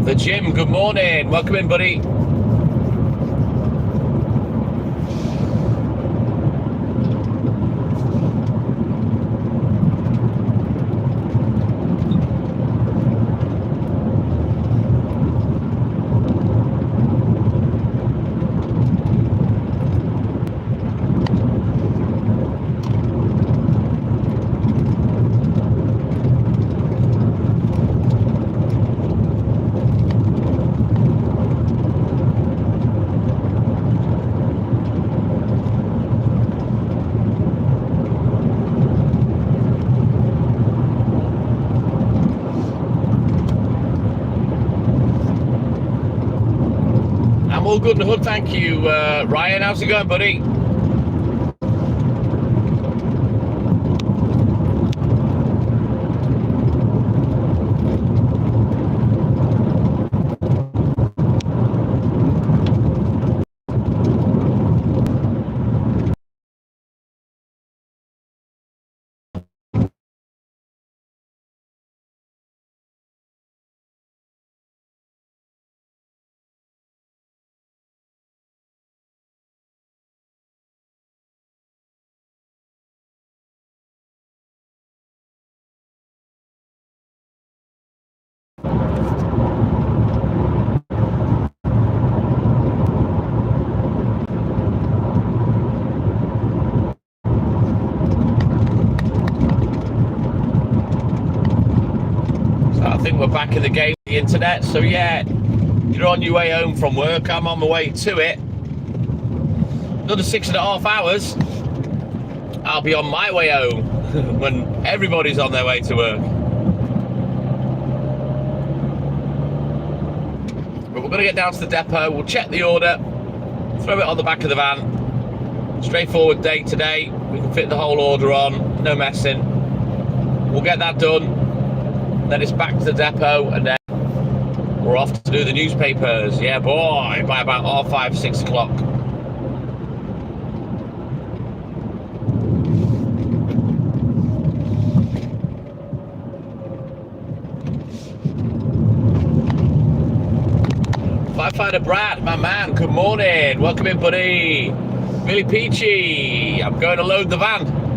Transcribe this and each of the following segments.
The Jim, good morning. Welcome in, buddy. All good in the hood, thank you. Ryan, how's it going, buddy? I think we're back in the game, the internet. So yeah, you're on your way home from work. I'm on my way to it. Another 6.5 hours. I'll be on my way home when everybody's on their way to work. But we're going to get down to the depot. We'll check the order, throw it on the back of the van. Straightforward day today. We can fit the whole order on, no messing. We'll get that done. Then it's back to the depot, and then we're off to do the newspapers. Yeah, boy, by about 5:30, 6 o'clock. Firefighter Brad, my man, good morning. Welcome in, buddy. Billy Peachy, I'm going to load the van.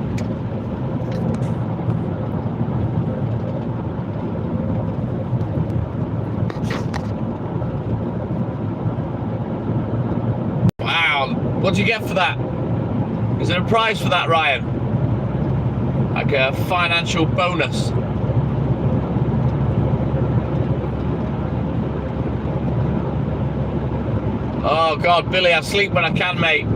What do you get for that? Is there a prize for that, Ryan? Like a financial bonus? Oh God, Billy, I sleep when I can, mate.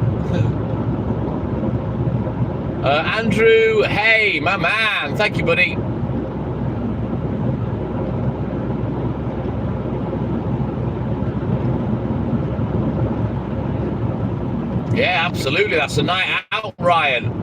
Andrew, hey, my man. Thank you, buddy. Yeah, absolutely. That's a night out, Ryan.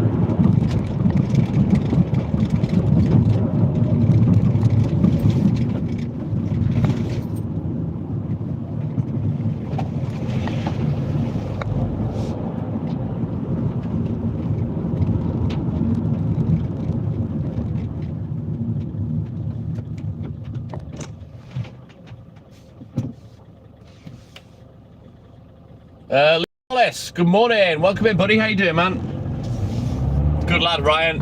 Wallace, good morning. Welcome in, buddy. How you doing, man? Good lad, Ryan.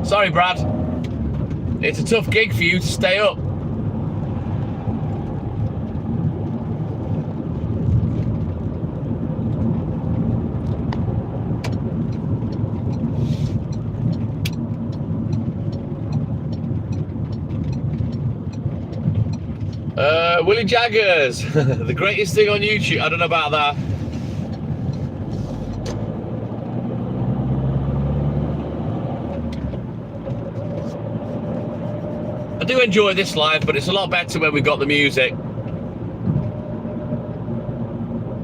Sorry, Brad. It's a tough gig for you to stay up. Willie Jaggers, the greatest thing on YouTube. I don't know about that. I do enjoy this live, but it's a lot better when we've got the music.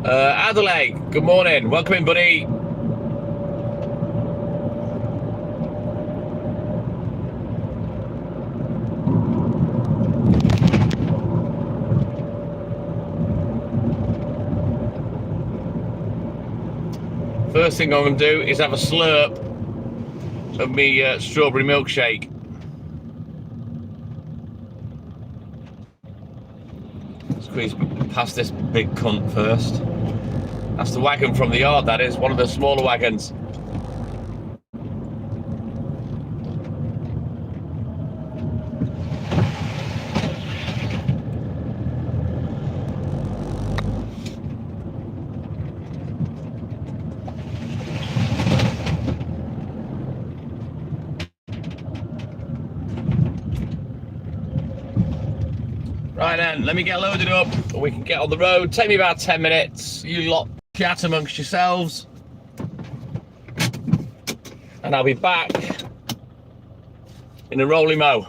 Adelaide, good morning. Welcome in, buddy. First thing I'm going to do is have a slurp of me strawberry milkshake. Squeeze past this big cunt first. That's the wagon from the yard, that is, one of the smaller wagons. Right then, let me get loaded up and we can get on the road. Take me about 10 minutes. You lot chat amongst yourselves. And I'll be back in a rolly mo.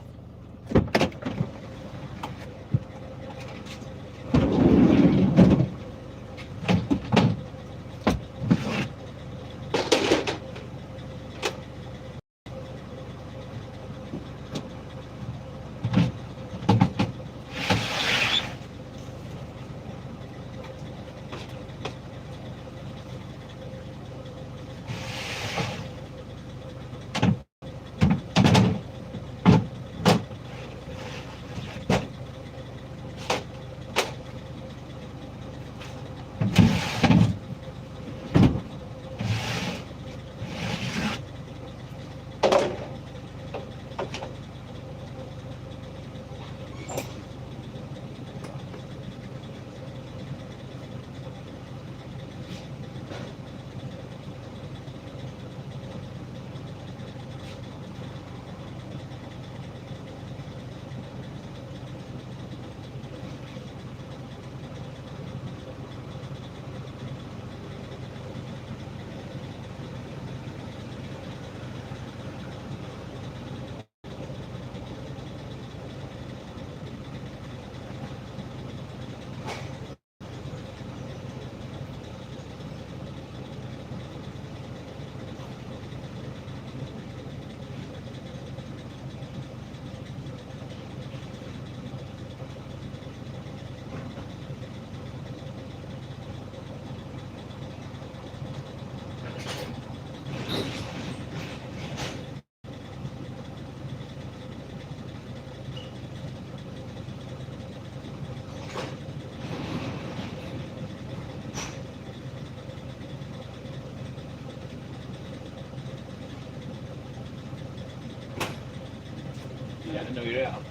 Yeah, no, you're out.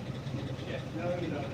Yeah, no, you're not.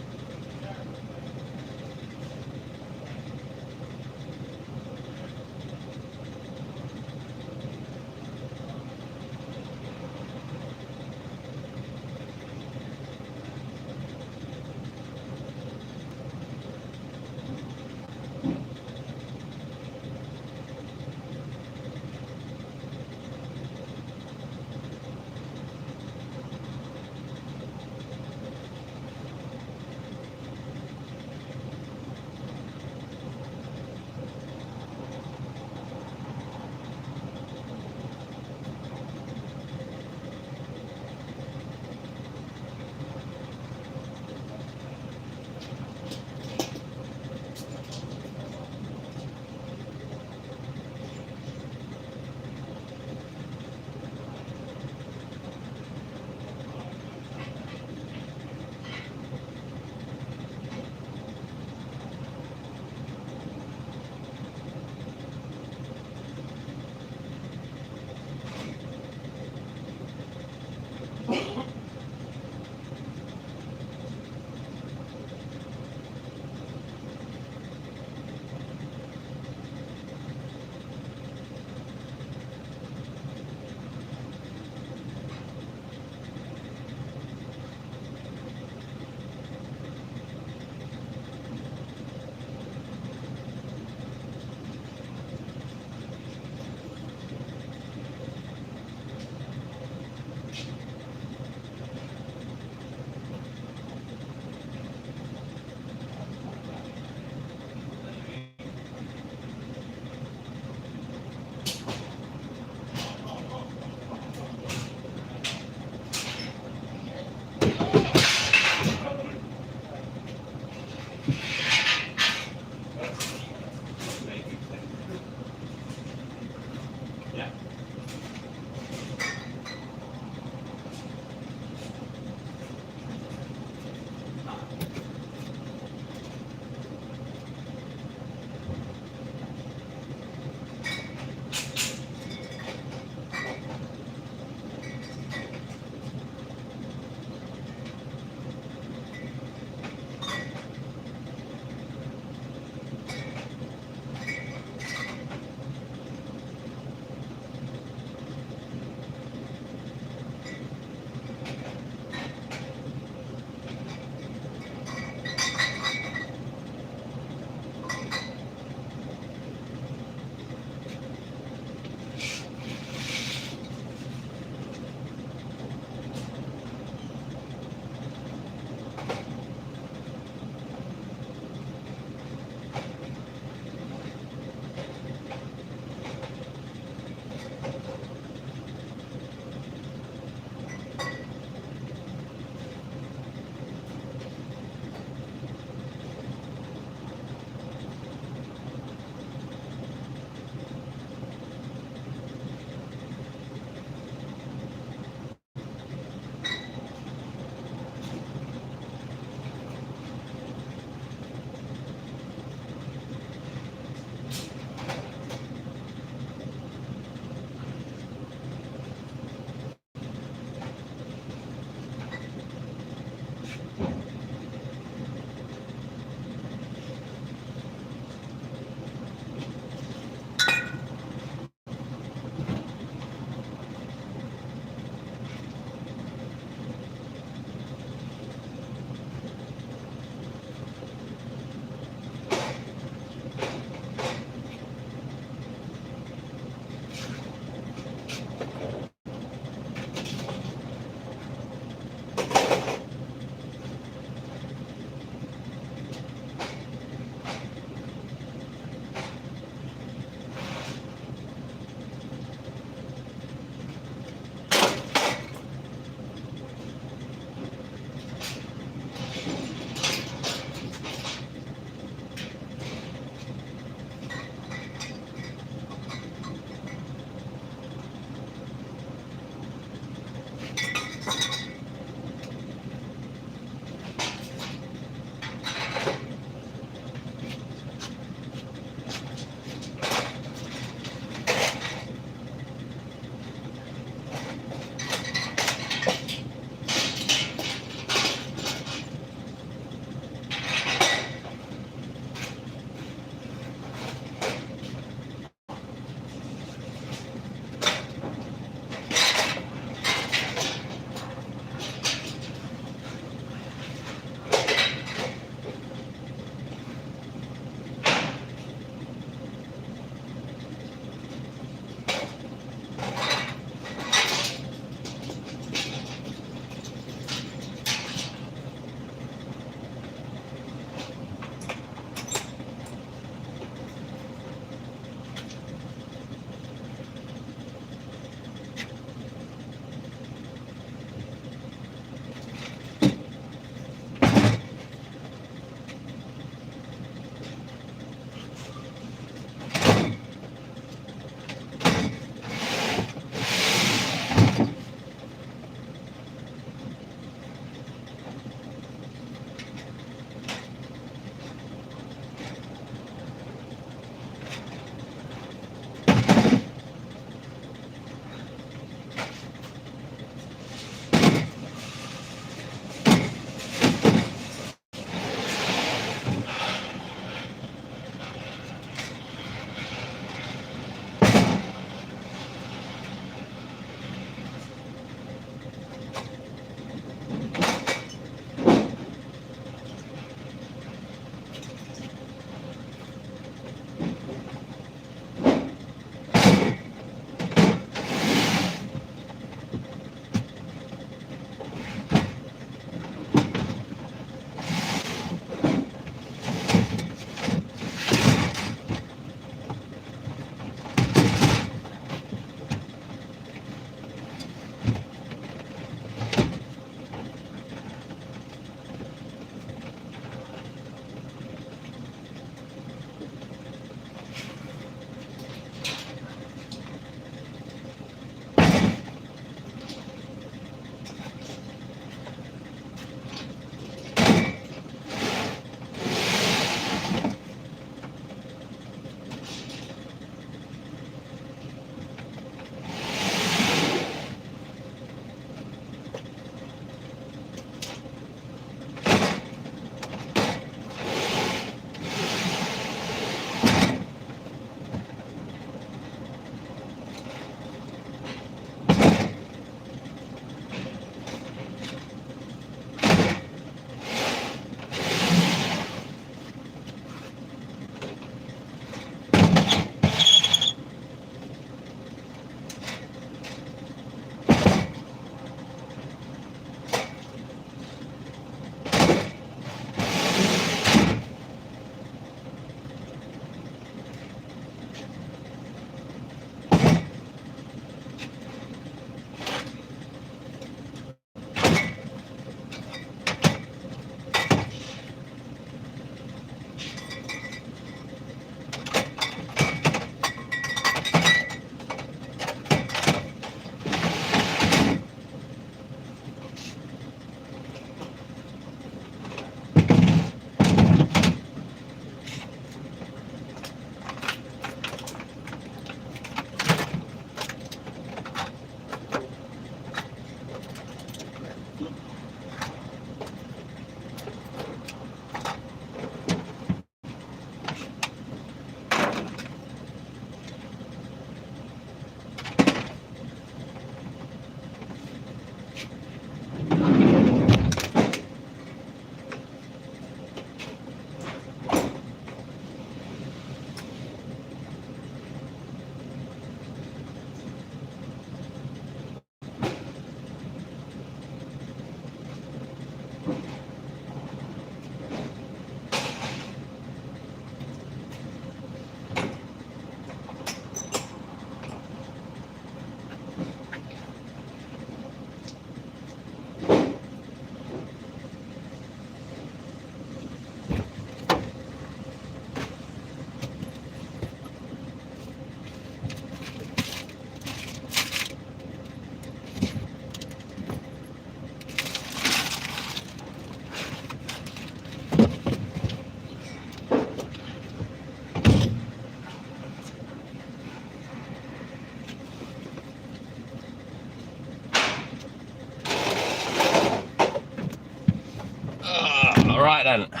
100%.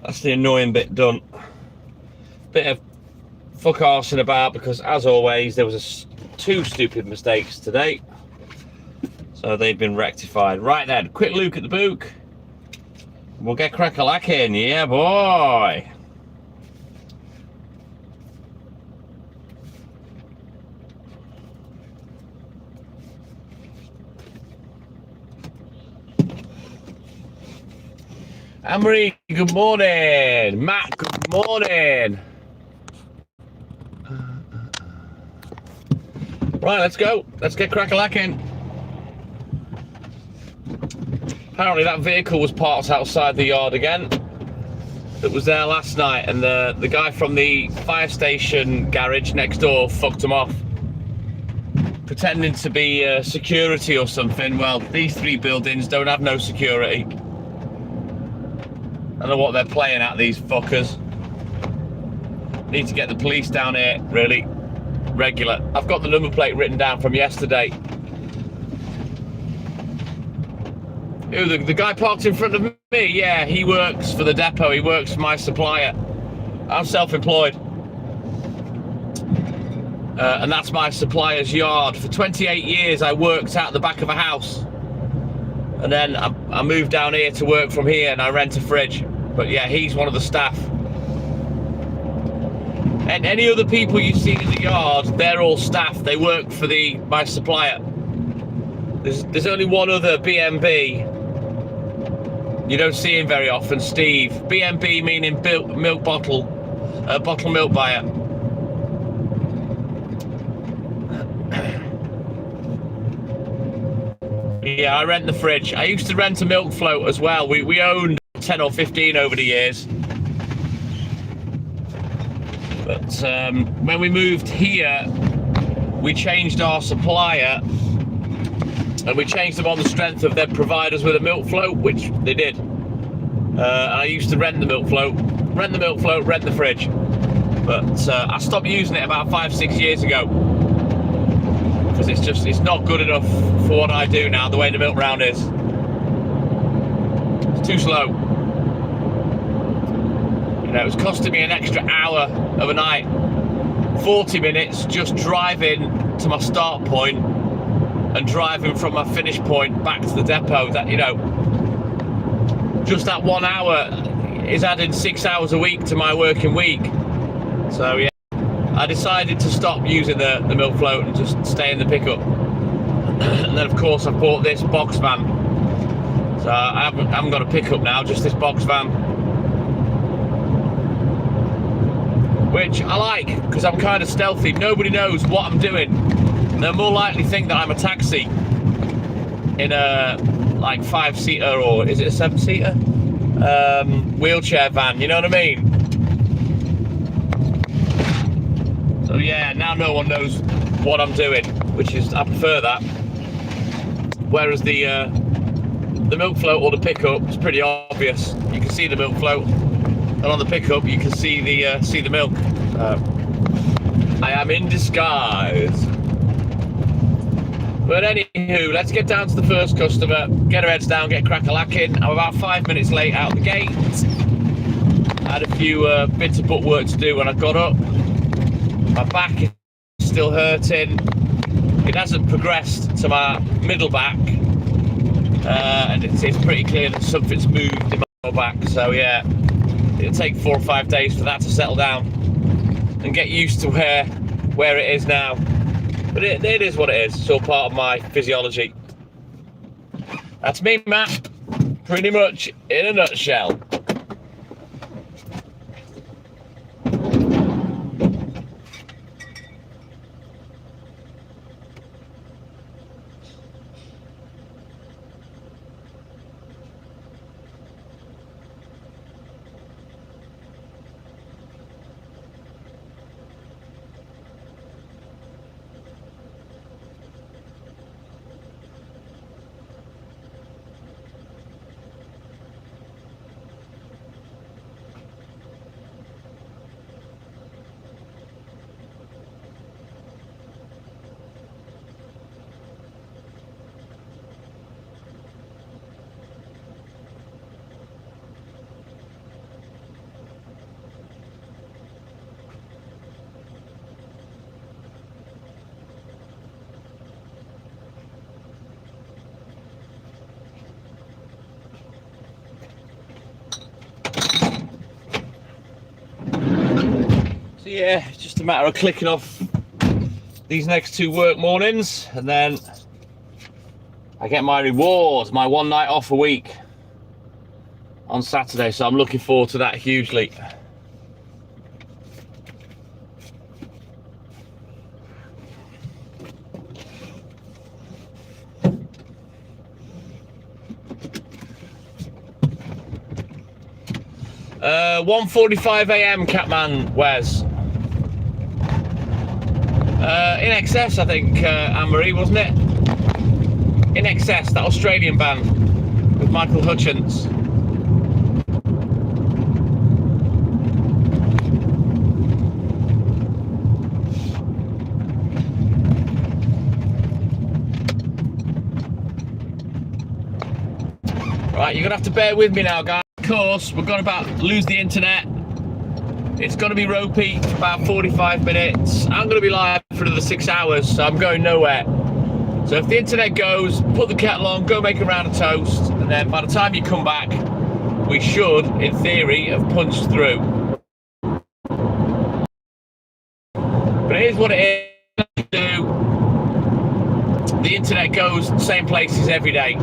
That's the annoying bit done. Bit of fuck arsing about, because as always there was two stupid mistakes today, so they've been rectified. Right then, quick look at the book. We'll get crack-a-lacking, yeah boy. Anne-Marie, good morning. Matt, good morning. Right, let's go. Let's get crack-a-lacking. Apparently that vehicle was parked outside the yard again. That was there last night, and the guy from the fire station garage next door fucked him off, pretending to be security or something. Well, these three buildings don't have no security. I don't know what they're playing at, these fuckers. Need to get the police down here, really. Regular. I've got the number plate written down from yesterday. Ooh, the guy parked in front of me, yeah, he works for the depot. He works for my supplier. I'm self-employed. And that's my supplier's yard. For 28 years, I worked out the back of a house. And then I moved down here to work from here, and I rent a fridge. But yeah, he's one of the staff. And any other people you see in the yard, they're all staff. They work for my supplier. There's only one other BMB. You don't see him very often, Steve. BMB meaning milk bottle milk buyer. Yeah, I rent the fridge. I used to rent a milk float as well. We owned 10 or 15 over the years. But when we moved here, we changed our supplier, and we changed them on the strength of their providers with a milk float, which they did. I used to rent the milk float, rent the fridge. But I stopped using it about 5-6 years ago, because it's not good enough for what I do now, the way the milk round is. It's too slow. You know, it was costing me an extra hour of a night, 40 minutes just driving to my start point and driving from my finish point back to the depot. That, you know, just that 1 hour is adding 6 hours a week to my working week. So yeah, I decided to stop using the milk float and just stay in the pickup. And then of course I bought this box van. So I haven't got a pickup now, just this box van. Which I like, because I'm kind of stealthy. Nobody knows what I'm doing. They'll more likely think that I'm a taxi in a like 5-seater, or is it a 7-seater? Wheelchair van, you know what I mean? So yeah, now no one knows what I'm doing, which is, I prefer that. Whereas the milk float or the pickup is pretty obvious. You can see the milk float, and on the pickup you can see the milk. I am in disguise. But anywho, let's get down to the first customer, get our heads down, get crack-a-lacking. I'm about 5 minutes late out the gate. I had a few bits of butt work to do when I got up. My back is still hurting. It hasn't progressed to my middle back. And it's pretty clear that something's moved in my back. So yeah, it'll take 4 or 5 days for that to settle down and get used to where it is now. But it is what it is. It's all part of my physiology. That's me, Matt. Pretty much in a nutshell. So yeah, it's just a matter of clicking off these next 2 work mornings, and then I get my rewards, my 1 night off a week on Saturday, so I'm looking forward to that hugely. Uh, 1:45 a.m. Catman Wes. In Excess, I think, Anne-Marie, wasn't it? In Excess, that Australian band with Michael Hutchence. Right, you're gonna have to bear with me now, guys. Of course, we're gonna about lose the internet. It's gonna be ropey for about 45 minutes. I'm gonna be live for another 6 hours, so I'm going nowhere. So if the internet goes, put the kettle on, go make a round of toast, and then by the time you come back, we should, in theory, have punched through. But here's what it is. The internet goes same places every day.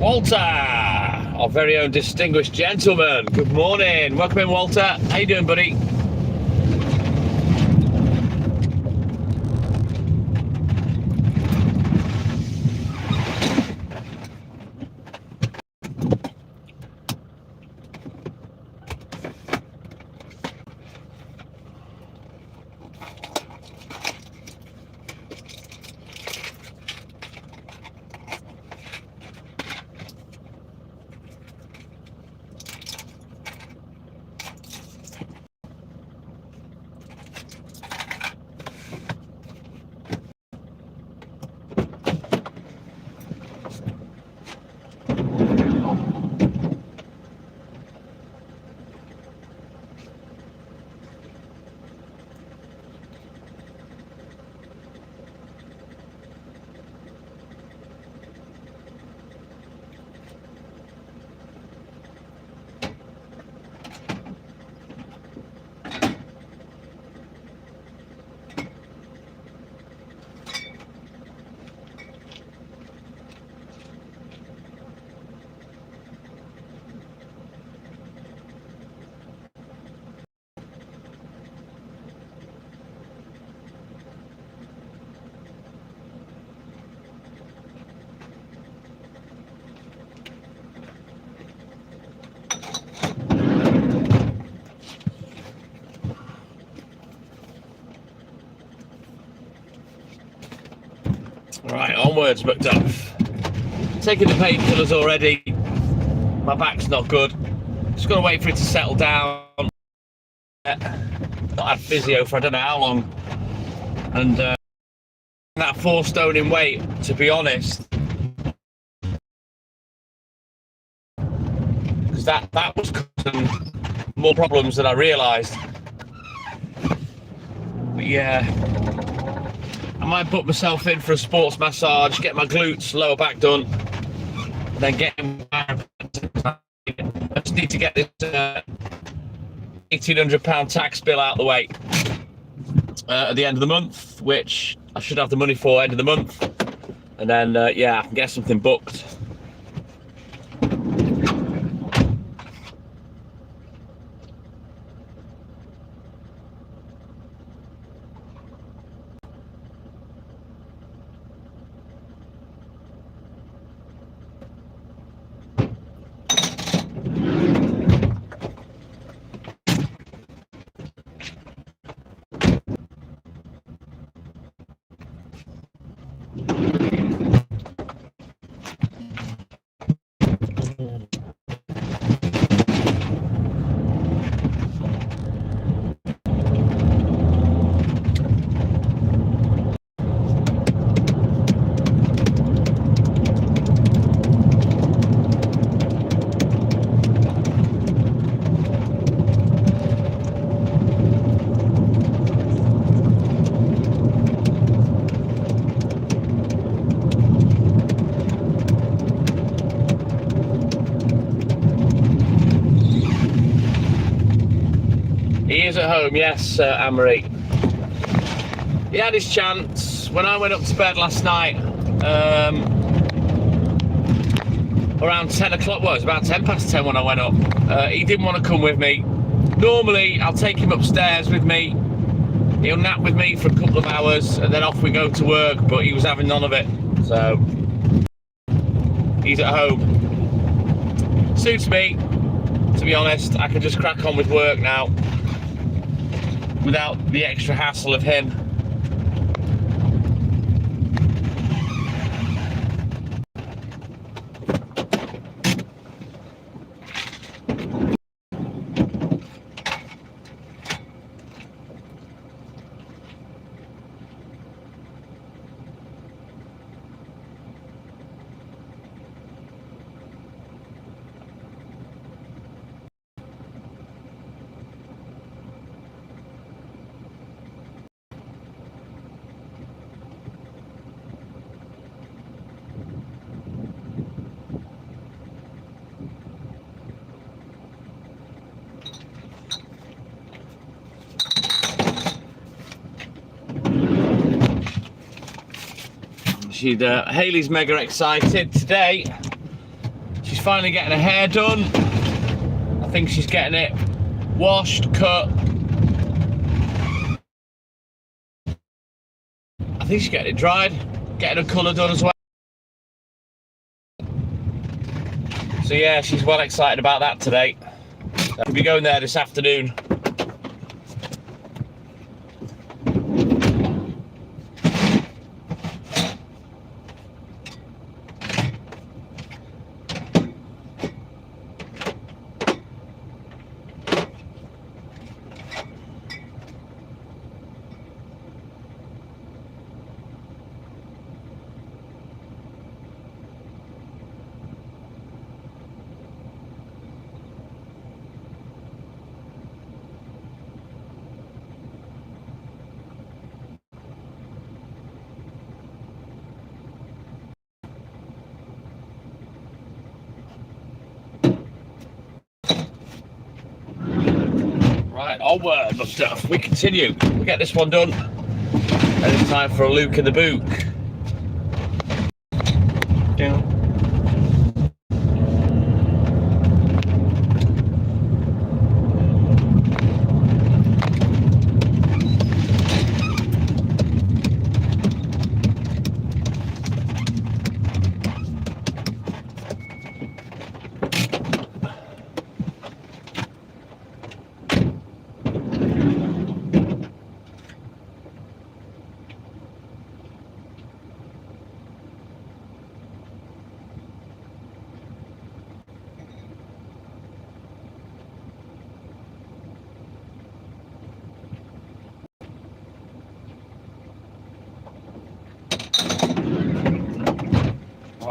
Walter, our very own distinguished gentleman. Good morning. Welcome in, Walter. How you doing, buddy? Right, onwards, Macduff. Taking the painkillers already. My back's not good. Just got to wait for it to settle down. Not had physio for I don't know how long. And that 4 stone in weight, to be honest. Because that was causing more problems than I realised. But yeah, I might put myself in for a sports massage, get my glutes, lower back done, and then get in. I just need to get this £1,800 tax bill out of the way at the end of the month, which I should have the money for end of the month, and then yeah, I can get something booked. He is at home, yes, Anne-Marie. He had his chance. When I went up to bed last night, around 10 o'clock, well, it was about 10 past 10 when I went up. He didn't want to come with me. Normally, I'll take him upstairs with me. He'll nap with me for a couple of hours, and then off we go to work, but he was having none of it. So, he's at home. Suits me, to be honest. I can just crack on with work now, without the extra hassle of him. Hayley's mega excited today. She's finally getting her hair done. I think she's getting it washed, cut. I think she's getting it dried, getting her colour done as well. So yeah, she's well excited about that today. I'll be going there this afternoon. Right, onward, but stuff. We continue. We get this one done. And it's time for a Luke in the Book. Down.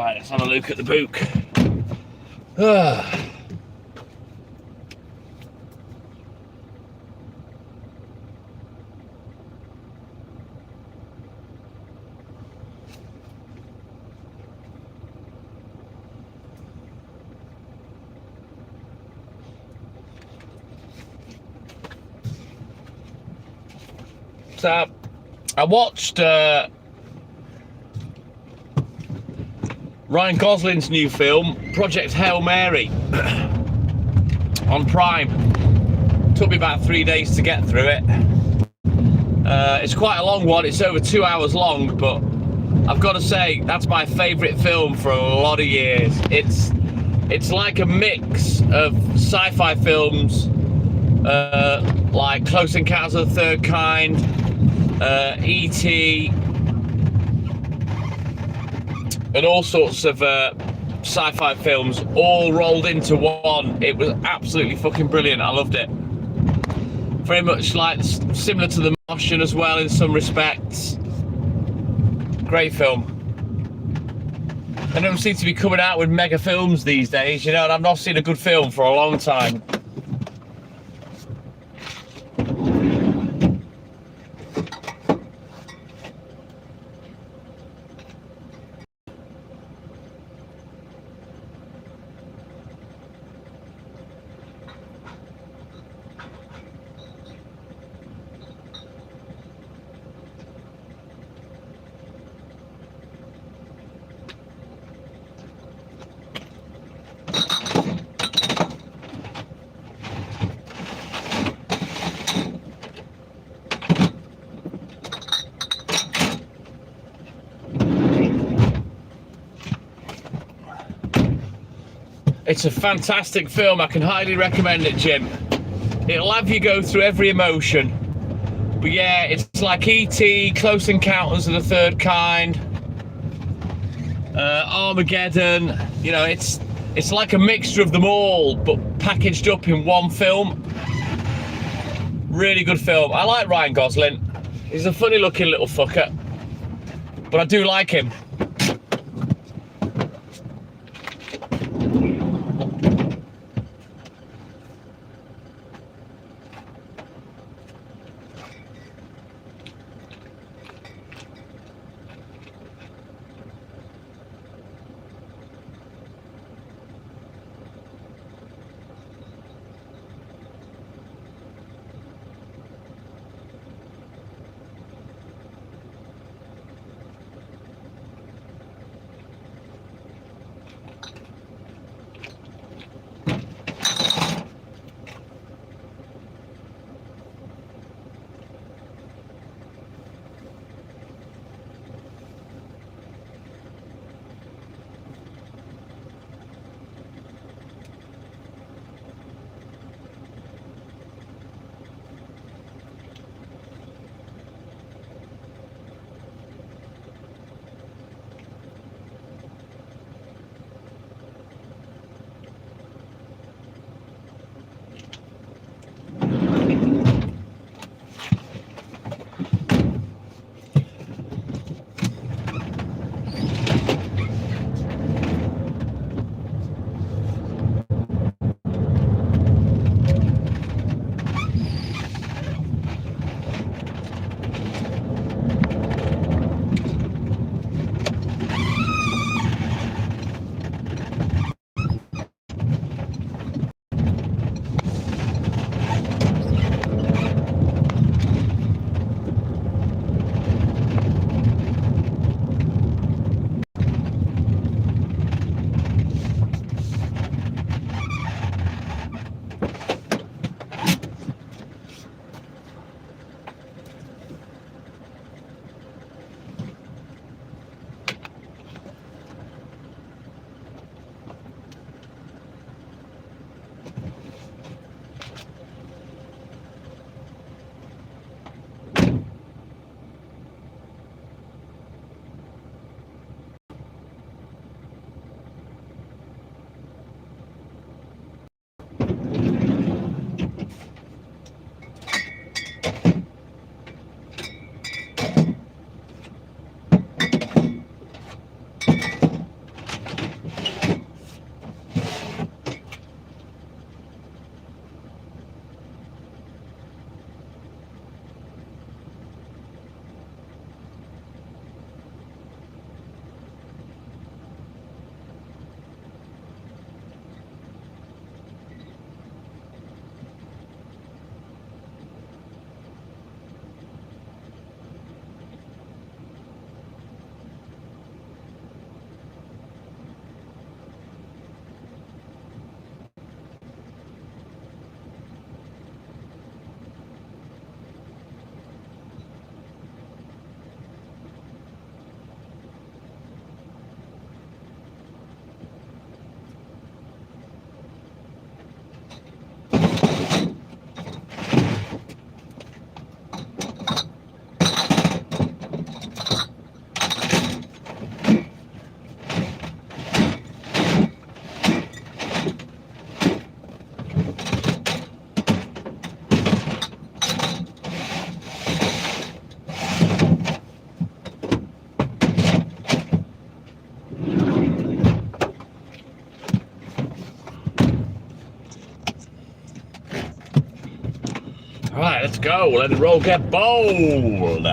Right, let's have a look at the book. Ah. So, I watched Ryan Gosling's new film, Project Hail Mary, on Prime. Took me about 3 days to get through it. It's quite a long one, it's over 2 hours long, but I've got to say, that's my favourite film for a lot of years. It's like a mix of sci-fi films, like Close Encounters of the Third Kind, E.T., and all sorts of sci-fi films all rolled into one. It was absolutely fucking brilliant. I loved it. Very much like similar to The Martian as well in some respects. Great film. They don't seem to be coming out with mega films these days, you know, and I've not seen a good film for a long time. It's a fantastic film. I can highly recommend it, Jim. It'll have you go through every emotion. But yeah, it's like E.T., Close Encounters of the Third Kind, Armageddon. You know, it's like a mixture of them all, but packaged up in one film. Really good film. I like Ryan Gosling. He's a funny looking little fucker, but I do like him. let's go. Let the roll get bold.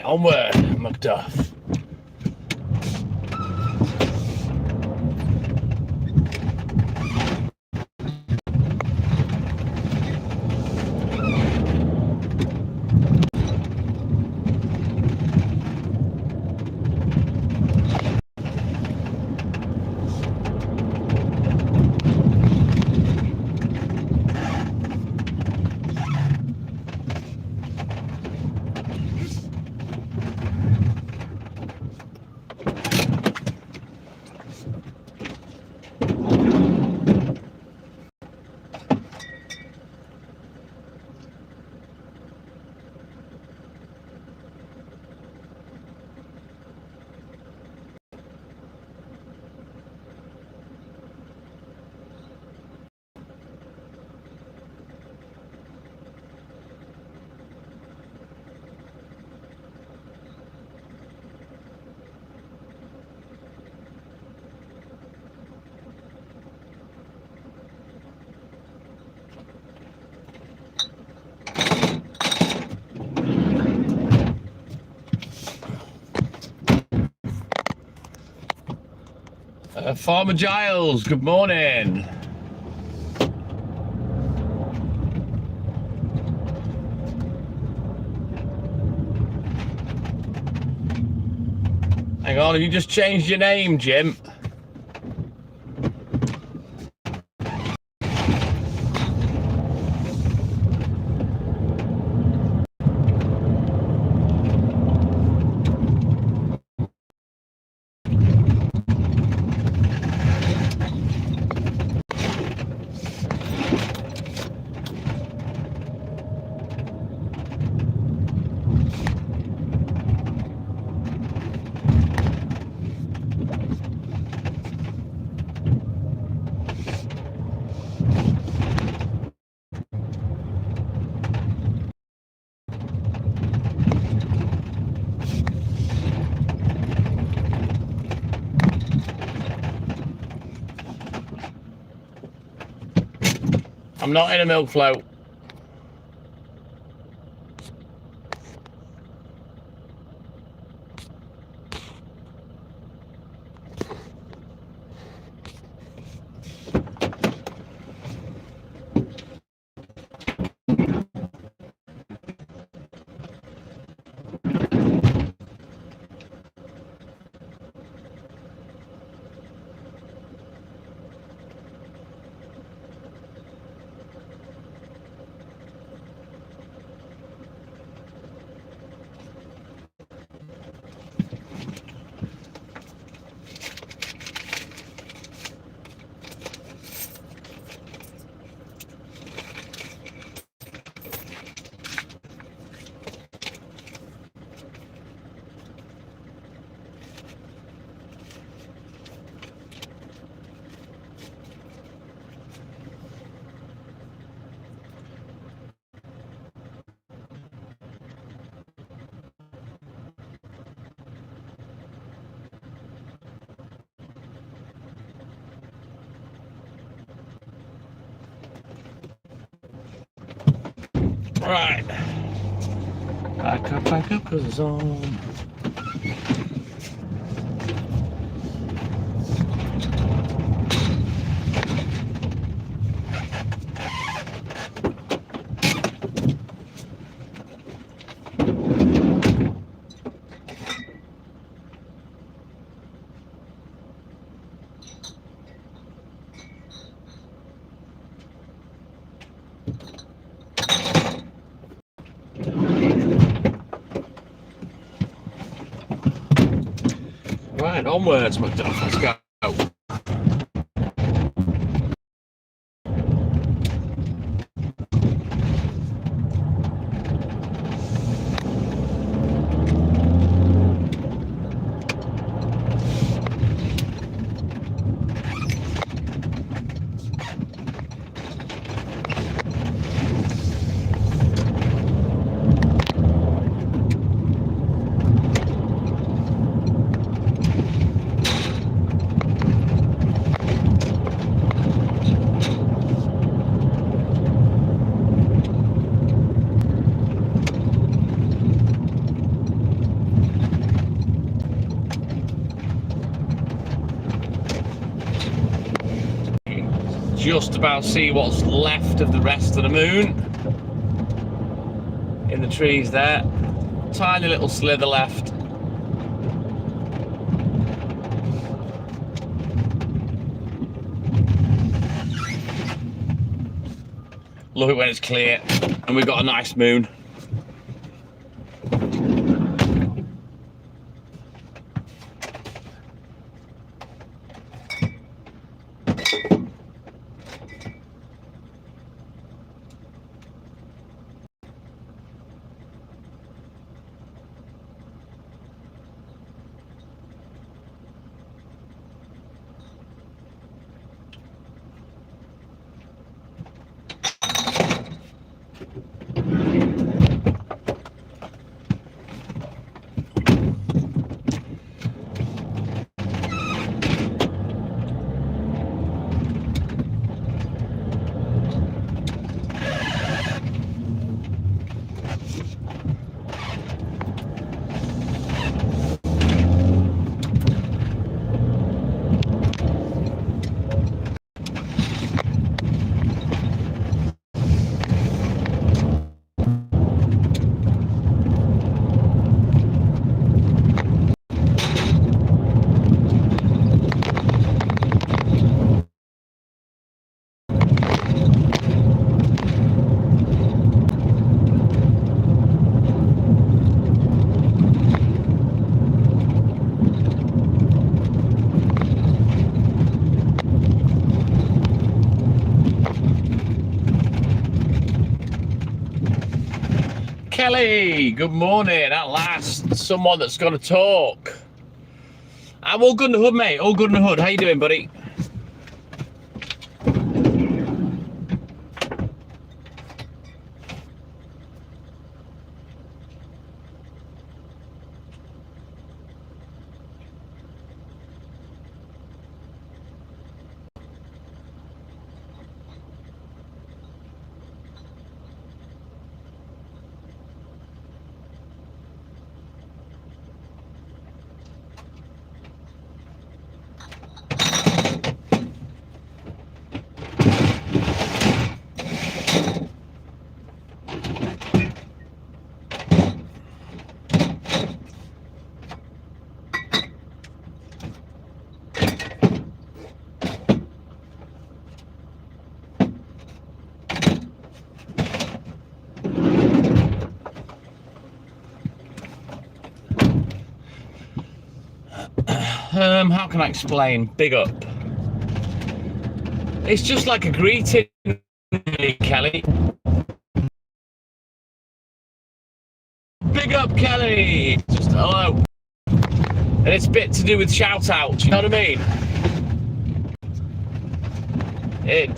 onward, Macduff. Farmer Giles, good morning. Hang on, have you just changed your name, Jim? I'm not in a milk float. Right. Back up, cause it's on. Right, onwards, Macduff, let's go. just about see what's left of the rest of the moon in the trees there. Tiny little slither left. Love it when it's clear and we've got a nice moon. Kelly, good morning. At last, someone that's going to talk. I'm all good in the hood, mate. All good in the hood. How you doing, buddy? How can I explain? Big up. It's just like a greeting, Kelly. Big up, Kelly. Just hello. And it's a bit to do with shout out. You know what I mean?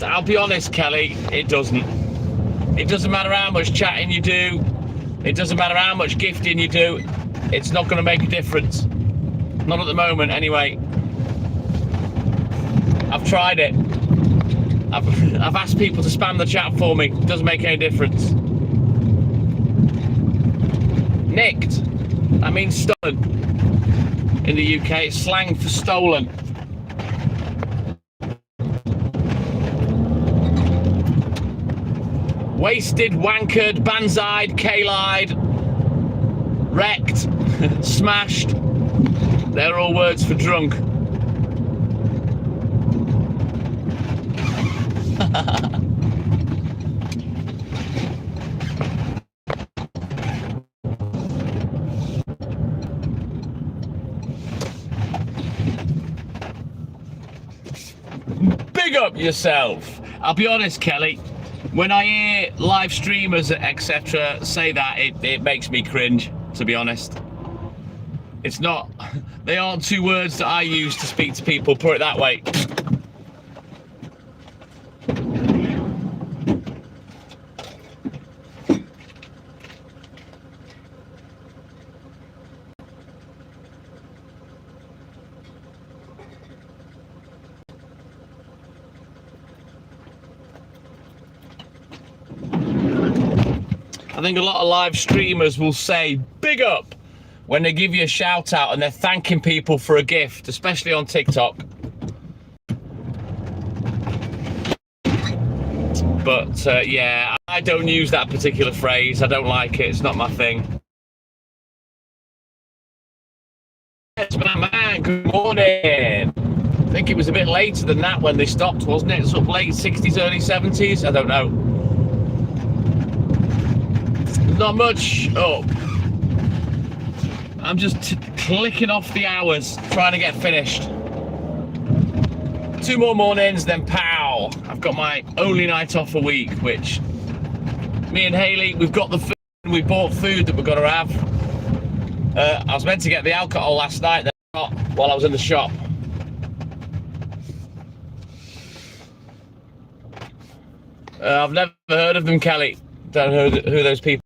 I'll be honest, Kelly. It doesn't. It doesn't matter how much chatting you do. It doesn't matter how much gifting you do. It's not going to make a difference. Not at the moment, anyway. I've tried it. I've asked people to spam the chat for me. It doesn't make any difference. Nicked. I mean stolen. In the UK, it's slang for stolen. Wasted, wankered, banzai'd, K-lied, wrecked, smashed. They're all words for drunk. Big up yourself. I'll be honest, Kelly, when I hear live streamers, etc., say that, it makes me cringe, to be honest. It's not, they aren't two words that I use to speak to people, put it that way. I think a lot of live streamers will say big up when they give you a shout out and they're thanking people for a gift, especially on TikTok. But yeah, I don't use that particular phrase. I don't like it. It's not my thing. Yes, my man, good morning. I think it was a bit later than that when they stopped, wasn't it? Sort of late 60s, early 70s? I don't know. Not much up. I'm just clicking off the hours, trying to get finished. 2 more mornings, then pow! I've got my only night off a week, which me and Hayley, we've got the food, we bought food that we're going to have. I was meant to get the alcohol last night, then not while I was in the shop. I've never heard of them, Kelly. Don't know who those people are.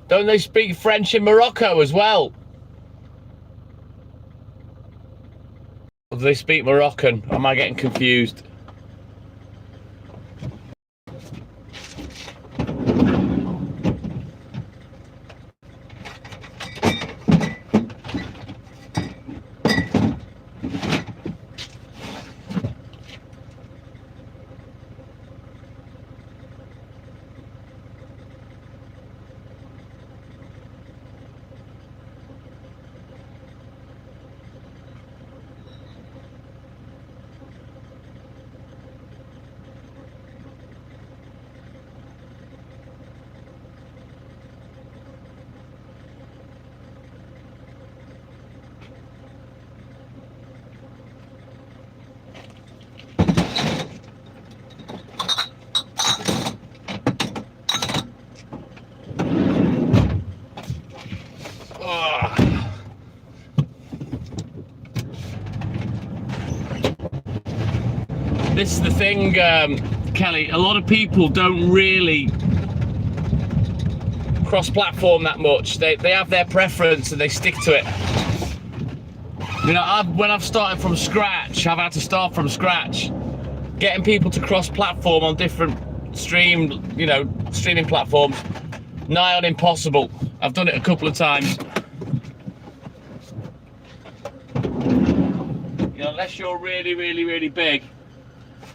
Don't they speak French in Morocco as well? Or do they speak Moroccan? Am I getting confused? This is the thing, Kelly, a lot of people don't really cross-platform that much. They have their preference and they stick to it. You know, when I've started from scratch, I've had to start from scratch. Getting people to cross-platform on different streaming platforms, nigh on impossible. I've done it a couple of times. You know, unless you're really, really, really big,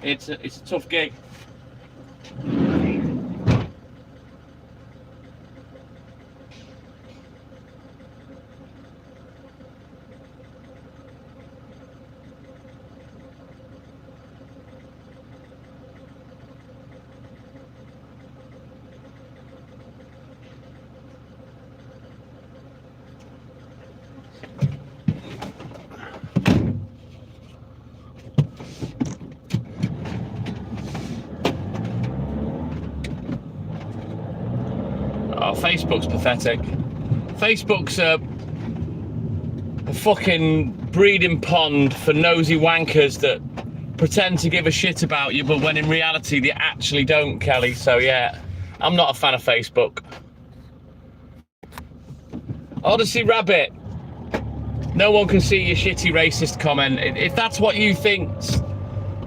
it's a tough gig. Oh, Facebook's pathetic. Facebook's a fucking breeding pond for nosy wankers that pretend to give a shit about you, but when in reality they actually don't, Kelly. So yeah, I'm not a fan of Facebook. Odyssey Rabbit, no one can see your shitty racist comment. If that's what you think's,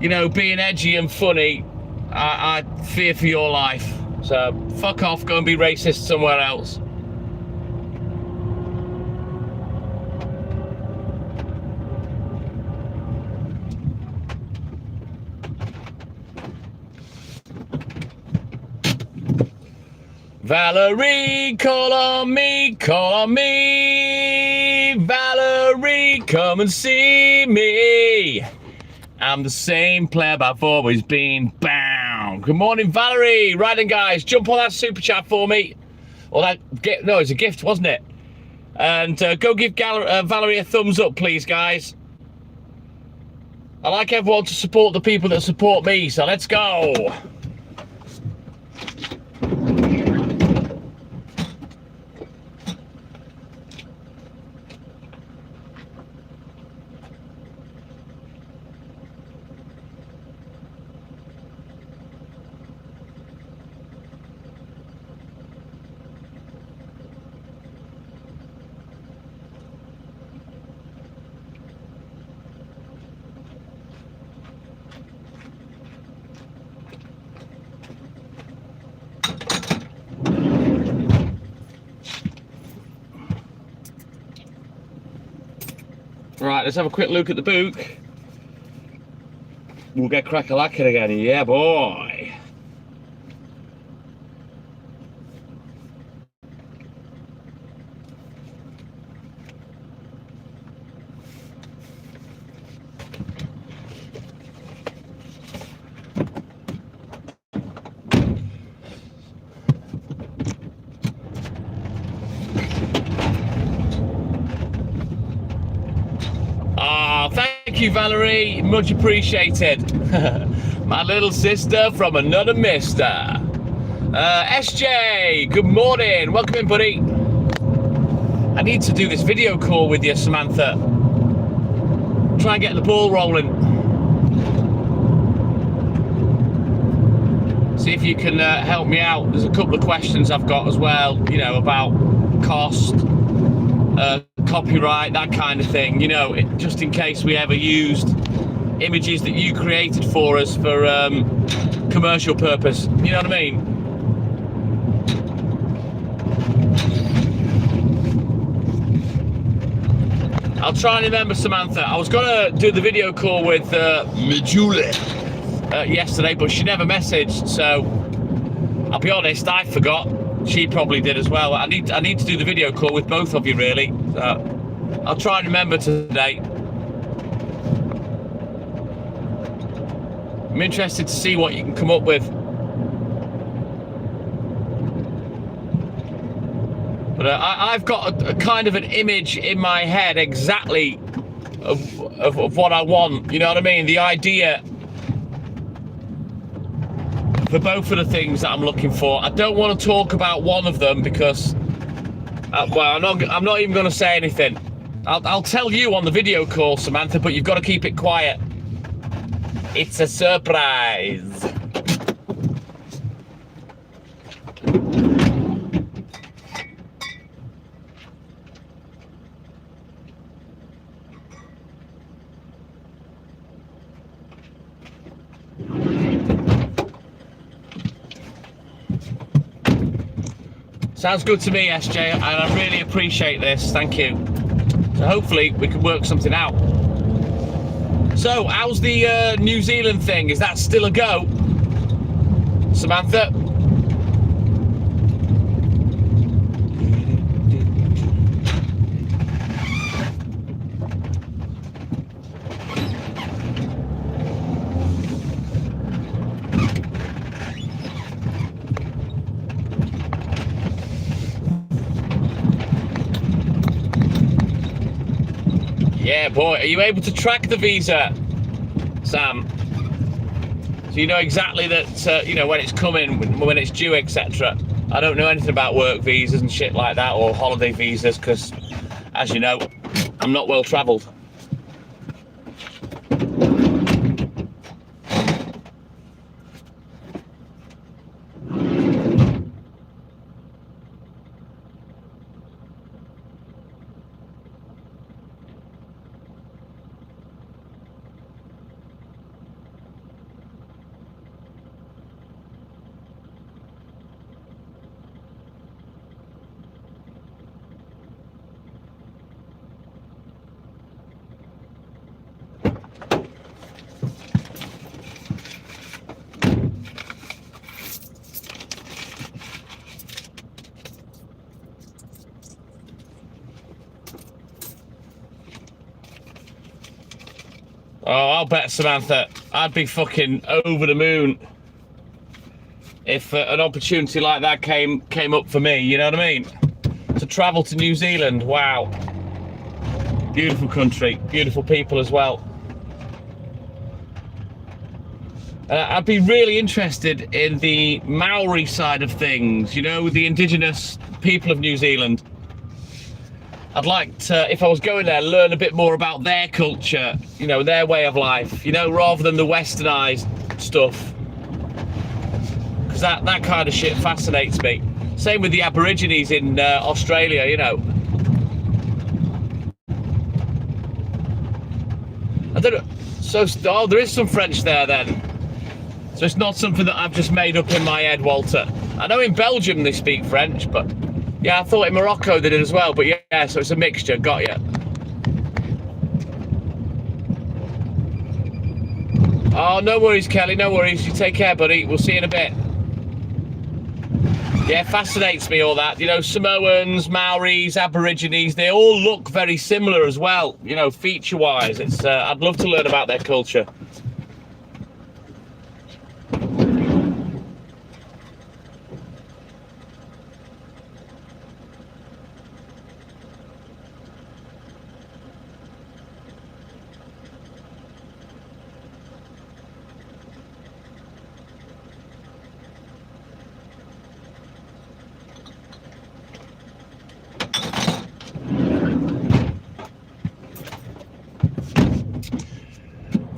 you know, being edgy and funny, I fear for your life. So fuck off, go and be racist somewhere else. Valerie, call on me, Valerie, come and see me. I'm the same pleb I've always been. Bam. Good morning, Valerie. Right then, guys, jump on that super chat for me. Or that, no, it's a gift, wasn't it? And go give Valerie a thumbs up, please, guys. I like everyone to support the people that support me, so let's go. Right, let's have a quick look at the book. We'll get crack-a-lacking again. Yeah, boy. Thank you, Valerie. Much appreciated. My little sister from another mister. SJ, good morning. Welcome in, buddy. I need to do this video call with you, Samantha. Try and get the ball rolling. See if you can help me out. There's a couple of questions I've got as well, you know, about cost, copyright, that kind of thing, you know, just in case we ever used images that you created for us for commercial purpose, you know what I mean? I'll try and remember, Samantha. I was gonna do the video call with Majula yesterday, but she never messaged, so I'll be honest, I forgot. She probably did as well. I need to do the video call with both of you, really. So I'll try and remember today. I'm interested to see what you can come up with. But I've got a kind of an image in my head exactly of what I want. You know what I mean? The idea for both of the things that I'm looking for. I don't want to talk about one of them because, well, I'm not even going to say anything. I'll tell you on the video call, Samantha, but you've got to keep it quiet. It's a surprise. Sounds good to me, SJ, and I really appreciate this. Thank you. So hopefully we can work something out. So, how's the New Zealand thing? Is that still a go, Samantha? Yeah, boy. Are you able to track the visa, Sam? So you know exactly that, you know, when it's coming, when it's due, etc. I don't know anything about work visas and shit like that, or holiday visas, because, as you know, I'm not well travelled. Oh, I'll bet, Samantha, I'd be fucking over the moon if an opportunity like that came up for me, you know what I mean? To travel to New Zealand, wow. Beautiful country, beautiful people as well. I'd be really interested in the Maori side of things, you know, the indigenous people of New Zealand. I'd like to, if I was going there, learn a bit more about their culture, you know, their way of life, you know, rather than the westernized stuff. Because that kind of shit fascinates me. Same with the Aborigines in Australia, you know. I don't know. So, oh, there is some French there then. So it's not something that I've just made up in my head, Walter. I know in Belgium they speak French, but yeah, I thought in Morocco they did as well. But yeah, so it's a mixture. Got you. Oh, no worries, Kelly, no worries. You take care, buddy. We'll see you in a bit. Yeah, fascinates me all that. You know, Samoans, Maoris, Aborigines, they all look very similar as well, you know, feature-wise. It's I'd love to learn about their culture.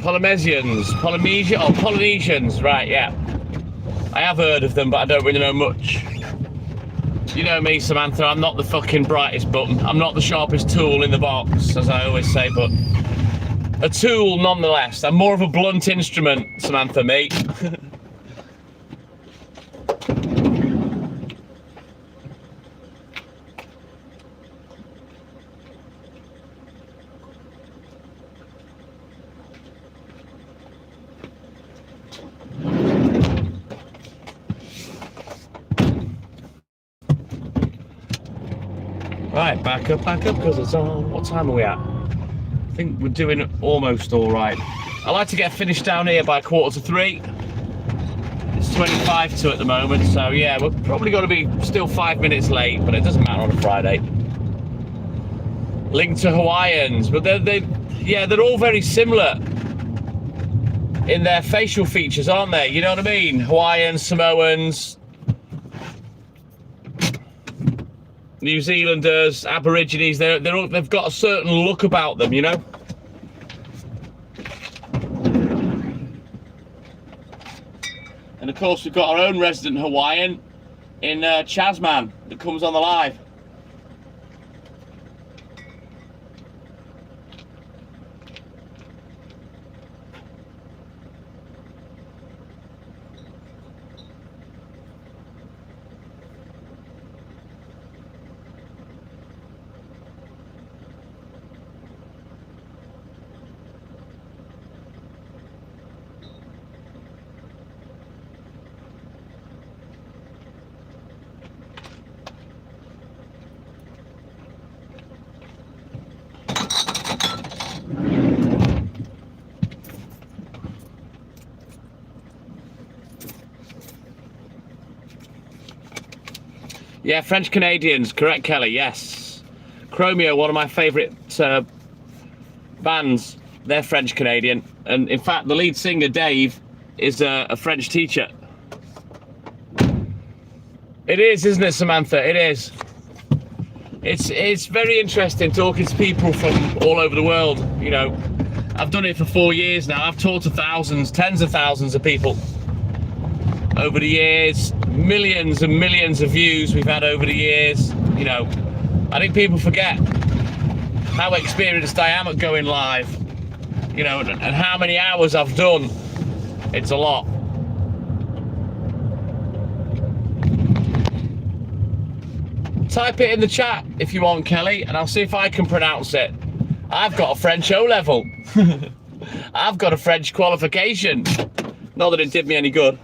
Polynesians, right, yeah. I have heard of them, but I don't really know much. You know me, Samantha, I'm not the fucking brightest button. I'm not the sharpest tool in the box, as I always say, but a tool nonetheless. I'm more of a blunt instrument, Samantha, mate. Right, back up, because it's on. What time are we at? I think we're doing almost all right. I like to get finished down here by 2:45. It's 25 to at the moment, so yeah, we're probably going to be still 5 minutes late, but it doesn't matter on a Friday. Linked to Hawaiians, but they're all very similar in their facial features, aren't they? You know what I mean? Hawaiians, Samoans, New Zealanders, Aborigines, they've got a certain look about them, you know? And of course, we've got our own resident Hawaiian in Chasman that comes on the live. Yeah, French Canadians, correct, Kelly, yes. Chromeo, one of my favourite bands, they're French Canadian. And in fact, the lead singer, Dave, is a French teacher. It is, isn't it, Samantha? It is. It's very interesting talking to people from all over the world, you know. I've done it for 4 years now. I've talked to thousands, tens of thousands of people over the years. Millions and millions of views we've had over the years. You know, I think people forget how experienced I am at going live, you know, and how many hours I've done. It's a lot. Type it in the chat if you want, Kelly, and I'll see if I can pronounce it. I've got a French O-level. I've got a French qualification. Not that it did me any good.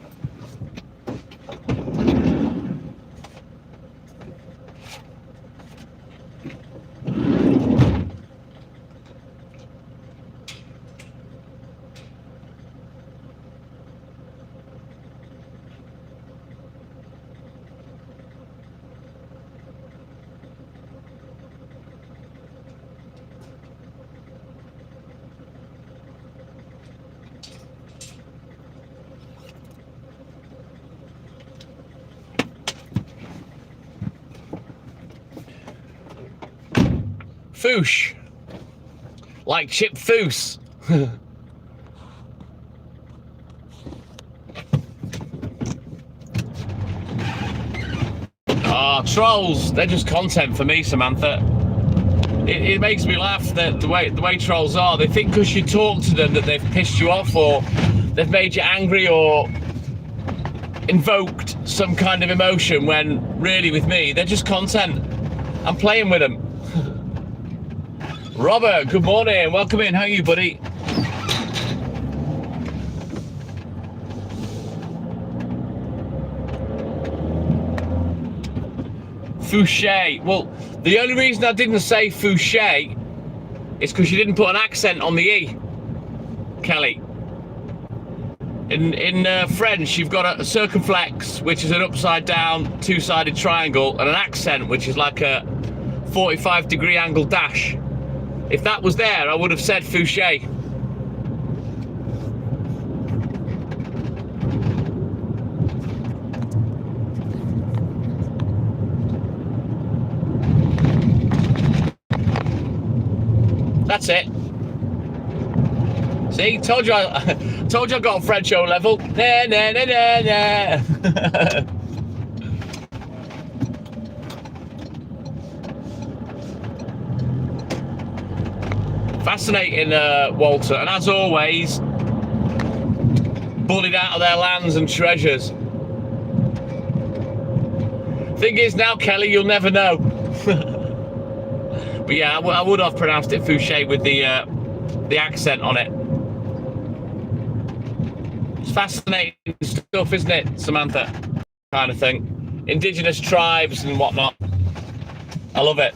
Foosh, like Chip Foose. Trolls, they're just content for me, Samantha. It makes me laugh that the way trolls are, they think because you talk to them that they've pissed you off or they've made you angry or invoked some kind of emotion, when really with me, they're just content. I'm playing with them. Robert, good morning. Welcome in. How are you, buddy? Fouché. Well, the only reason I didn't say Fouché is because you didn't put an accent on the E, Kelly. In French, you've got a circumflex, which is an upside down two-sided triangle, and an accent, which is like a 45-degree angle dash. If that was there, I would have said Fouché. That's it. See, told you I got a French O level. Nah, nah, nah, nah, nah. Fascinating, Walter, and as always, bullied out of their lands and treasures. Thing is now, Kelly, you'll never know. But yeah, I would have pronounced it Fouché with the accent on it. It's fascinating stuff, isn't it, Samantha? Kind of thing. Indigenous tribes and whatnot. I love it.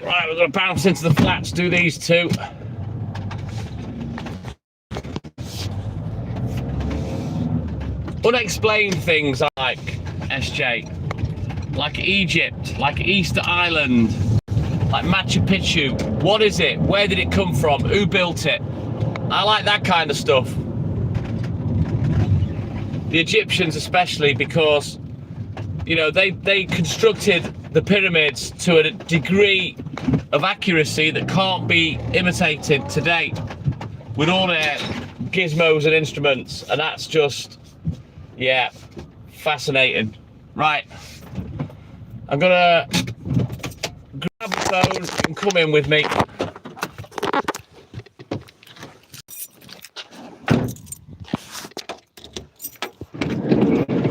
Right, we're going to bounce into the flats, do these two. Unexplained things like SJ, like Egypt, like Easter Island, like Machu Picchu. What is it? Where did it come from? Who built it? I like that kind of stuff. The Egyptians especially, because, you know, they constructed the pyramids to a degree of accuracy that can't be imitated today with all their gizmos and instruments, and that's just, yeah, fascinating. Right, I'm gonna grab the phone and come in with me.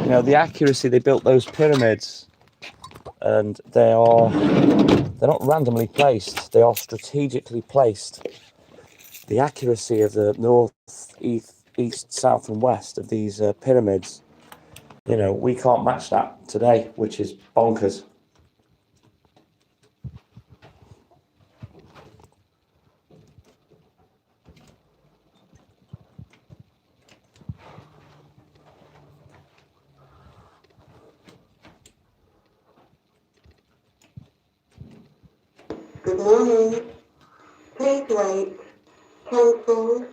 You know, the accuracy they built those pyramids, and they're not randomly placed, they are strategically placed. The accuracy of the north, east, south and west of these pyramids, you know, we can't match that today, which is bonkers. Good morning. Please wait. Cancel.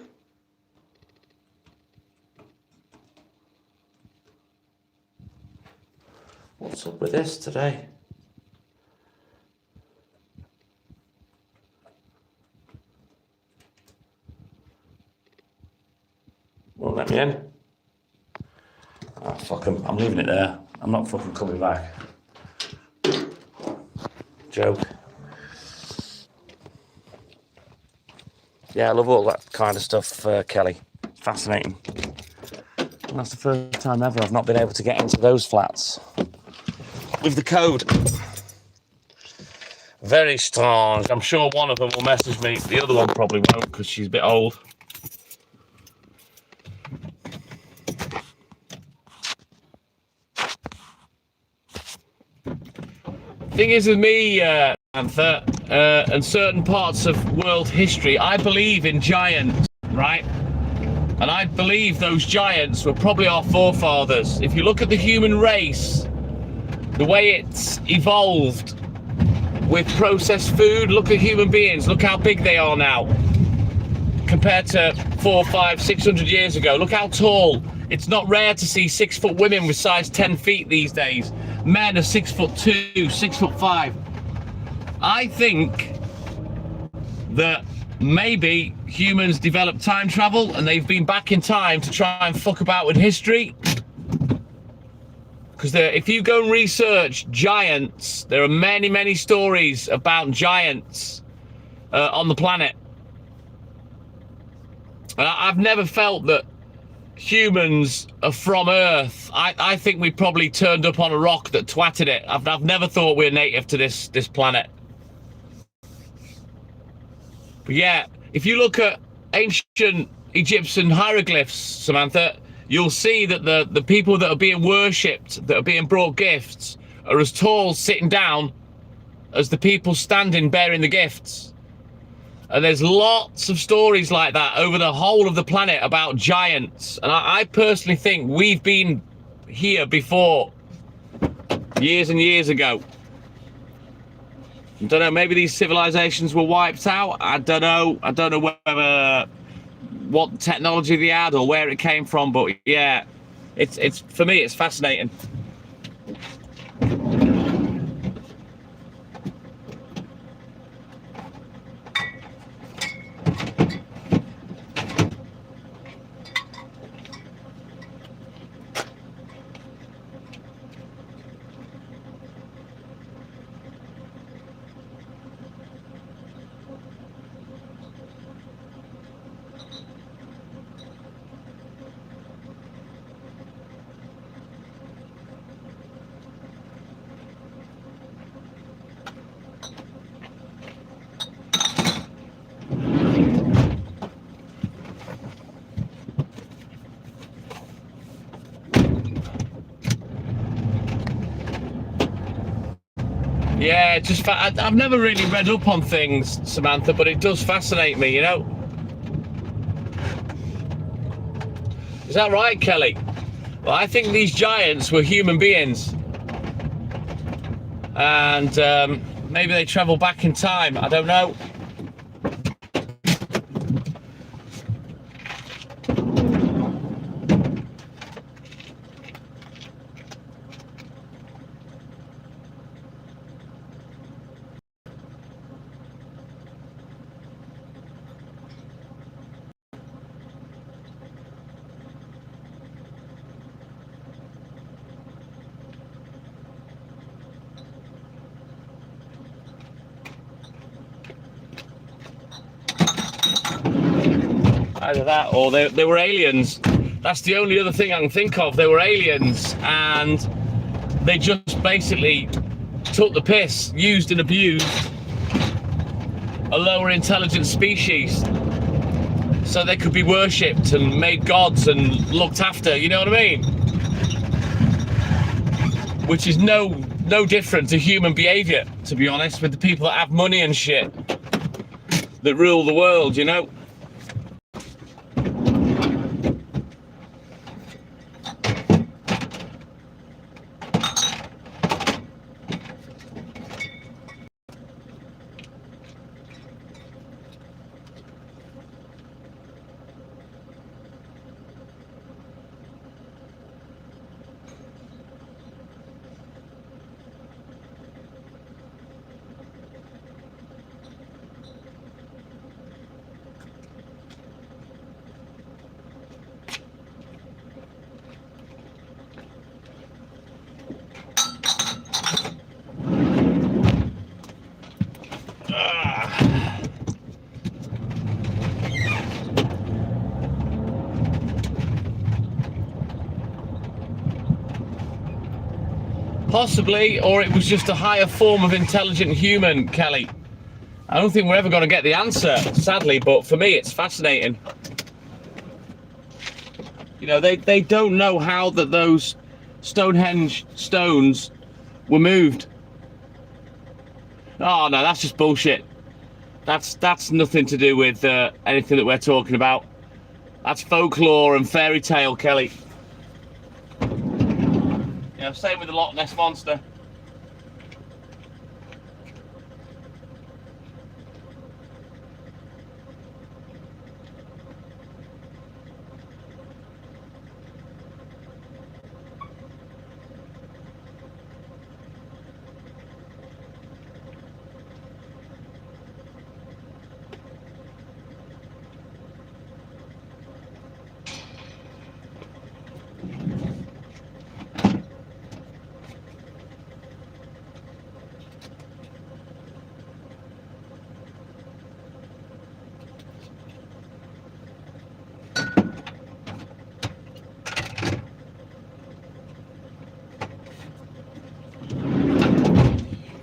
What's up with this today? Won't let me in. Ah, fuck 'em. I'm leaving it there. I'm not fucking coming back. Joke. Yeah, I love all that kind of stuff, Kelly. Fascinating. And that's the first time ever I've not been able to get into those flats with the code. Very strange. I'm sure one of them will message me. The other one probably won't, because she's a bit old. Thing is with me, Anther, and certain parts of world history, I believe in giants, right? And I believe those giants were probably our forefathers. If you look at the human race, the way it's evolved with processed food, look at human beings, look how big they are now compared to 400, 500, 600 years ago. Look how tall. It's not rare to see 6 foot women with size 10 feet these days. Men are 6'2", 6'5". I think that maybe humans developed time travel and they've been back in time to try and fuck about with history. Because if you go and research giants, there are many, many stories about giants on the planet. And I've never felt that humans are from Earth. I think we probably turned up on a rock that twatted it. I've never thought we're native to this planet. But yeah, if you look at ancient Egyptian hieroglyphs, Samantha, you'll see that the people that are being worshipped, that are being brought gifts, are as tall sitting down as the people standing bearing the gifts. And there's lots of stories like that over the whole of the planet about giants. And I personally think we've been here before, years and years ago. I don't know, maybe these civilizations were wiped out. I don't know whether what technology they had or where it came from, but yeah, it's for me it's fascinating. Yeah, just I've never really read up on things, Samantha, but it does fascinate me, you know. Is that right, Kelly? Well, I think these giants were human beings, and maybe they travel back in time. I don't know. Either that or they were aliens. That's the only other thing I can think of. They were aliens and they just basically took the piss, used and abused a lower intelligent species so they could be worshipped and made gods and looked after, you know what I mean? Which is no different to human behavior, to be honest, with the people that have money and shit that rule the world, you know? Possibly, or it was just a higher form of intelligent human, Kelly. I don't think we're ever going to get the answer, sadly, but for me it's fascinating. You know, they don't know how that those Stonehenge stones were moved. Oh no, that's just bullshit. That's nothing to do with anything that we're talking about. That's folklore and fairy tale, Kelly. You know, same with the Loch Ness Monster.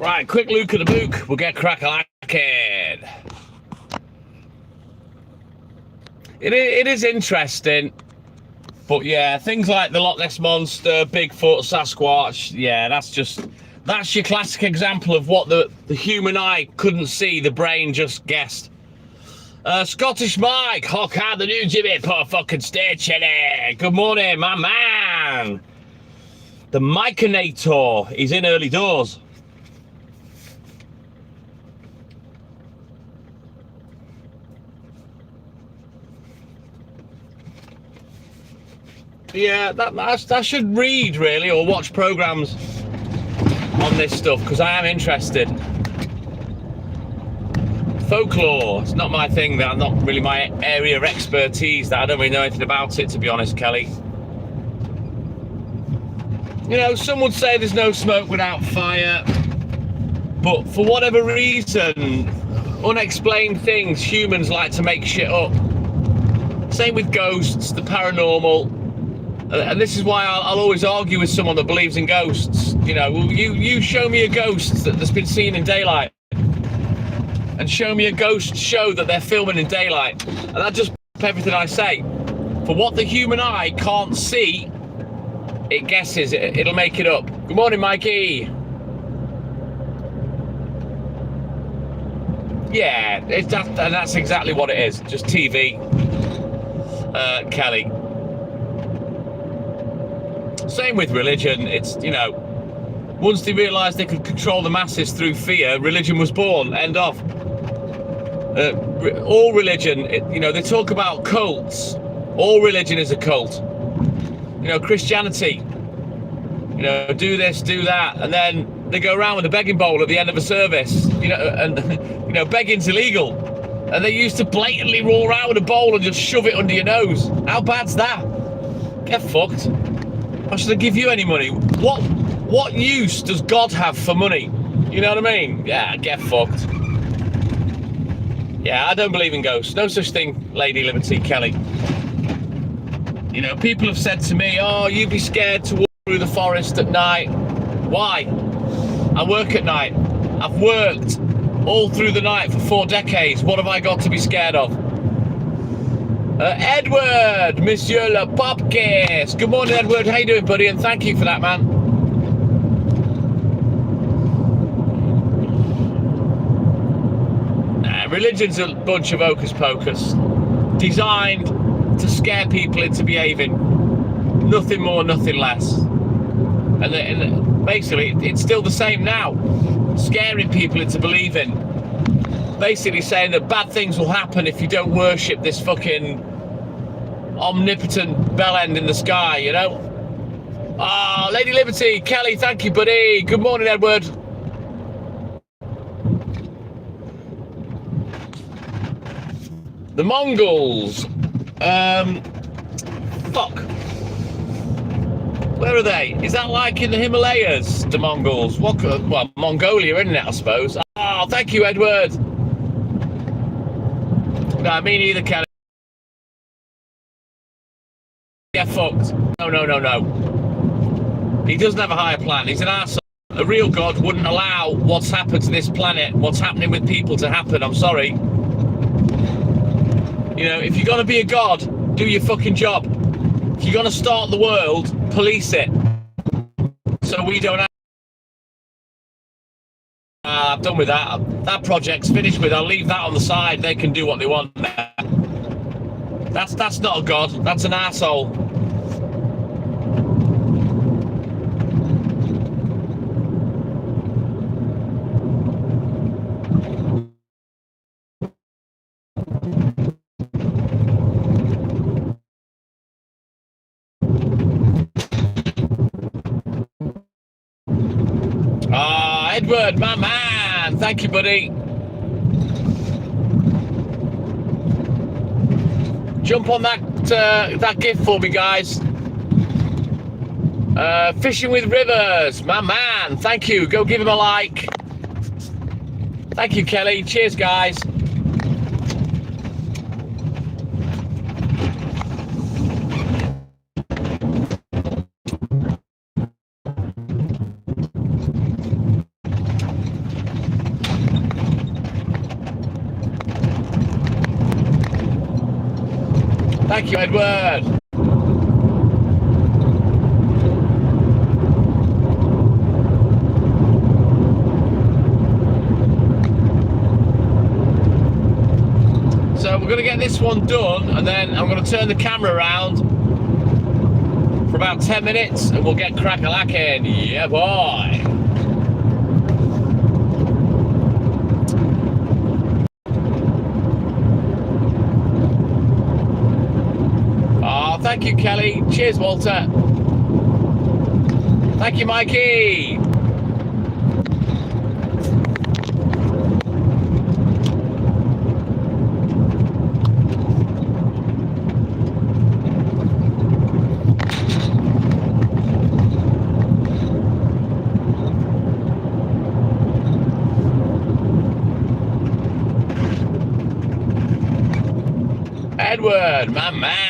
Right, quick look at the book. We'll get crack-a-lacking. It is interesting. But yeah, things like the Loch Ness Monster, Bigfoot, Sasquatch, yeah, that's your classic example of what the human eye couldn't see, the brain just guessed. Scottish Mike, Hawkeye, the new Jimmy, put a fucking stitch in it. Good morning, my man. The Myconator is in early doors. Yeah, I should read really or watch programs on this stuff because I am interested. Folklore, it's not my thing, that not really my area of expertise, that I don't really know anything about it, to be honest, Kelly. You know, some would say there's no smoke without fire, but for whatever reason, unexplained things, humans like to make shit up. Same with ghosts, the paranormal. And this is why I'll always argue with someone that believes in ghosts. You know, you show me a ghost that's been seen in daylight, and show me a ghost show that they're filming in daylight, and that just everything I say. For what the human eye can't see, it guesses. It'll make it up. Good morning, Mikey. Yeah, and that's exactly what it is. Just TV, Kelly. Same with religion. It's, you know, once they realised they could control the masses through fear, religion was born. End of. All religion, you know, they talk about cults. All religion is a cult. You know, Christianity, you know, do this, do that, and then they go around with a begging bowl at the end of a service, you know, and, you know, begging's illegal. And they used to blatantly roll around with a bowl and just shove it under your nose. How bad's that? Get fucked. Why should I give you any money? What use does God have for money? You know what I mean? Yeah, get fucked. Yeah, I don't believe in ghosts. No such thing, Lady Liberty, Kelly. You know, people have said to me, oh, you'd be scared to walk through the forest at night. Why? I work at night. I've worked all through the night for 4 decades. What have I got to be scared of? Edward, Monsieur Le Popkiss. Good morning, Edward. How you doing, buddy? And thank you for that, man. Religion's a bunch of hocus pocus, designed to scare people into behaving. Nothing more, nothing less. And basically, it's still the same now. Scaring people into believing. Basically saying that bad things will happen if you don't worship this fucking omnipotent bellend in the sky, you know? Ah, Lady Liberty, Kelly, thank you, buddy. Good morning, Edward. The Mongols. Fuck. Where are they? Is that like in the Himalayas, the Mongols? What? Well, Mongolia, isn't it, I suppose? Oh, thank you, Edward. No, me neither, Kelly. Get fucked. No. He doesn't have a higher plan. He's an arsehole. A real God wouldn't allow what's happened to this planet, what's happening with people to happen. I'm sorry. You know, if you're going to be a God, do your fucking job. If you're going to start the world, police it. So we don't have... I'm done with that. That project's finished with. I'll leave that on the side. They can do what they want. That's not a God. That's an arsehole. Edward, my man. Thank you, buddy. Jump on that gift for me, guys. Fishing with Rivers, my man. Thank you. Go give him a like. Thank you, Kelly. Cheers, guys. Thank you, Edward. So we're going to get this one done, and then I'm going to turn the camera around for about 10 minutes, and we'll get crack-a-lacking. Yeah, boy. Oh, thank you, Kelly. Cheers, Walter. Thank you, Mikey. Edward, my man.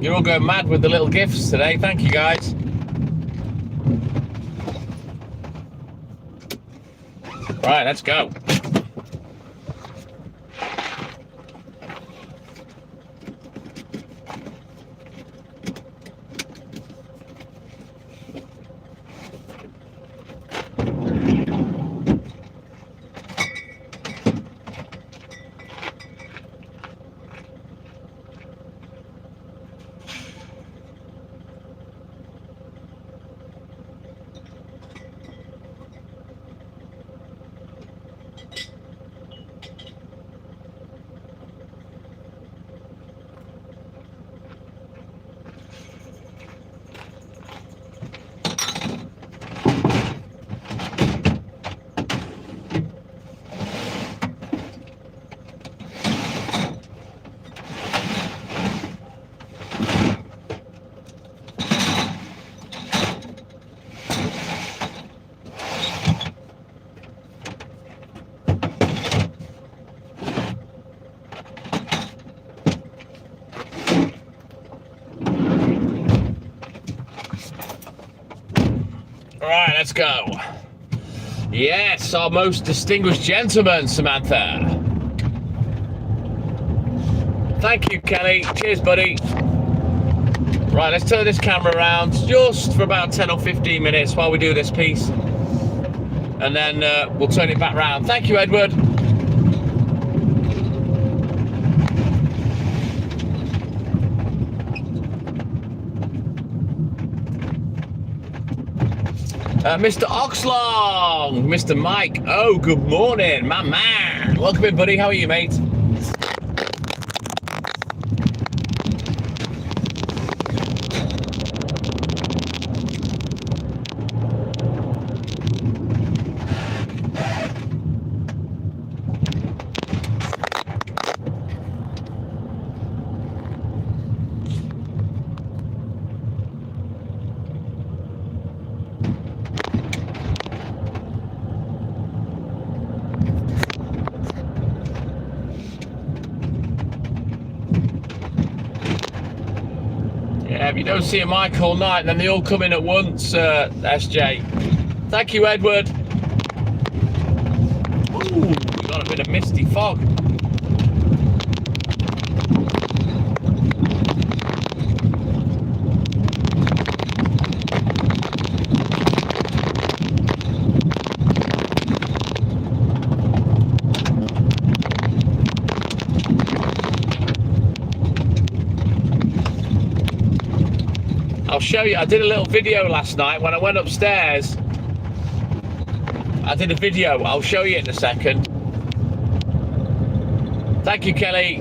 You're all going mad with the little gifts today. Thank you, guys. Right, let's go. Right, let's go. Yes, our most distinguished gentleman, Samantha. Thank you, Kelly. Cheers, buddy. Right, let's turn this camera around just for about 10 or 15 minutes while we do this piece. And then we'll turn it back round. Thank you, Edward. Mr. Oxlong, Mr. Mike. Oh, good morning, my man. Welcome in, buddy. How are you, mate? Yeah, if you don't see a mic all night, then they all come in at once, SJ. Thank you, Edward. Ooh, we got a bit of misty fog. I'll show you. I did a little video last night when I went upstairs. I did a video. I'll show you in a second. Thank you, Kelly.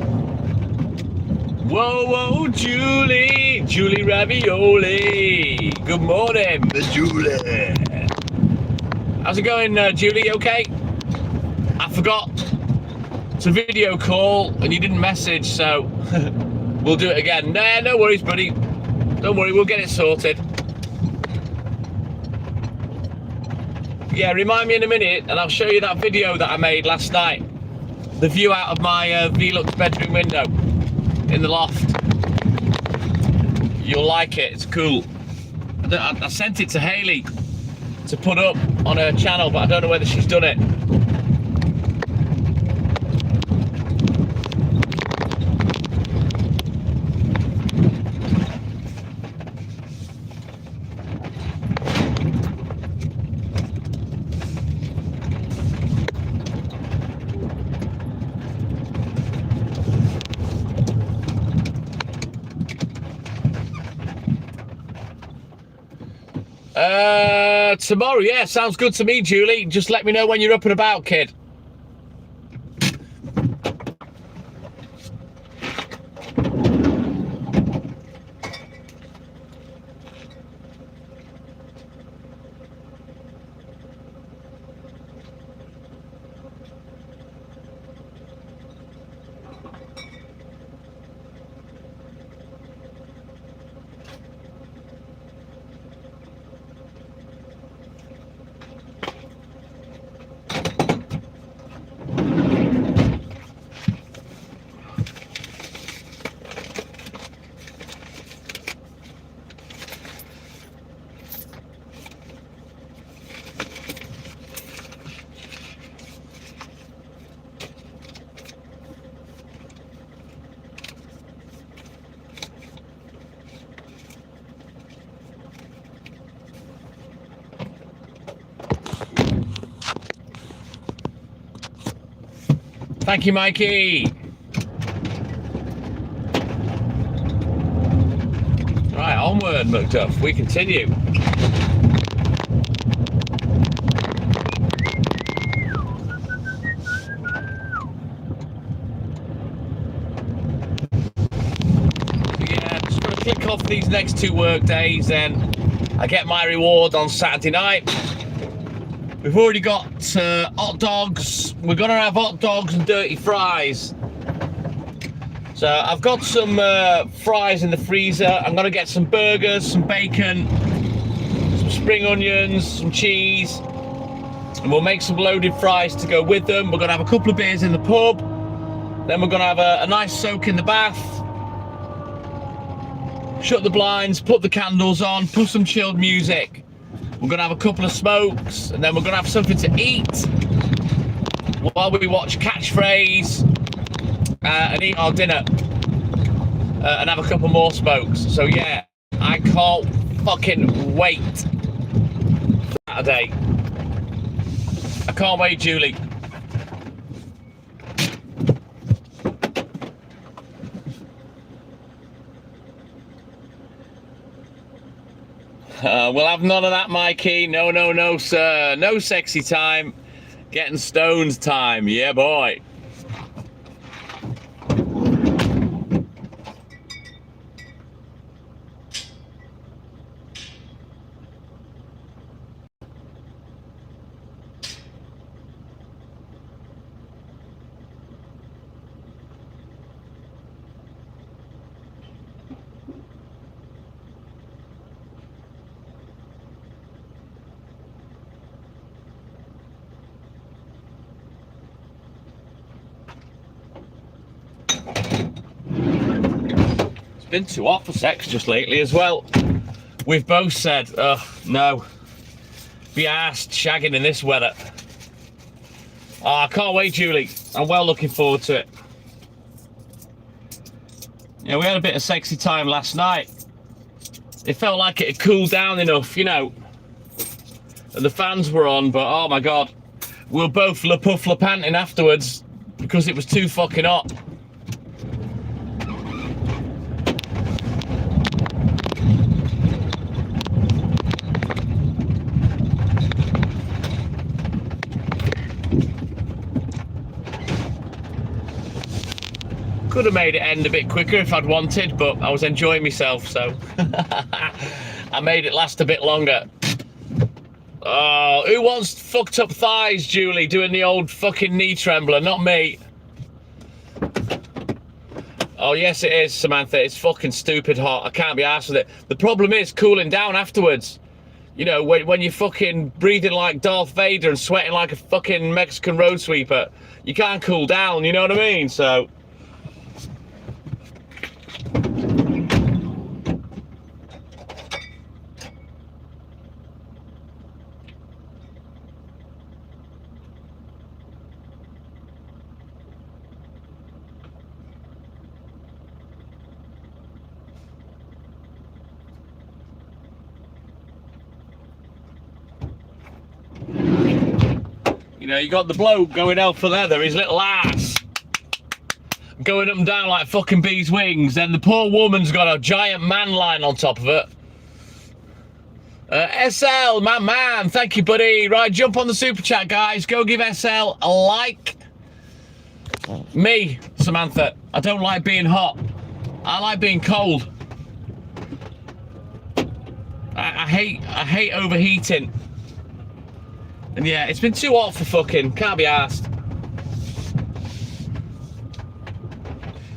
Whoa, whoa, Julie. Julie Ravioli. Good morning, Miss Julie. How's it going, Julie? You okay? I forgot to video call and you didn't message, so we'll do it again. Nah, no worries, buddy. Don't worry, we'll get it sorted. Yeah, remind me in a minute and I'll show you that video that I made last night. The view out of my Velux bedroom window in the loft. You'll like it, it's cool. I sent it to Hayley to put up on her channel, but I don't know whether she's done it. Tomorrow, yeah, sounds good to me, Julie. Just let me know when you're up and about, kid. Thank you, Mikey. Right, onward, McDuff. We continue. Yeah, just going to click off these next 2 work days, then I get my reward on Saturday night. We've already got hot dogs. We're going to have hot dogs and dirty fries. So I've got some fries in the freezer. I'm going to get some burgers, some bacon, some spring onions, some cheese. And we'll make some loaded fries to go with them. We're going to have a couple of beers in the pub. Then we're going to have a nice soak in the bath. Shut the blinds, put the candles on, put some chilled music. We're going to have a couple of smokes, and then we're going to have something to eat while we watch Catchphrase and eat our dinner and have a couple more smokes. So yeah, I can't fucking wait for Saturday. I can't wait, Julie. We'll have none of that, Mikey. No, no, no, sir. No sexy time. Getting stoned time. Yeah, boy. Been too hot for sex just lately as well. We've both said, no, be arsed shagging in this weather. Oh, I can't wait, Julie. I'm well looking forward to it. Yeah, we had a bit of sexy time last night. It felt like it had cooled down enough, you know. And the fans were on, but oh my God. We were both la panting afterwards because it was too fucking hot. Could have made it end a bit quicker if I'd wanted, but I was enjoying myself, so I made it last a bit longer. Oh, who wants fucked up thighs, Julie, doing the old fucking knee trembler? Not me. Oh, yes, it is, Samantha. It's fucking stupid hot. I can't be arsed with it. The problem is cooling down afterwards. You know, when you're fucking breathing like Darth Vader and sweating like a fucking Mexican road sweeper, you can't cool down, you know what I mean? So... You know, you got the bloke going hell for leather, his little ass going up and down like fucking bee's wings, then the poor woman's got a giant man line on top of it. SL, my man, thank you, buddy. Right, jump on the super chat, guys. Go give SL a like. Me, Samantha, I don't like being hot. I like being cold. I hate overheating. And yeah, it's been too hot for fucking, can't be arsed.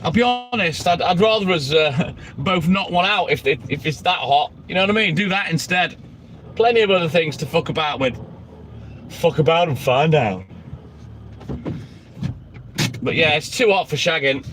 I'll be honest, I'd rather us both knock one out if it's that hot. You know what I mean? Do that instead. Plenty of other things to fuck about with. Fuck about and find out. But yeah, it's too hot for shagging.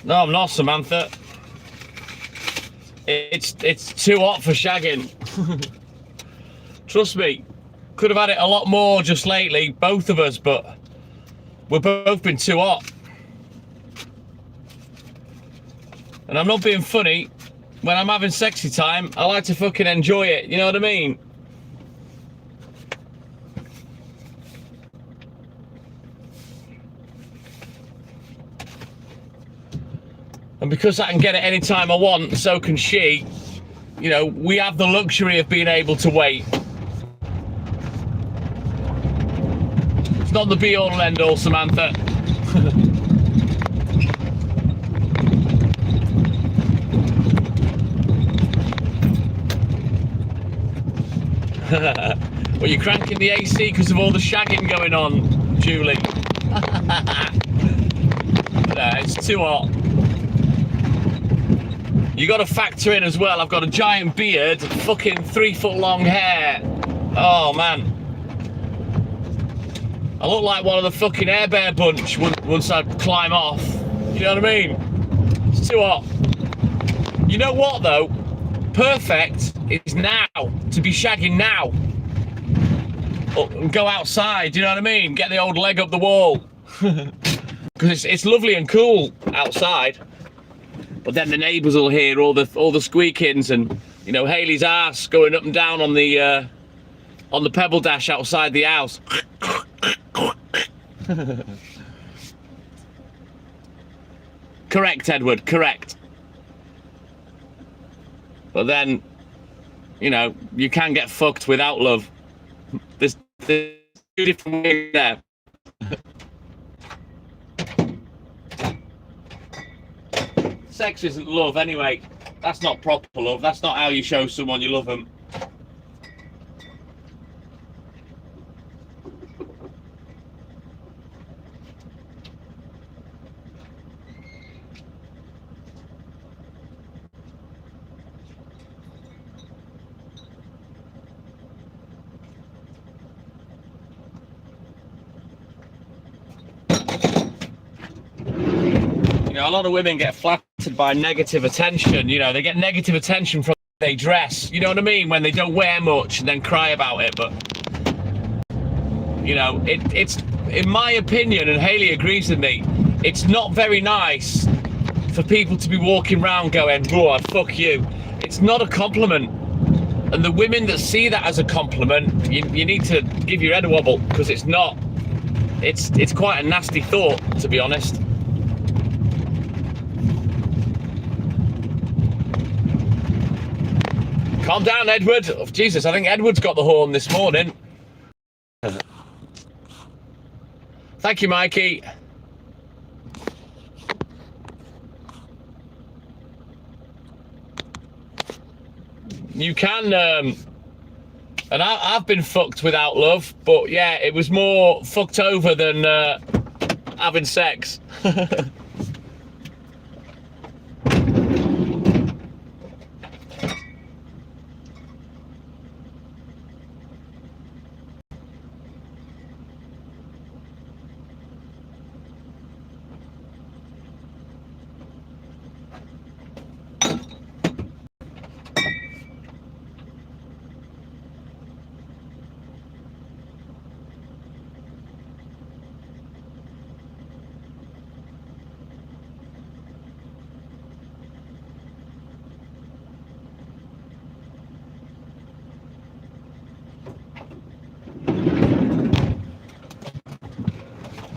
No, I'm not, Samantha. It's too hot for shagging. Trust me. Could have had it a lot more just lately, both of us, but we've both been too hot. And I'm not being funny. When I'm having sexy time, I like to fucking enjoy it. You know what I mean? And because I can get it anytime I want, so can she, you know, we have the luxury of being able to wait. It's not the be all and end all, Samantha. Well, you're cranking the AC because of all the shagging going on, Julie. No, it's too hot. You got to factor in as well, I've got a giant beard, fucking 3 foot long hair. Oh man. I look like one of the fucking Air Bear bunch once I climb off. You know what I mean? It's too hot. You know what though? Perfect is now, to be shagging now. And go outside, you know what I mean? Get the old leg up the wall. Because it's lovely and cool outside. But then the neighbours will hear all the squeakings and, you know, Hayley's arse going up and down on the pebble dash outside the house. Correct, Edward, correct. But then, you know, you can get fucked without love. There's two different ways there. Sex isn't love anyway. That's not proper love. That's not how you show someone you love them. You know, a lot of women get flattered by negative attention. You know, they get negative attention from the way they dress. You know what I mean? When they don't wear much and then cry about it. But, you know, it's, in my opinion, and Hayley agrees with me, it's not very nice for people to be walking around going, "Oh, fuck you." It's not a compliment. And the women that see that as a compliment, you need to give your head a wobble, because it's not. It's quite a nasty thought, to be honest. Calm down, Edward. Oh, Jesus, I think Edward's got the horn this morning. Thank you, Mikey. You can, and I've been fucked without love, but yeah, it was more fucked over than having sex.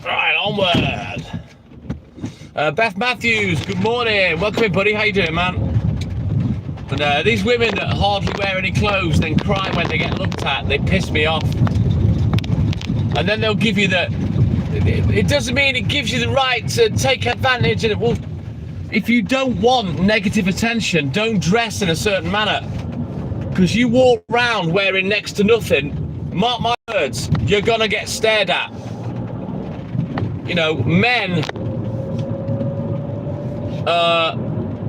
Right, onward. Beth Matthews, good morning. Welcome in, buddy. How you doing, man? And these women that hardly wear any clothes, then cry when they get looked at, they piss me off. And then they'll give you the... It doesn't mean it gives you the right to take advantage. And well, if you don't want negative attention, don't dress in a certain manner. Because you walk around wearing next to nothing, mark my words, you're gonna get stared at. You know, men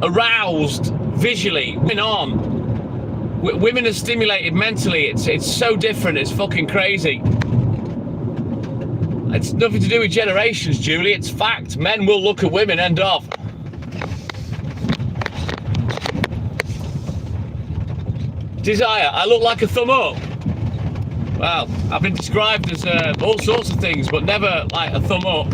aroused visually, women aren't. Women are stimulated mentally. It's so different. It's fucking crazy. It's nothing to do with generations, Julie. It's fact. Men will look at women. End of. Desire. I look like a thumb up. Well, I've been described as all sorts of things, but never like a thumb up.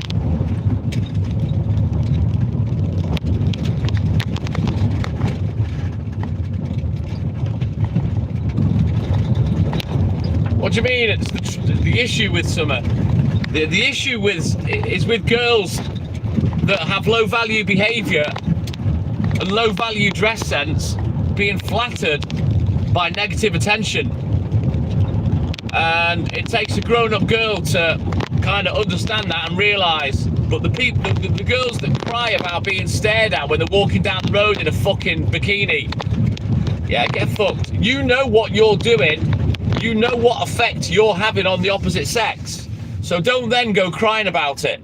What do you mean? It's the issue with Summer. The issue is with girls that have low value behaviour and low value dress sense being flattered by negative attention. And it takes a grown-up girl to kind of understand that and realise. But the girls that cry about being stared at when they're walking down the road in a fucking bikini, yeah, get fucked. You know what you're doing. You know what effect you're having on the opposite sex. So don't then go crying about it.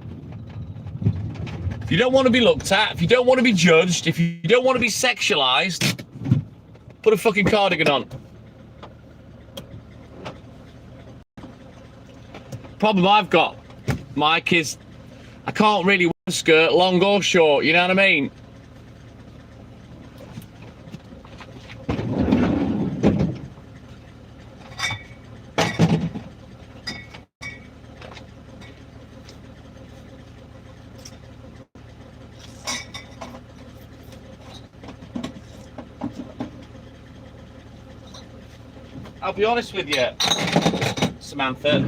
If you don't want to be looked at, if you don't want to be judged, if you don't want to be sexualised, put a fucking cardigan on. Problem I've got, Mike, is I can't really wear a skirt, long or short, you know what I mean? I'll be honest with you, Samantha,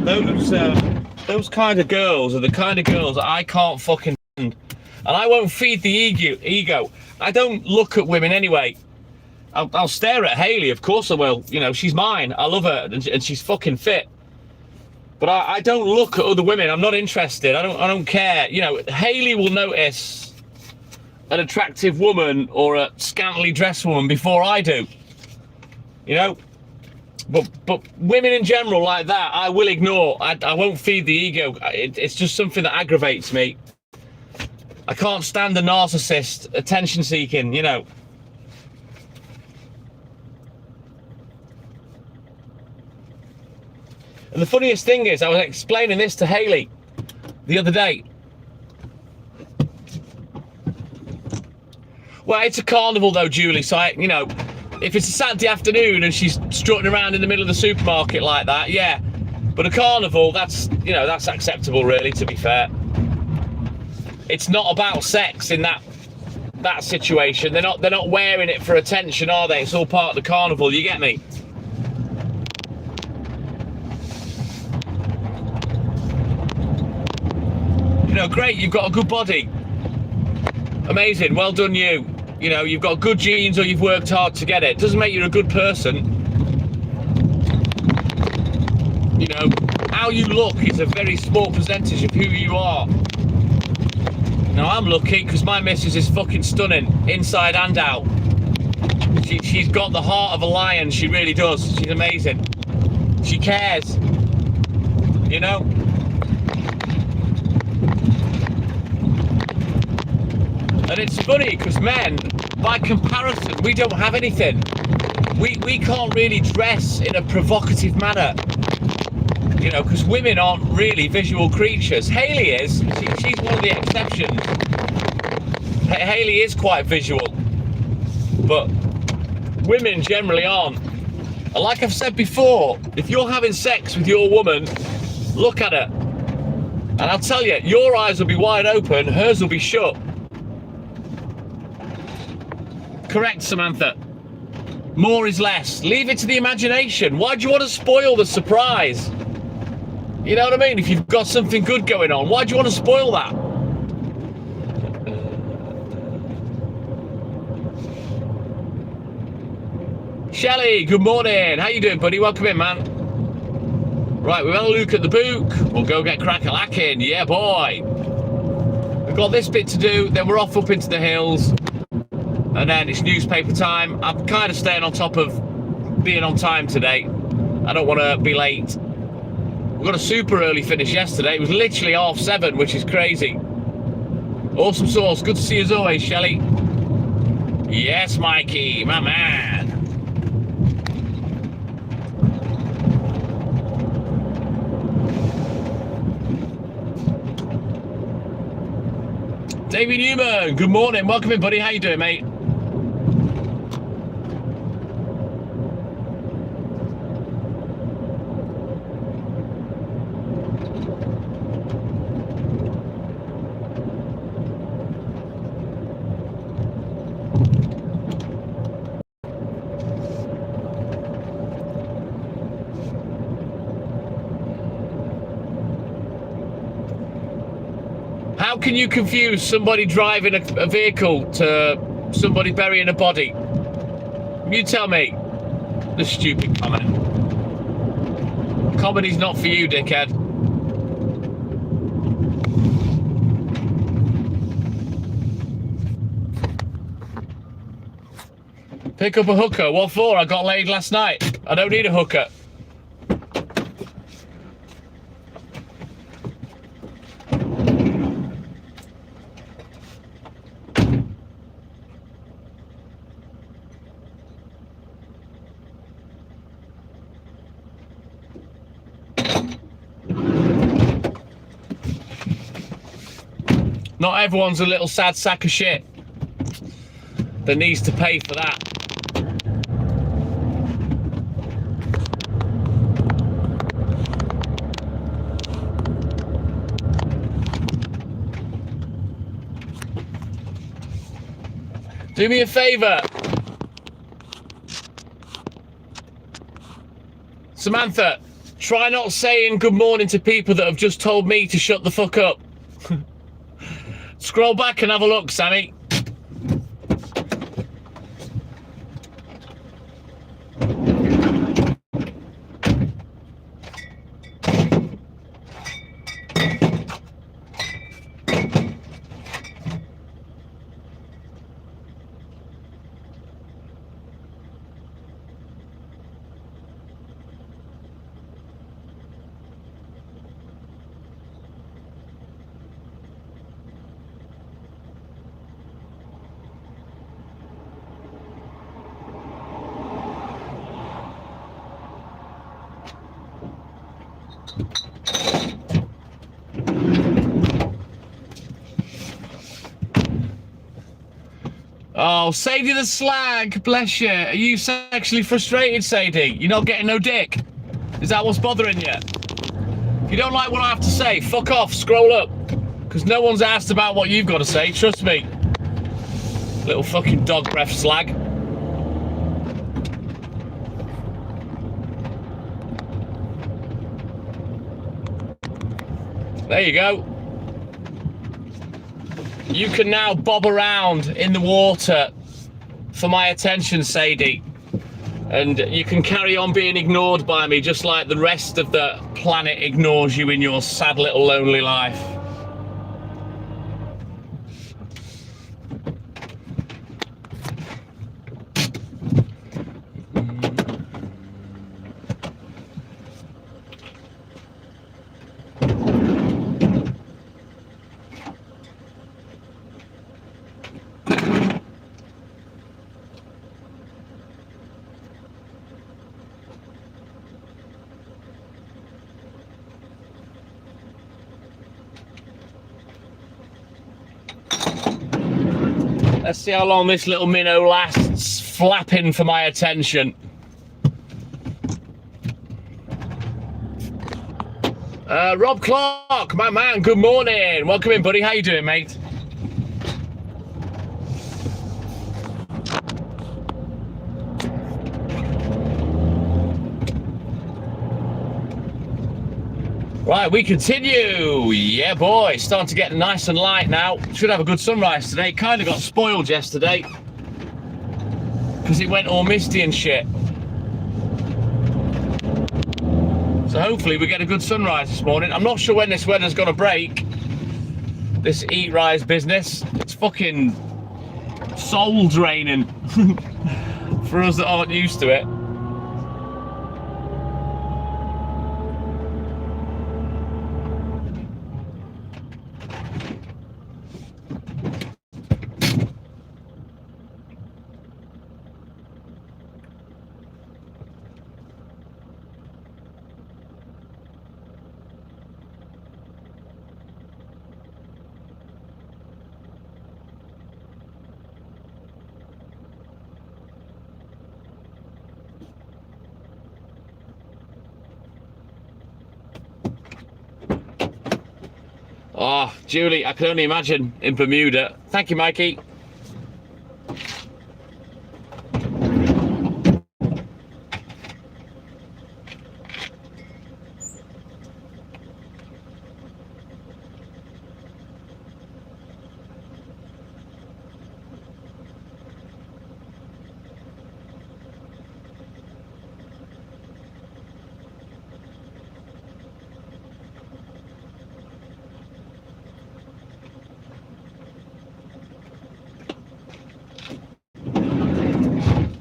those kind of girls are the kind of girls that I can't fucking stand. And I won't feed the ego. I don't look at women anyway. I'll stare at Hayley, of course I will. You know, she's mine. I love her and she's fucking fit. But I don't look at other women. I'm not interested. I don't care. You know, Hayley will notice an attractive woman or a scantily dressed woman before I do. You know? But women in general like that, I will ignore. I won't feed the ego. It's just something that aggravates me. I can't stand the narcissist, attention seeking, you know. And the funniest thing is, I was explaining this to Hayley the other day. Well, it's a carnival though, Julie, so you know, if it's a Saturday afternoon and she's strutting around in the middle of the supermarket like that, yeah. But a carnival, that's, you know, that's acceptable really, to be fair. It's not about sex in that situation. They're not wearing it for attention, are they? It's all part of the carnival, you get me? You know, great, you've got a good body. Amazing, well done you. you know, you've got good genes or you've worked hard to get it. It doesn't make you a good person. You know, how you look is a very small percentage of who you are. Now, I'm lucky because my missus is fucking stunning, inside and out. She's got the heart of a lion, she really does. She's amazing. She cares, you know? And it's funny because men, by comparison, we don't have anything. We can't really dress in a provocative manner, you know, because women aren't really visual creatures. Hayley is. She's one of the exceptions. Hayley is quite visual, but women generally aren't. And like I've said before, if you're having sex with your woman, look at her. And I'll tell you, your eyes will be wide open, hers will be shut. Correct, Samantha. More is less. Leave it to the imagination. Why do you want to spoil the surprise? You know what I mean? If you've got something good going on, why do you want to spoil that? Shelley, good morning. How you doing, buddy? Welcome in, man. Right, we've had a look at the book. We'll go get crack-a-lacking. Yeah, boy. We've got this bit to do, then we're off up into the hills. And then it's newspaper time. I'm kind of staying on top of being on time today. I don't want to be late. We got a super early finish yesterday. It was literally 7:30, which is crazy. Awesome sauce. Good to see you as always, Shelley. Yes, Mikey, my man. David Newman, good morning. Welcome in, buddy. How you doing, mate? How can you confuse somebody driving a vehicle to somebody burying a body? You tell me. The stupid comment. Comedy's not for you, dickhead. Pick up a hooker. What for? I got laid last night. I don't need a hooker. Not everyone's a little sad sack of shit that needs to pay for that. Do me a favor. Samantha, try not saying good morning to people that have just told me to shut the fuck up. Scroll back and have a look, Sammy. Oh, Sadie the slag, bless you. Are you sexually frustrated, Sadie? You're not getting no dick? Is that what's bothering you? If you don't like what I have to say, fuck off, scroll up. Because no one's asked about what you've got to say, trust me. Little fucking dog breath slag. There you go. You can now bob around in the water for my attention, Sadie. And you can carry on being ignored by me just like the rest of the planet ignores you in your sad little lonely life. Let's see how long this little minnow lasts, flapping for my attention. Rob Clark, my man, good morning. Welcome in, buddy. How you doing, mate? Right, we continue. Yeah, boy, starting to get nice and light now. Should have a good sunrise today. Kind of got spoiled yesterday because it went all misty and shit. So hopefully we get a good sunrise this morning. I'm not sure when this weather's going to break. This Eat Rise business. It's fucking soul draining for us that aren't used to it. Oh, Julie, I can only imagine in Bermuda. Thank you, Mikey.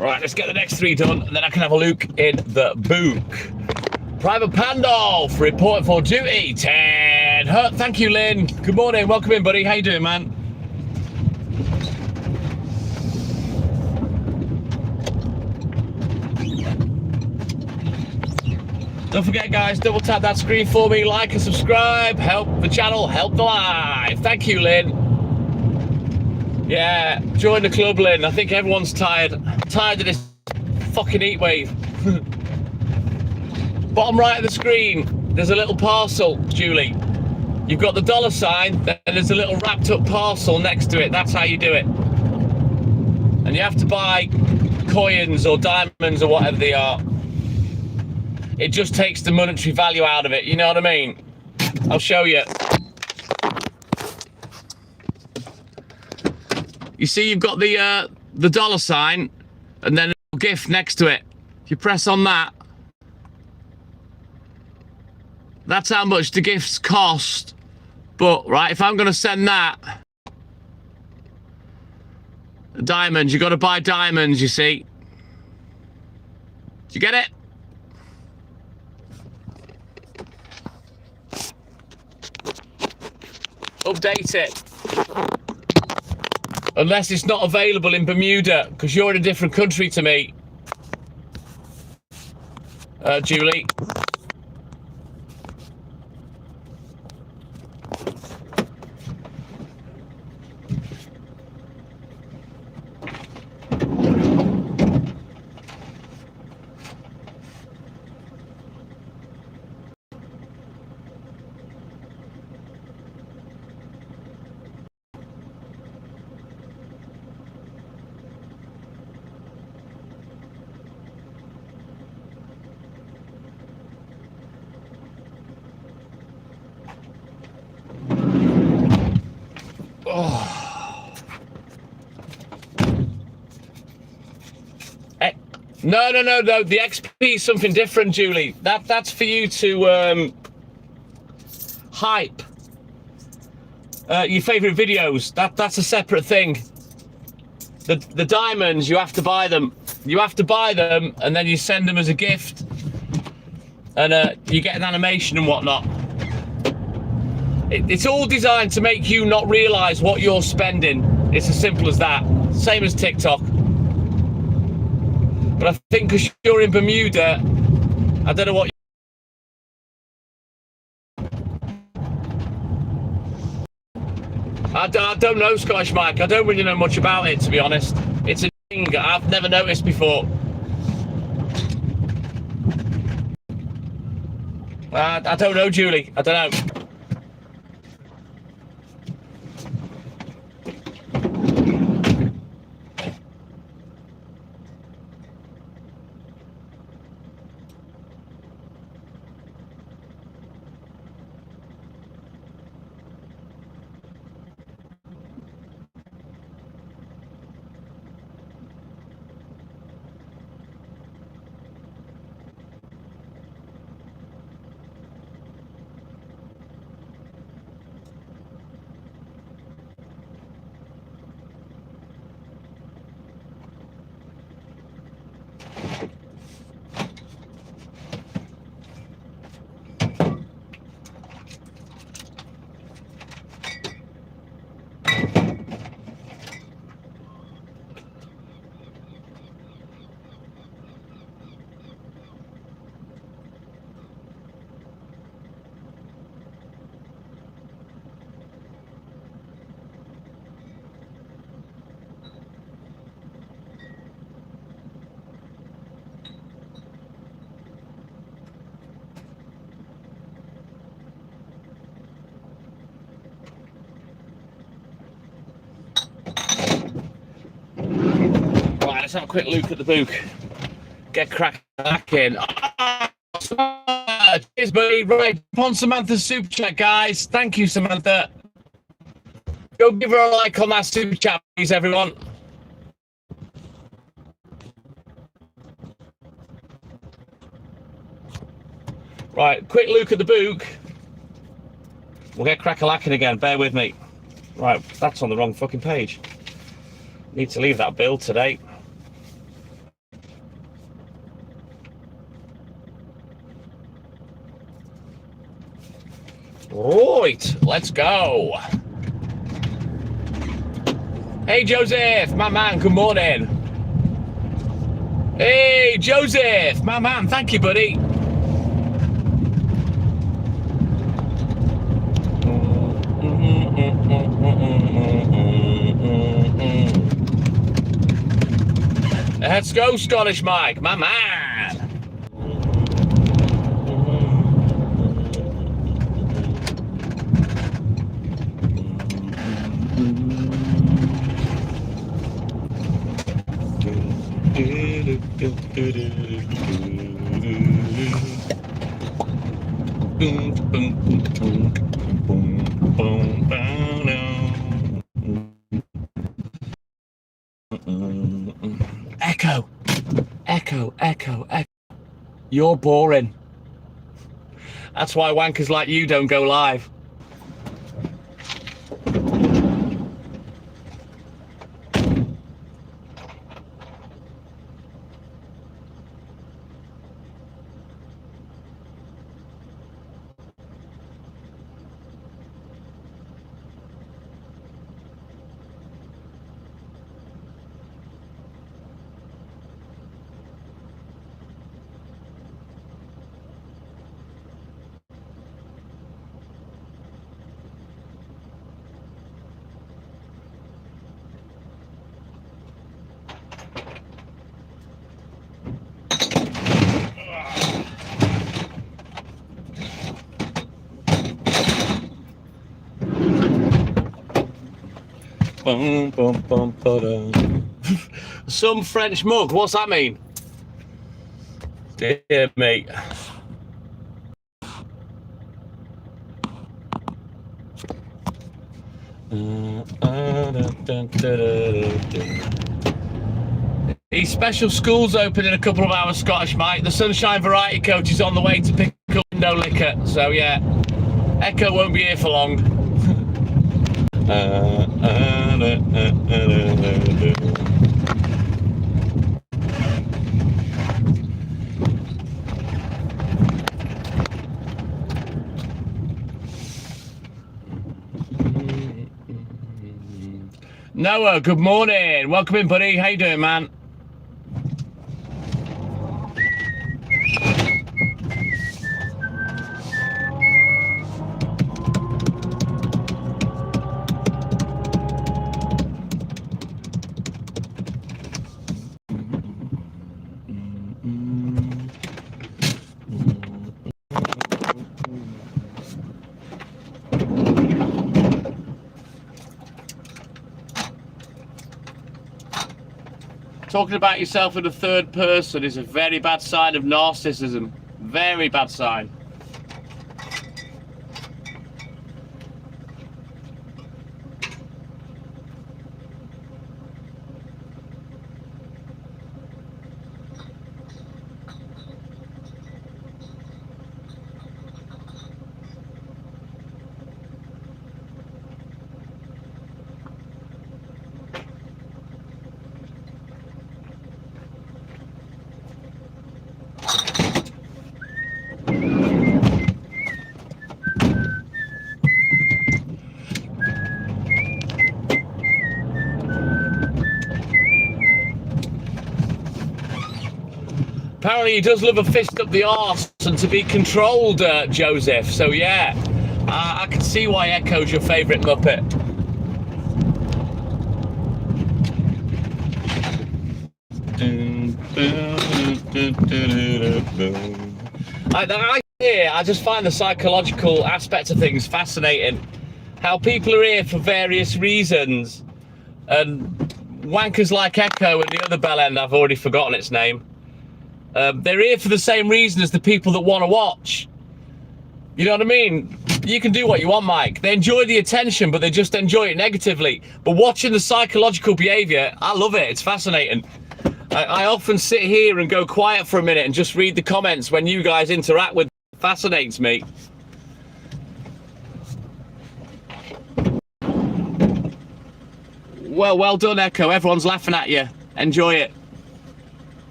Right, let's get the next 3 done, and then I can have a look in the book. Private Pandolf, report for duty. 10 Hurt. Thank you, Lynn. Good morning. Welcome in, buddy. How you doing, man? Don't forget, guys, double tap that screen for me. Like and subscribe. Help the channel. Help the live. Thank you, Lynn. Yeah, join the club, Lynn. I think everyone's tired of this fucking heat wave. Bottom right of the screen, there's a little parcel, Julie. You've got the $sign, then there's a little wrapped up parcel next to it. That's how you do it. And you have to buy coins or diamonds or whatever they are. It just takes the monetary value out of it, you know what I mean? I'll show you. You see, you've got the $sign and then a gift next to it. If you press on that, that's how much the gifts cost. But, right, if I'm going to send that, diamonds, you've got to buy diamonds, you see. Do you get it? Update it. Unless it's not available in Bermuda, because you're in a different country to me, Julie. No. The XP is something different, Julie. That's for you to hype your favourite videos. That's a separate thing. The diamonds, you have to buy them. You have to buy them, and then you send them as a gift, and you get an animation and whatnot. It's all designed to make you not realise what you're spending. It's as simple as that. Same as TikTok. But I think because you're in Bermuda, I don't know what. I don't know, Scottish Mike. I don't really know much about it, to be honest. It's a thing I've never noticed before. I don't know, Julie. I don't know. Let's have a quick look at the book. Get cracking. Cheers, buddy. Right, on Samantha's super chat, guys. Thank you, Samantha. Go give her a like on that super chat, please, everyone. Right, quick look at the book. We'll get crack-a-lacking again. Bear with me. Right, that's on the wrong fucking page. Need to leave that build today. Right, let's go. Hey, Joseph, my man, good morning. Hey, Joseph, my man, thank you, buddy. Let's go, Scottish Mike, my man. Echo, echo, echo, echo. You're boring. That's why wankers like you don't go live. Boom, boom, boom, boom. Some French mug, what's that mean? Dear mate. His special school's open in a couple of hours, Scottish Mike. The Sunshine Variety Coach is on the way to pick up window liquor. So yeah, Echo won't be here for long. Noah, good morning. Welcome in, buddy. How you doing, man? Talking about yourself in the third person is a very bad sign of narcissism. Very bad sign. Apparently he does love a fist up the arse and to be controlled, Joseph. So yeah, I can see why Echo's your favourite Muppet. I just find the psychological aspect of things fascinating. How people are here for various reasons, and wankers like Echo and the other bellend, I've already forgotten its name. They're here for the same reason as the people that want to watch. You know what I mean? You can do what you want, Mike. They enjoy the attention, but they just enjoy it negatively. But watching the psychological behaviour, I love it. It's fascinating. I often sit here and go quiet for a minute and just read the comments when you guys interact with. It fascinates me. Well done, Echo. Everyone's laughing at you. Enjoy it.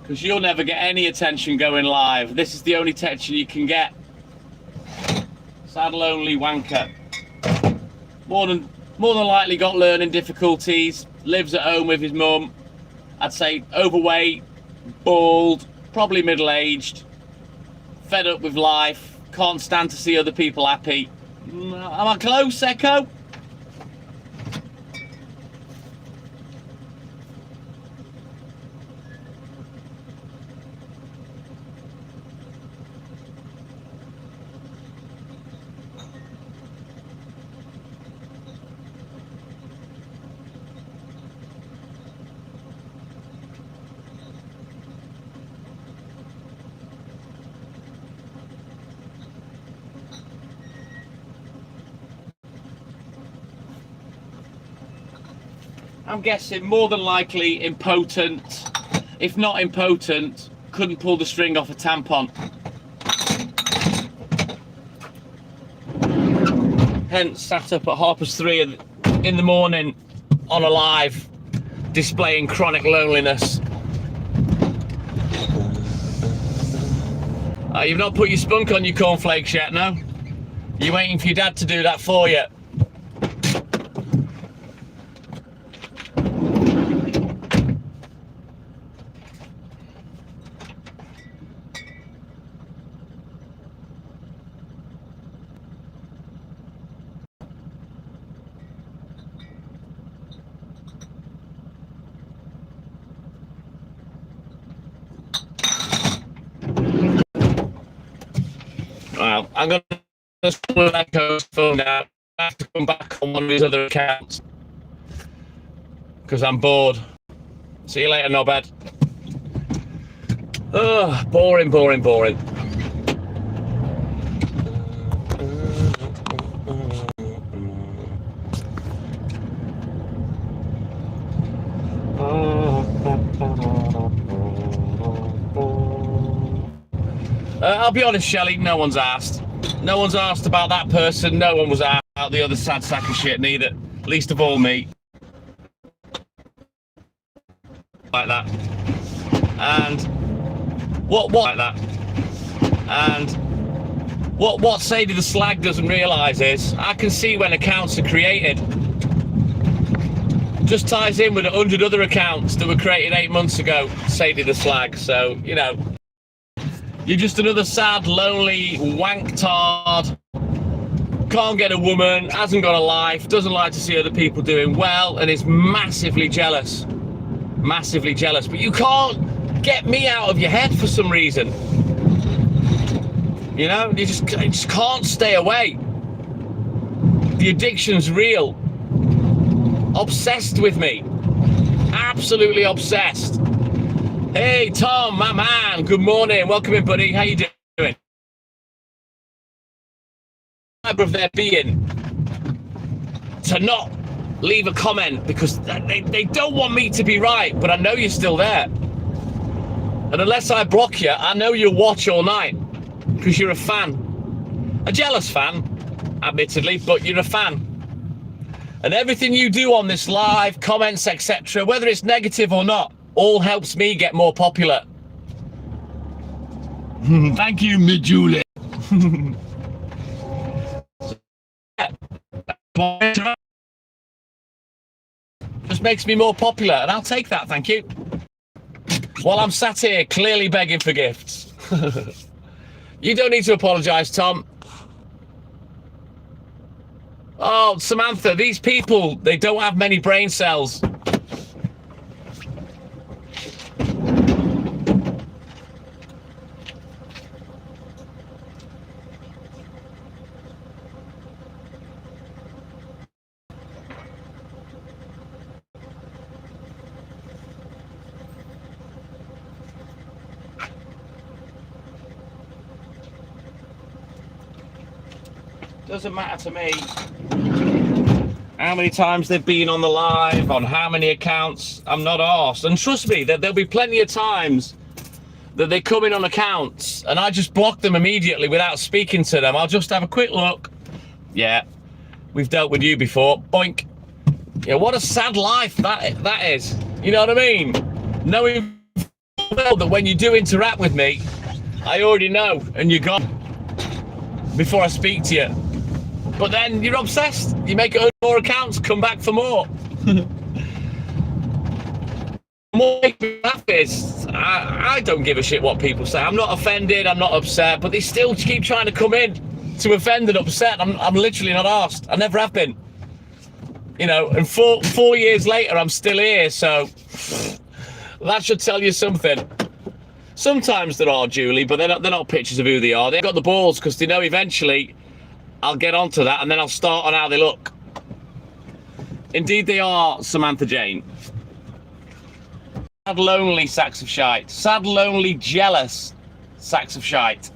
Because you'll never get any attention going live. This is the only attention you can get. Sad, lonely wanker. More than likely got learning difficulties. Lives at home with his mum. I'd say overweight, bald, probably middle-aged. Fed up with life. Can't stand to see other people happy. Am I close, Echo? I'm guessing more than likely impotent. If not impotent, couldn't pull the string off a tampon. Hence sat up at 3:30 in the morning on a live, displaying chronic loneliness. You've not put your spunk on your cornflakes yet, no? You're waiting for your dad to do that for you. Well, I'm going to pull Echo's phone now. I have to come back on one of his other accounts because I'm bored. See you later, knobhead. Oh, boring. Oh. I'll be honest, Shelley, no one's asked. No one's asked about that person. No one was asked about the other sad sack of shit neither. Least of all me. Like that. And what like that. And what Sadie the Slag doesn't realise is I can see when accounts are created. Just ties in with 100 other accounts that were created 8 months ago, Sadie the Slag. So, you know, you're just another sad, lonely wank-tard, can't get a woman, hasn't got a life, doesn't like to see other people doing well, and is massively jealous. Massively jealous. But you can't get me out of your head for some reason. You know, you just can't stay away. The addiction's real. Obsessed with me. Absolutely obsessed. Hey, Tom, my man. Good morning. Welcome in, buddy. How you doing? Of their being to not leave a comment because they don't want me to be right, but I know you're still there. And unless I block you, I know you'll watch all night because you're a fan. A jealous fan, admittedly, but you're a fan. And everything you do on this live, comments, etc., whether it's negative or not, all helps me get more popular. Thank you, Midjulie. Just makes me more popular, and I'll take that, thank you. While I'm sat here clearly begging for gifts. You don't need to apologise, Tom. Oh, Samantha, these people, they don't have many brain cells. Doesn't matter to me how many times they've been on the live, on how many accounts. I'm not arsed. And trust me, that there'll be plenty of times that they come in on accounts and I just block them immediately without speaking to them. I'll just have a quick look. Yeah, we've dealt with you before. Boink. Yeah, what a sad life that is. You know what I mean? Knowing well that when you do interact with me, I already know and you're gone before I speak to you. But then you're obsessed. You make 100 more accounts, come back for more. More makes me laugh is I don't give a shit what people say. I'm not offended, I'm not upset, but they still keep trying to come in to offend and upset. I'm literally not arsed. I never have been. You know, and 4 years later, I'm still here, so that should tell you something. Sometimes there are, Julie, but they're not pictures of who they are. They've got the balls because they know eventually I'll get onto that and then I'll start on how they look. Indeed they are, Samantha Jane. Sad, lonely sacks of shite. Sad, lonely, jealous sacks of shite.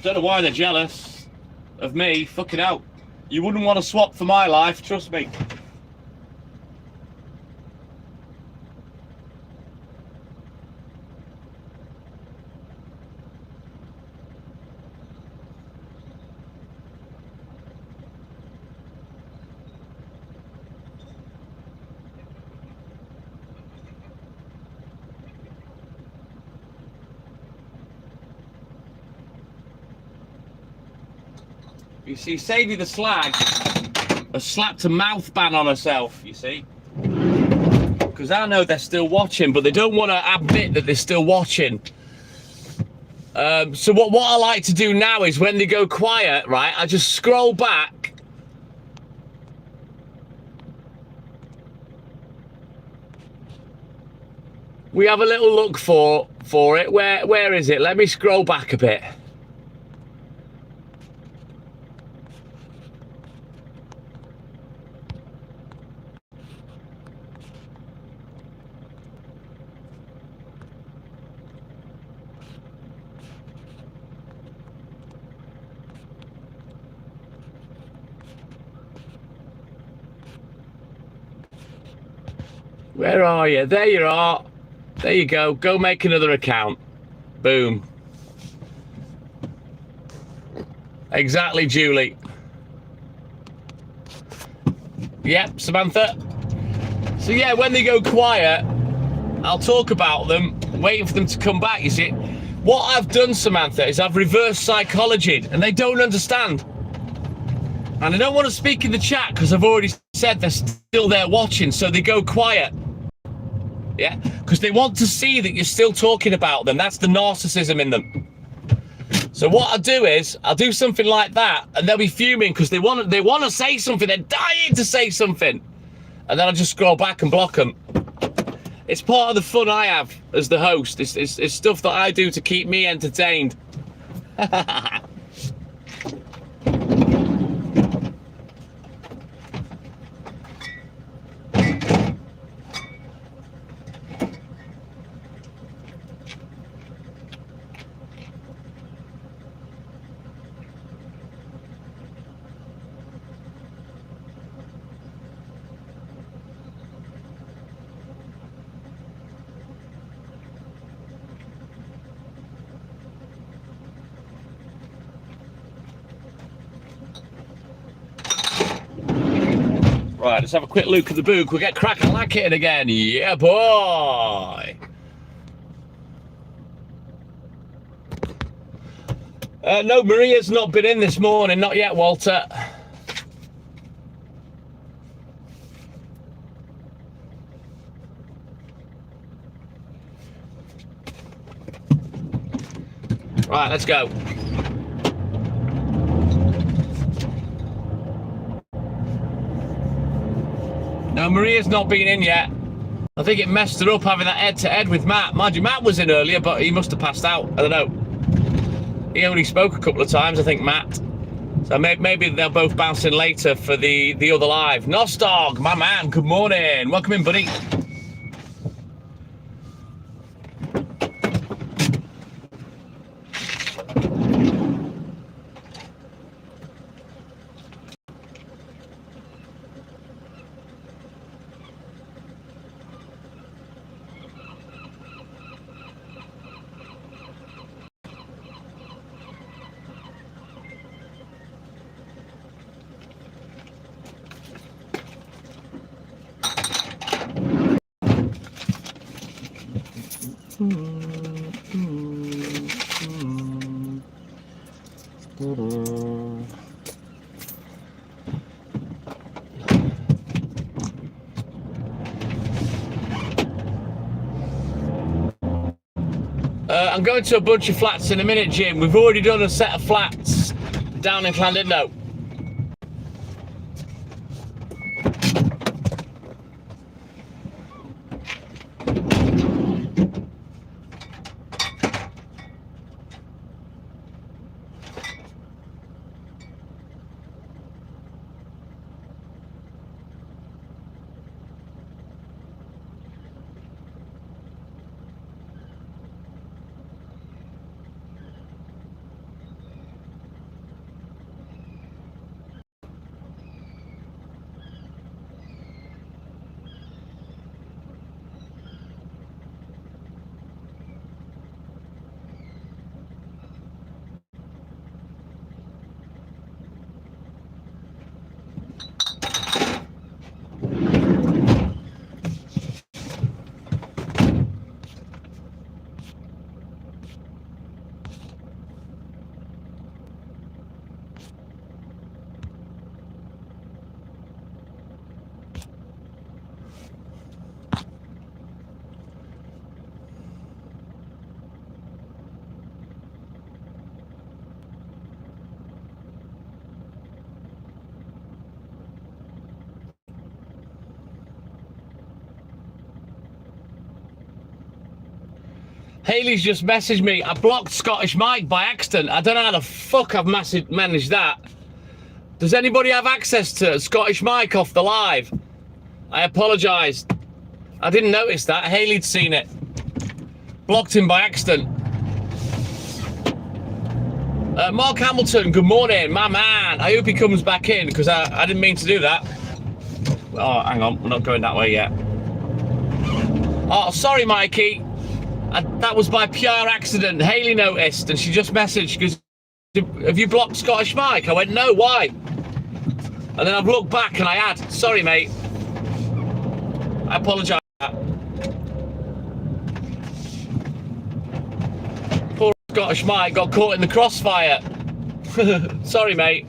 Don't know why they're jealous of me. Fucking hell. You wouldn't want to swap for my life, trust me. You see, Sadie the Slag has slapped a mouth ban on herself, you see. Because I know they're still watching, but they don't want to admit that they're still watching. So what I like to do now is when they go quiet, right, I just scroll back. We have a little look for it. Where is it? Let me scroll back a bit. Where are you? There you are. There you go. Go make another account. Boom. Exactly, Julie. Yep, Samantha. So yeah, when they go quiet, I'll talk about them, waiting for them to come back, you see. What I've done, Samantha, is I've reverse psychology, and they don't understand. And I don't want to speak in the chat because I've already said they're still there watching, so they go quiet. Yeah, because they want to see that you're still talking about them. That's the narcissism in them. So what I do is I'll do something like that, and they'll be fuming because they want to say something. They're dying to say something, and then I'll just scroll back and block them. It's part of the fun I have as the host. It's stuff that I do to keep me entertained. Right, let's have a quick look at the book. We'll get cracking like it again. Yeah, boy. No, Maria's not been in this morning. Not yet, Walter. Right, let's go. No, Maria's not been in yet. I think it messed her up having that head-to-head with Matt. Mind you, Matt was in earlier, but he must have passed out. I don't know. He only spoke a couple of times, I think, Matt. So maybe they'll both bounce in later for the other live. Nostog, my man, good morning. Welcome in, buddy. I'm going to a bunch of flats in a minute, Jim. We've already done a set of flats down in Llandudno. Haley's just messaged me. I blocked Scottish Mike by accident. I don't know how the fuck I've managed that. Does anybody have access to Scottish Mike off the live? I apologise. I didn't notice that. Haley'd seen it. Blocked him by accident. Mark Hamilton, good morning, my man. I hope he comes back in because I didn't mean to do that. Oh, hang on. We're not going that way yet. Oh, sorry, Mikey. That was by pure accident. Hayley noticed, and she just messaged. She goes, have you blocked Scottish Mike? I went, no, why? And then I've looked back, and I had. Sorry, mate. I apologise for that. Poor Scottish Mike got caught in the crossfire. Sorry, mate.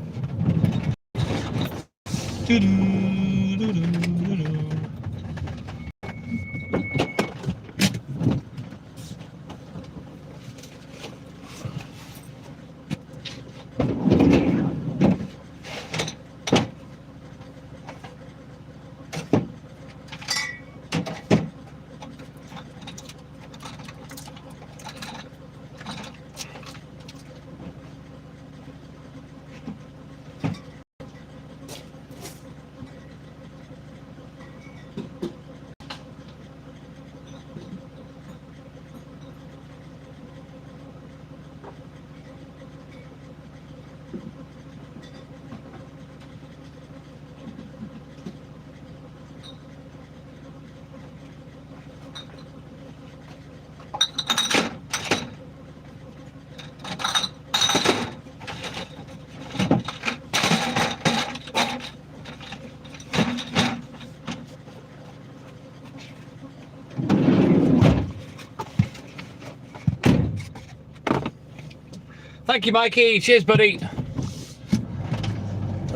Thank you, Mikey. Cheers, buddy.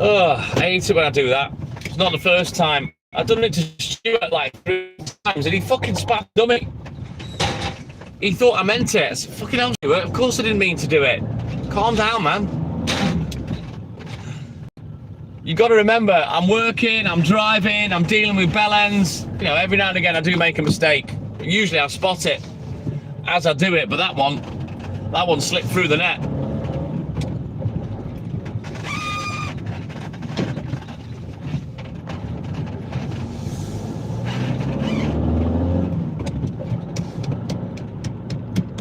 Oh, I hate it when I do that. It's not the first time. I've done it to Stuart like 3 times and he fucking spat dummy. He thought I meant it. I said, fucking hell, Stuart. Of course I didn't mean to do it. Calm down, man. You got to remember, I'm working, I'm driving, I'm dealing with bellends. You know, every now and again I do make a mistake. But usually I spot it as I do it, but that one slipped through the net.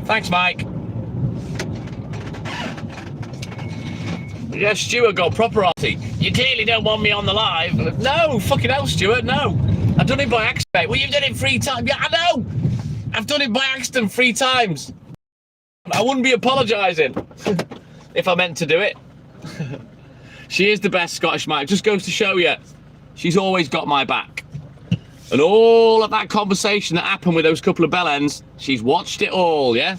Thanks, Mike. Yeah, Stuart got proper arty. You clearly don't want me on the live. No, fucking hell, Stuart, no. I've done it by accident. Well, you've done it 3 times. Yeah, I know. I've done it by accident 3 times. I wouldn't be apologising if I meant to do it. She is the best, Scottish Mike. Just goes to show you, she's always got my back. And all of that conversation that happened with those couple of bellends, she's watched it all, yeah?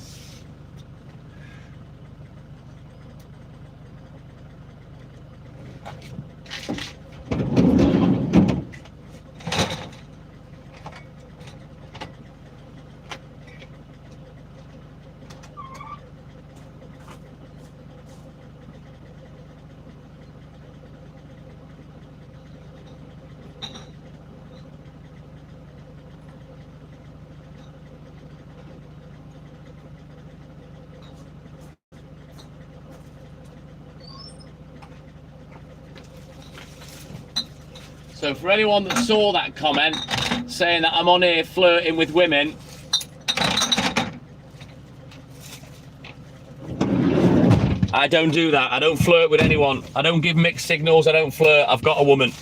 So for anyone that saw that comment saying that I'm on here flirting with women, I don't do that. I don't flirt with anyone. I don't give mixed signals. I don't flirt. I've got a woman.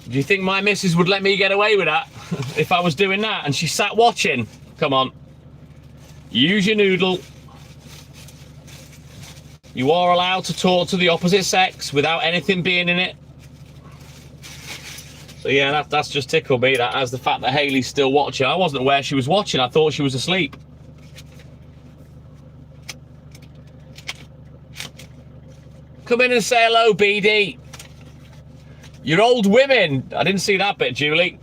Do you think my missus would let me get away with that if I was doing that and she sat watching? Come on. Use your noodle. You are allowed to talk to the opposite sex without anything being in it. So yeah, that's just tickled me, that, as the fact that Hayley's still watching. I wasn't aware she was watching. I thought she was asleep. Come in and say hello, BD. You're old women. I didn't see that bit, Julie.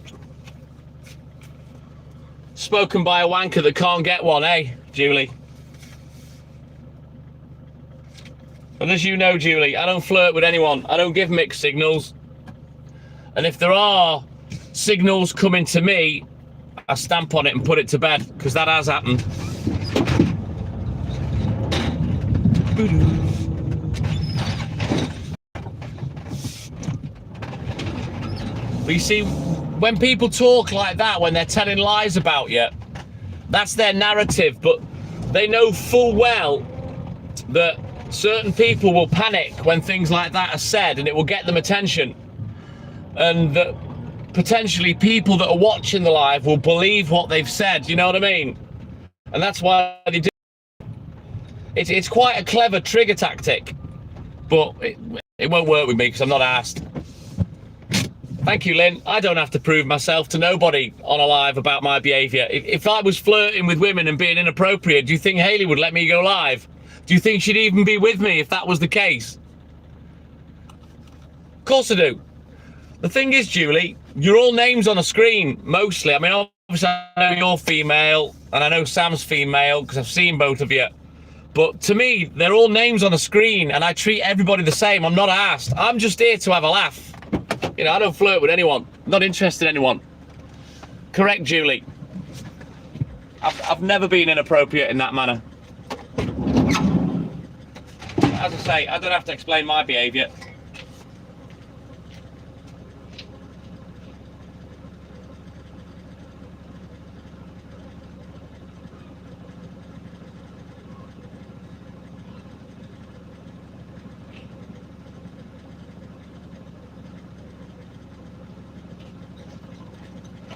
Spoken by a wanker that can't get one, eh, Julie? And as you know, Julie, I don't flirt with anyone. I don't give mixed signals. And if there are signals coming to me, I stamp on it and put it to bed, because that has happened. But you see, when people talk like that, when they're telling lies about you, that's their narrative, but they know full well that certain people will panic when things like that are said and it will get them attention. And that potentially people that are watching the live will believe what they've said. You know what I mean? And that's why they do. It's quite a clever trigger tactic, but it won't work with me because I'm not asked. Thank you, Lynn. I don't have to prove myself to nobody on a live about my behaviour. If I was flirting with women and being inappropriate, do you think Hayley would let me go live? Do you think she'd even be with me if that was the case? Of course I do. The thing is, Julie, you're all names on a screen, mostly. I mean, obviously I know you're female, and I know Sam's female, because I've seen both of you. But to me, they're all names on a screen, and I treat everybody the same. I'm not asked. I'm just here to have a laugh. You know, I don't flirt with anyone. I'm not interested in anyone. Correct, Julie. I've never been inappropriate in that manner. As I say, I don't have to explain my behaviour.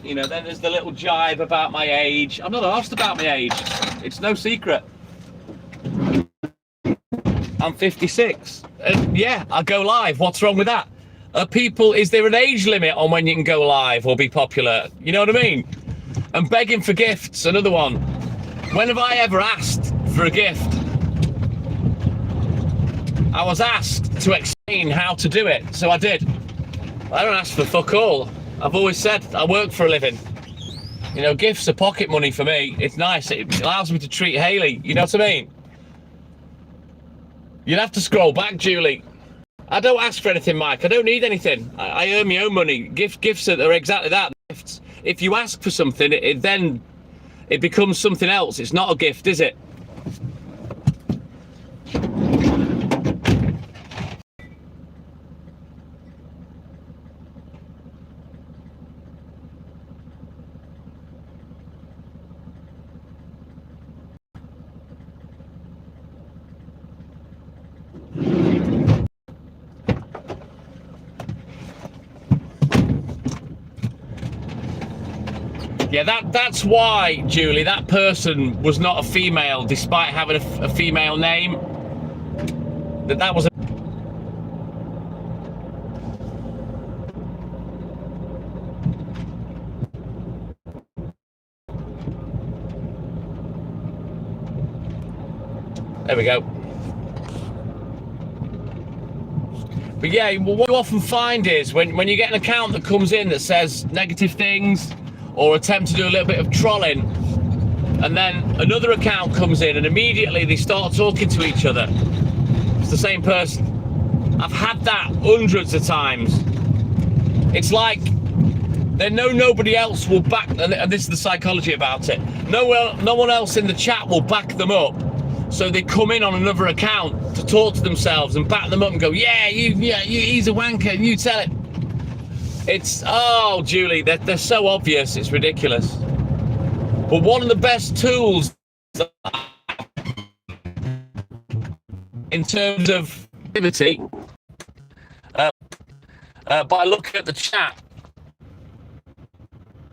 You know, then there's the little jibe about my age. I'm not asked about my age. It's no secret. I'm 56. And yeah, I go live. What's wrong with that? Is there an age limit on when you can go live or be popular? You know what I mean? And begging for gifts, another one. When have I ever asked for a gift? I was asked to explain how to do it, so I did. I don't ask for fuck all. I've always said I work for a living. You know, gifts are pocket money for me. It's nice. It allows me to treat Hayley. You know what I mean? You'd have to scroll back, Julie. I don't ask for anything, Mike. I don't need anything. I earn my own money. Gifts are exactly that. Gifts. If you ask for something, then it becomes something else. It's not a gift, is it? Yeah, that's why, Julie, that person was not a female, despite having a female name. That was a... There we go. But yeah, what you often find is when you get an account that comes in that says negative things, or attempt to do a little bit of trolling, and then another account comes in and immediately they start talking to each other. It's the same person. I've had that hundreds of times. It's like they know nobody else will back, and this is the psychology about it. No one else in the chat will back them up, so they come in on another account to talk to themselves and back them up and go, he's a wanker, and you tell it. It's, oh, Julie, they're so obvious, it's ridiculous. But one of the best tools in terms of activity, by looking at the chat.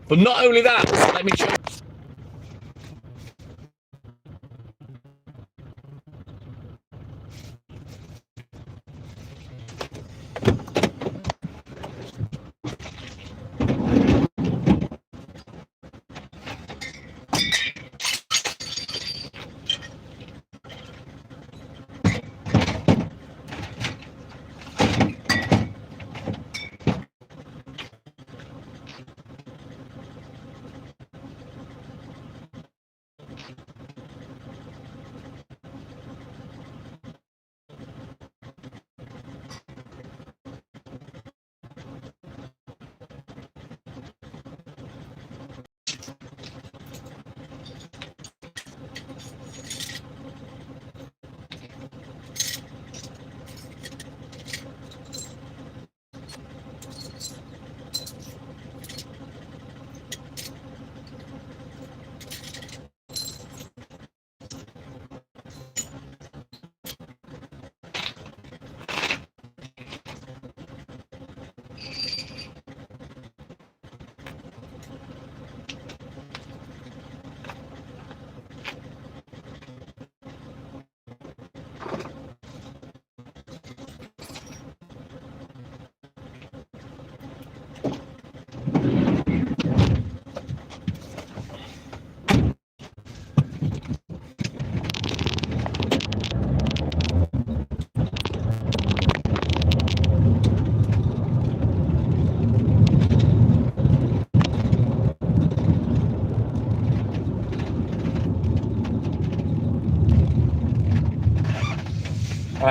But not only that, let me show you.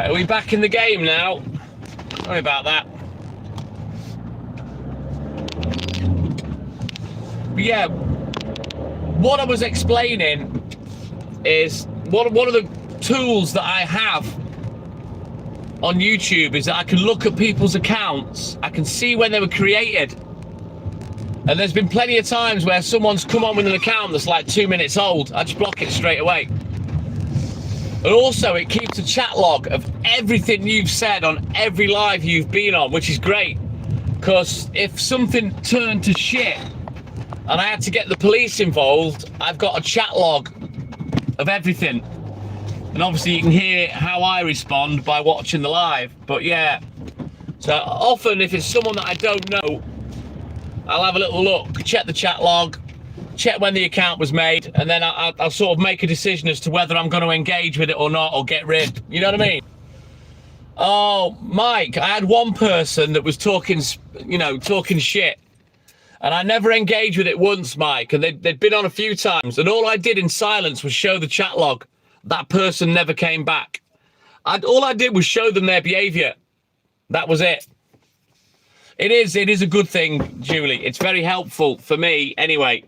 Right, are we back in the game now? Sorry about that. But yeah, what I was explaining is one of the tools that I have on YouTube is that I can look at people's accounts. I can see when they were created. And there's been plenty of times where someone's come on with an account that's like 2 minutes old. I just block it straight away. And also it keeps a chat log of everything you've said on every live you've been on, which is great. Because if something turned to shit and I had to get the police involved, I've got a chat log of everything. And obviously you can hear how I respond by watching the live. But yeah, so often if it's someone that I don't know, I'll have a little look, check the chat log, check when the account was made, and then I'll sort of make a decision as to whether I'm going to engage with it or not, or get rid. You know what I mean? Oh, Mike, I had one person that was talking, you know, talking shit. And I never engaged with it once, Mike. And they'd been on a few times. And all I did in silence was show the chat log. That person never came back. All I did was show them their behavior. That was it. It is a good thing, Julie. It's very helpful for me anyway.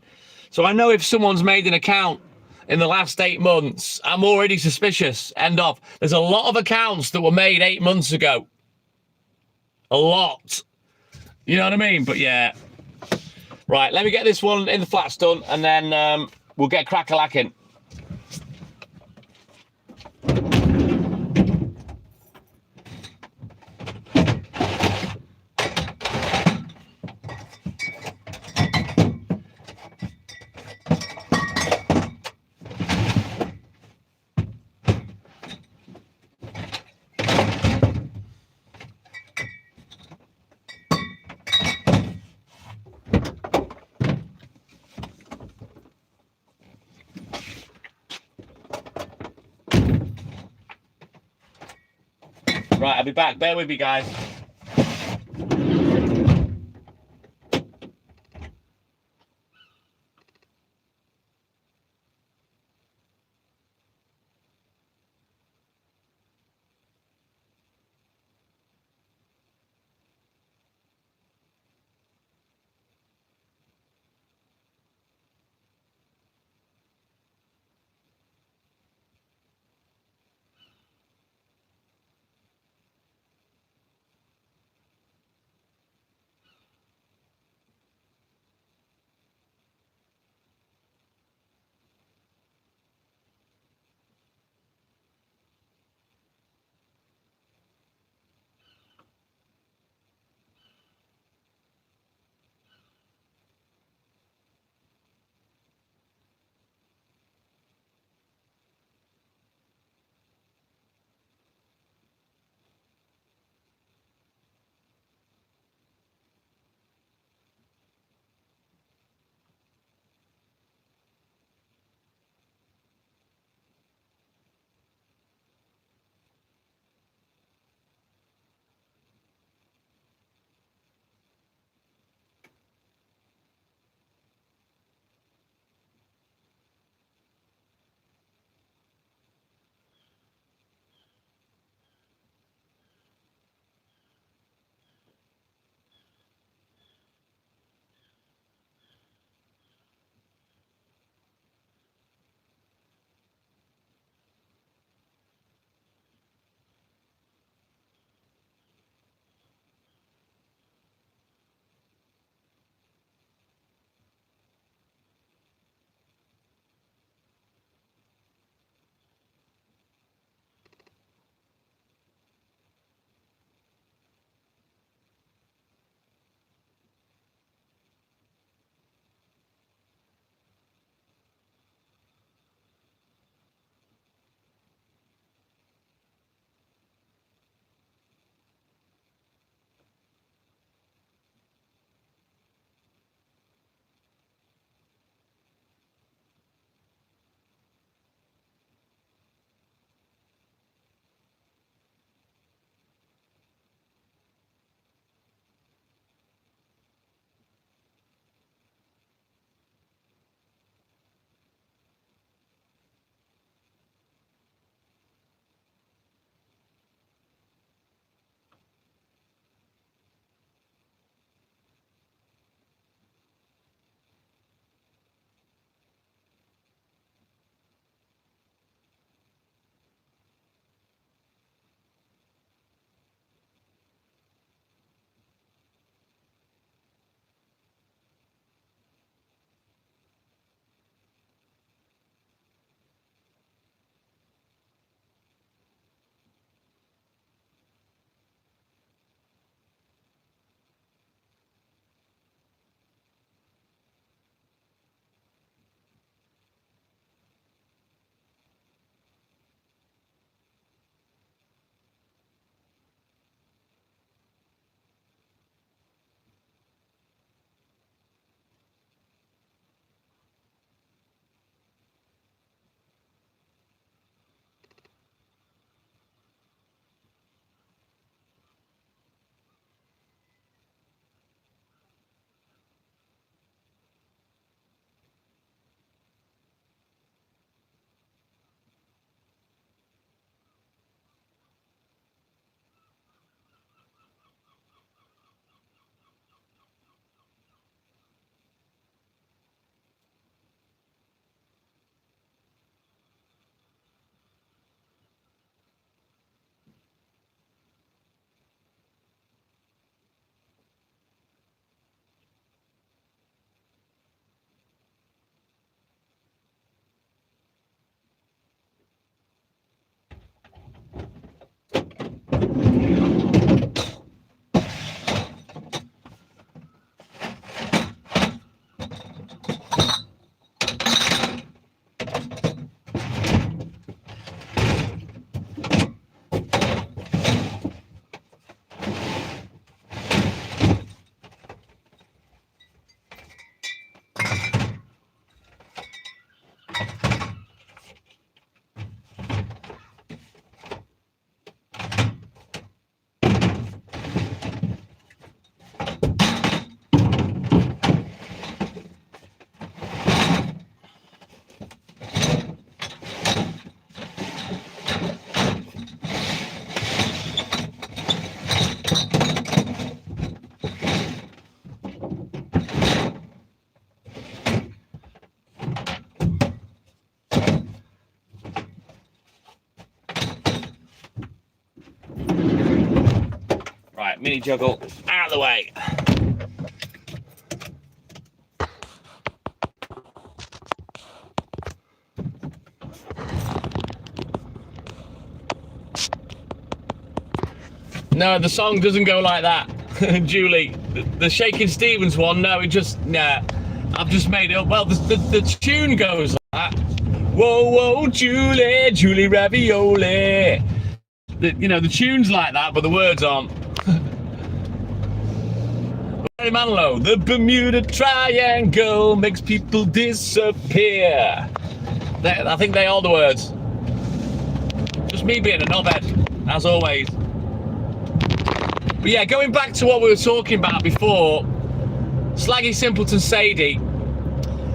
So I know if someone's made an account in the last 8 months, I'm already suspicious. End of. There's a lot of accounts that were made 8 months ago. A lot. You know what I mean? But yeah. Right, let me get this one in the flats done, and then we'll get crack-a-lacking. Right, I'll be back. Bear with me, guys. Right, mini juggle out of the way. No, the song doesn't go like that, Julie. The Shakin' Stevens one, no, it just, nah. I've just made it up. Well, the tune goes like that. Whoa, whoa, Julie, Julie Ravioli. The tune's like that, but the words aren't. Barry Manilow, the Bermuda Triangle makes people disappear. I think they are the words. Just me being a knobhead, as always. But yeah, going back to what we were talking about before, Slaggy Simpleton Sadie,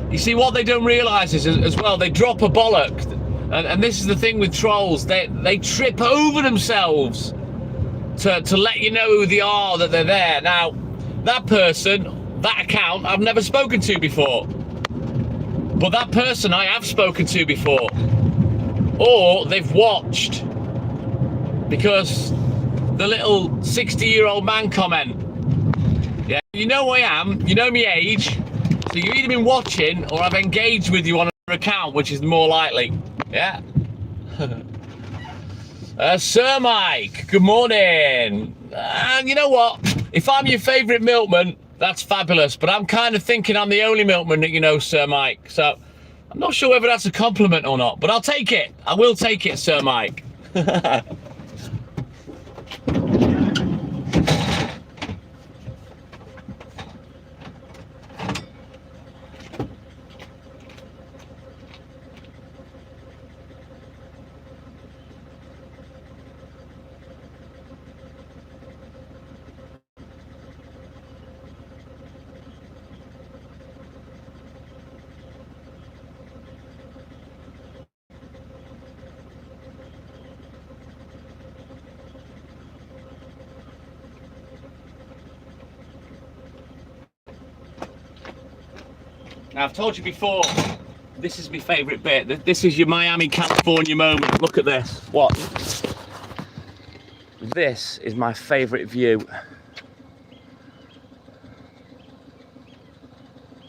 you see what they don't realise is as well, they drop a bollock. And this is the thing with trolls, they trip over themselves to let you know who they are, that they're there. Now, that person, that account, I've never spoken to before. But that person I have spoken to before. Or they've watched. Because the little 60-year-old man comment. Yeah, you know who I am, you know me age. So you've either been watching or I've engaged with you on another account, which is more likely. Yeah. Sir Mike, good morning. And you know what? If I'm your favourite milkman, that's fabulous. But I'm kind of thinking I'm the only milkman that you know, Sir Mike. So I'm not sure whether that's a compliment or not, but I'll take it. I will take it, Sir Mike. Now, I've told you before, this is my favourite bit. This is your Miami, California moment. Look at this. What? This is my favourite view.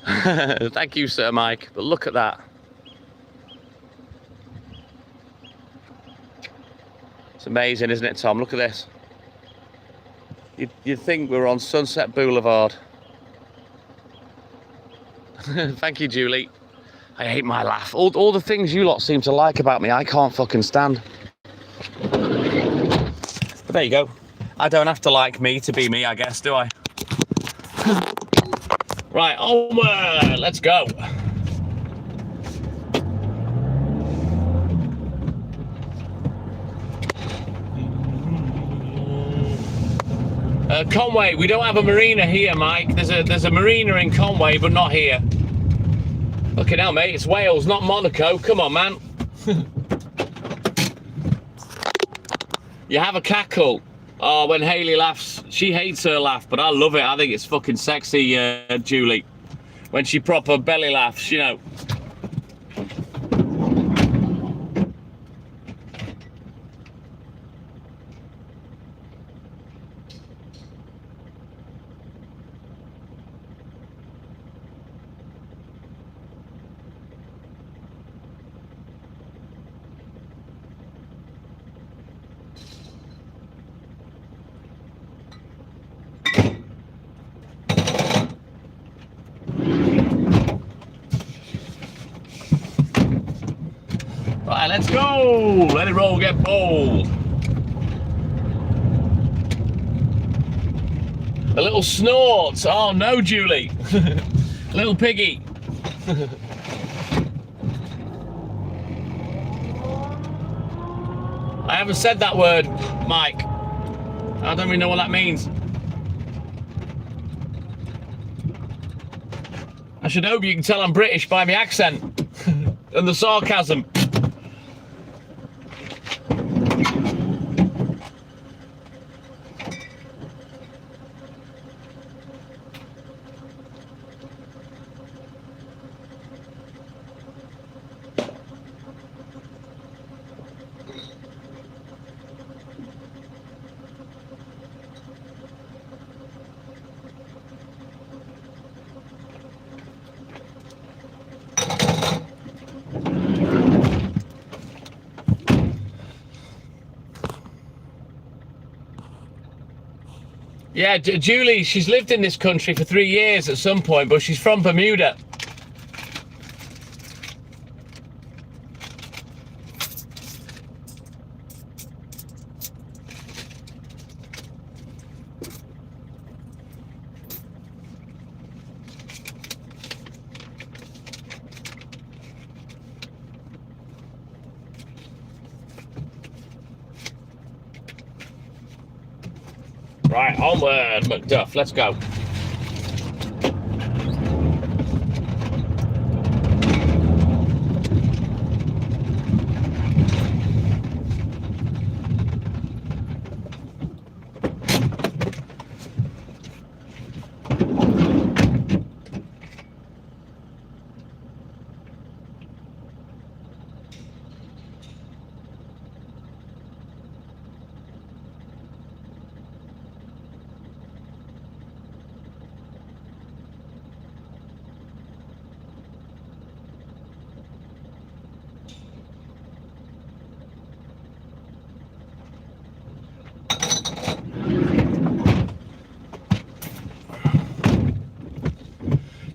Thank you, Sir Mike. But look at that. It's amazing, isn't it, Tom? Look at this. You'd think we're on Sunset Boulevard. Thank you, Julie. I hate my laugh. All the things you lot seem to like about me, I can't fucking stand. But there you go. I don't have to like me to be me, I guess, do I? Right, onward. Let's go. Conway, we don't have a marina here, Mike. There's a marina in Conway, but not here. Look at now, mate. It's Wales, not Monaco. Come on, man. You have a cackle. Oh, when Hayley laughs, she hates her laugh, but I love it. I think it's fucking sexy, Julie. When she proper belly laughs, you know. Right, let's go. Let it roll, get bold. A little snort. Oh no, Julie. Little piggy. I haven't said that word, Mike. I don't really know what that means. I should hope you can tell I'm British by my accent and the sarcasm. Yeah, Julie, she's lived in this country for 3 years at some point, but she's from Bermuda. Right, onward, Macduff, let's go.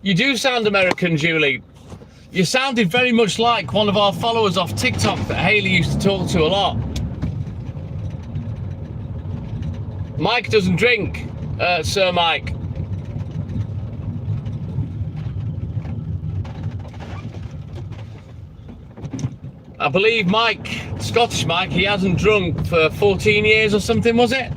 You do sound American, Julie. You sounded very much like one of our followers off TikTok that Haley used to talk to a lot. Mike doesn't drink, Sir Mike. I believe Mike, Scottish Mike, he hasn't drunk for 14 years or something, was it?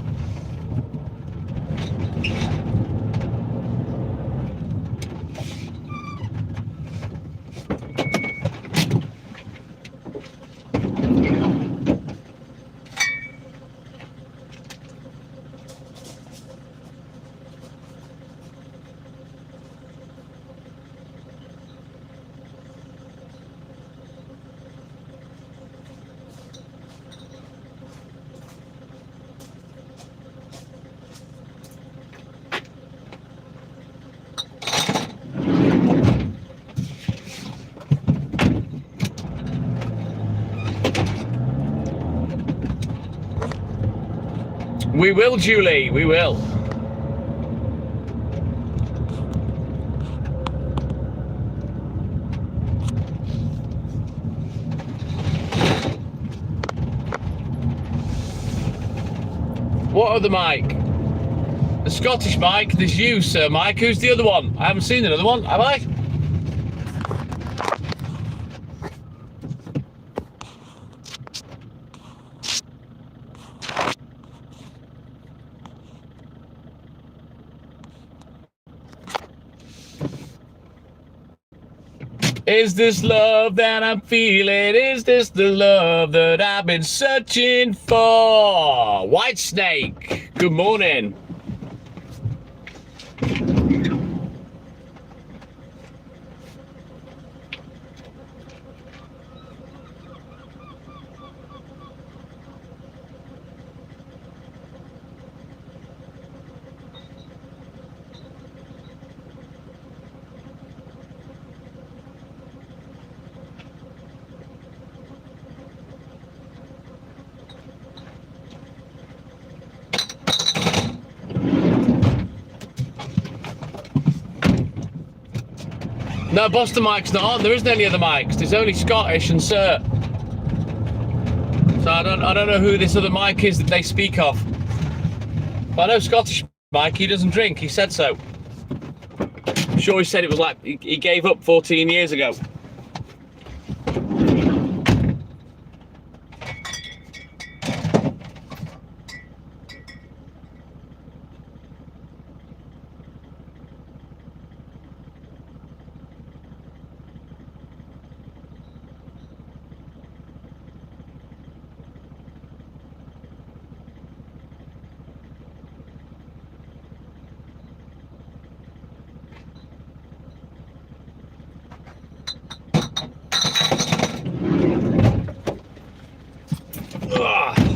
We will, Julie, we will. What other Mike? The Scottish Mike, there's you, Sir Mike. Who's the other one? I haven't seen another one, have I? Is this love that I'm feeling? Is this the love that I've been searching for? White Snake, good morning. No, Boston Mike's not on. There isn't any other Mikes. There's only Scottish and Sir. So I don't know who this other Mike is that they speak of. But I know Scottish Mike, he doesn't drink. He said so. I'm sure he said it was like he gave up 14 years ago.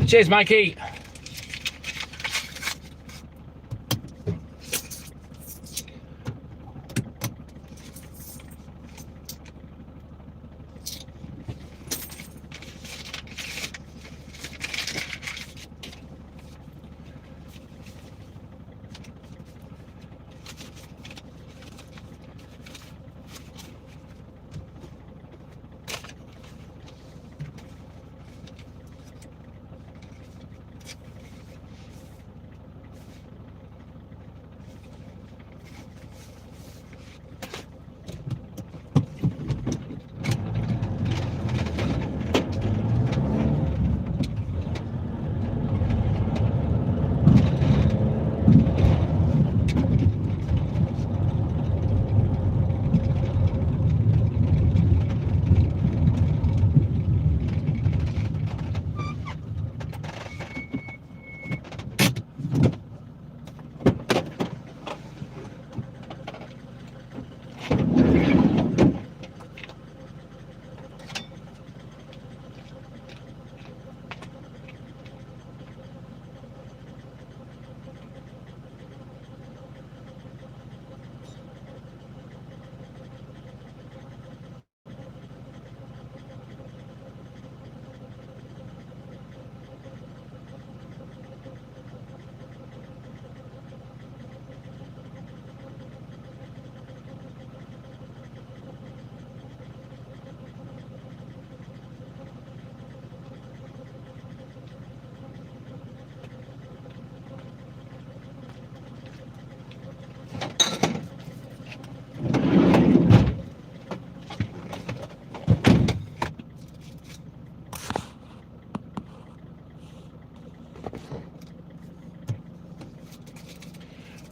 Cheers, Mikey.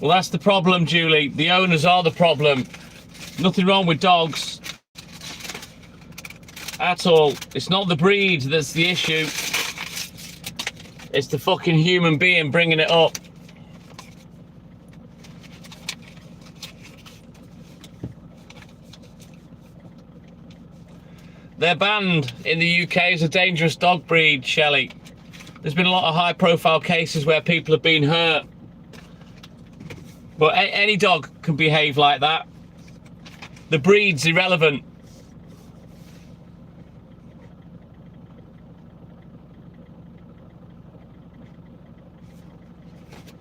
Well, that's the problem, Julie. The owners are the problem. Nothing wrong with dogs at all. It's not the breed that's the issue. It's the fucking human being bringing it up. They're banned in the UK as a dangerous dog breed, Shelley. There's been a lot of high-profile cases where people have been hurt. But any dog can behave like that. The breed's irrelevant.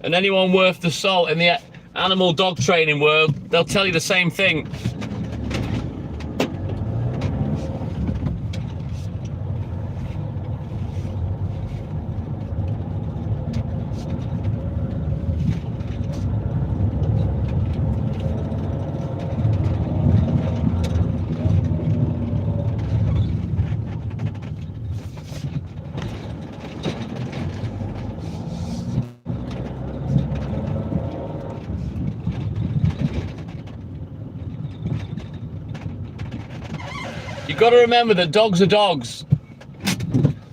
And anyone worth the salt in the animal dog training world, they'll tell you the same thing. You've got to remember that dogs are dogs.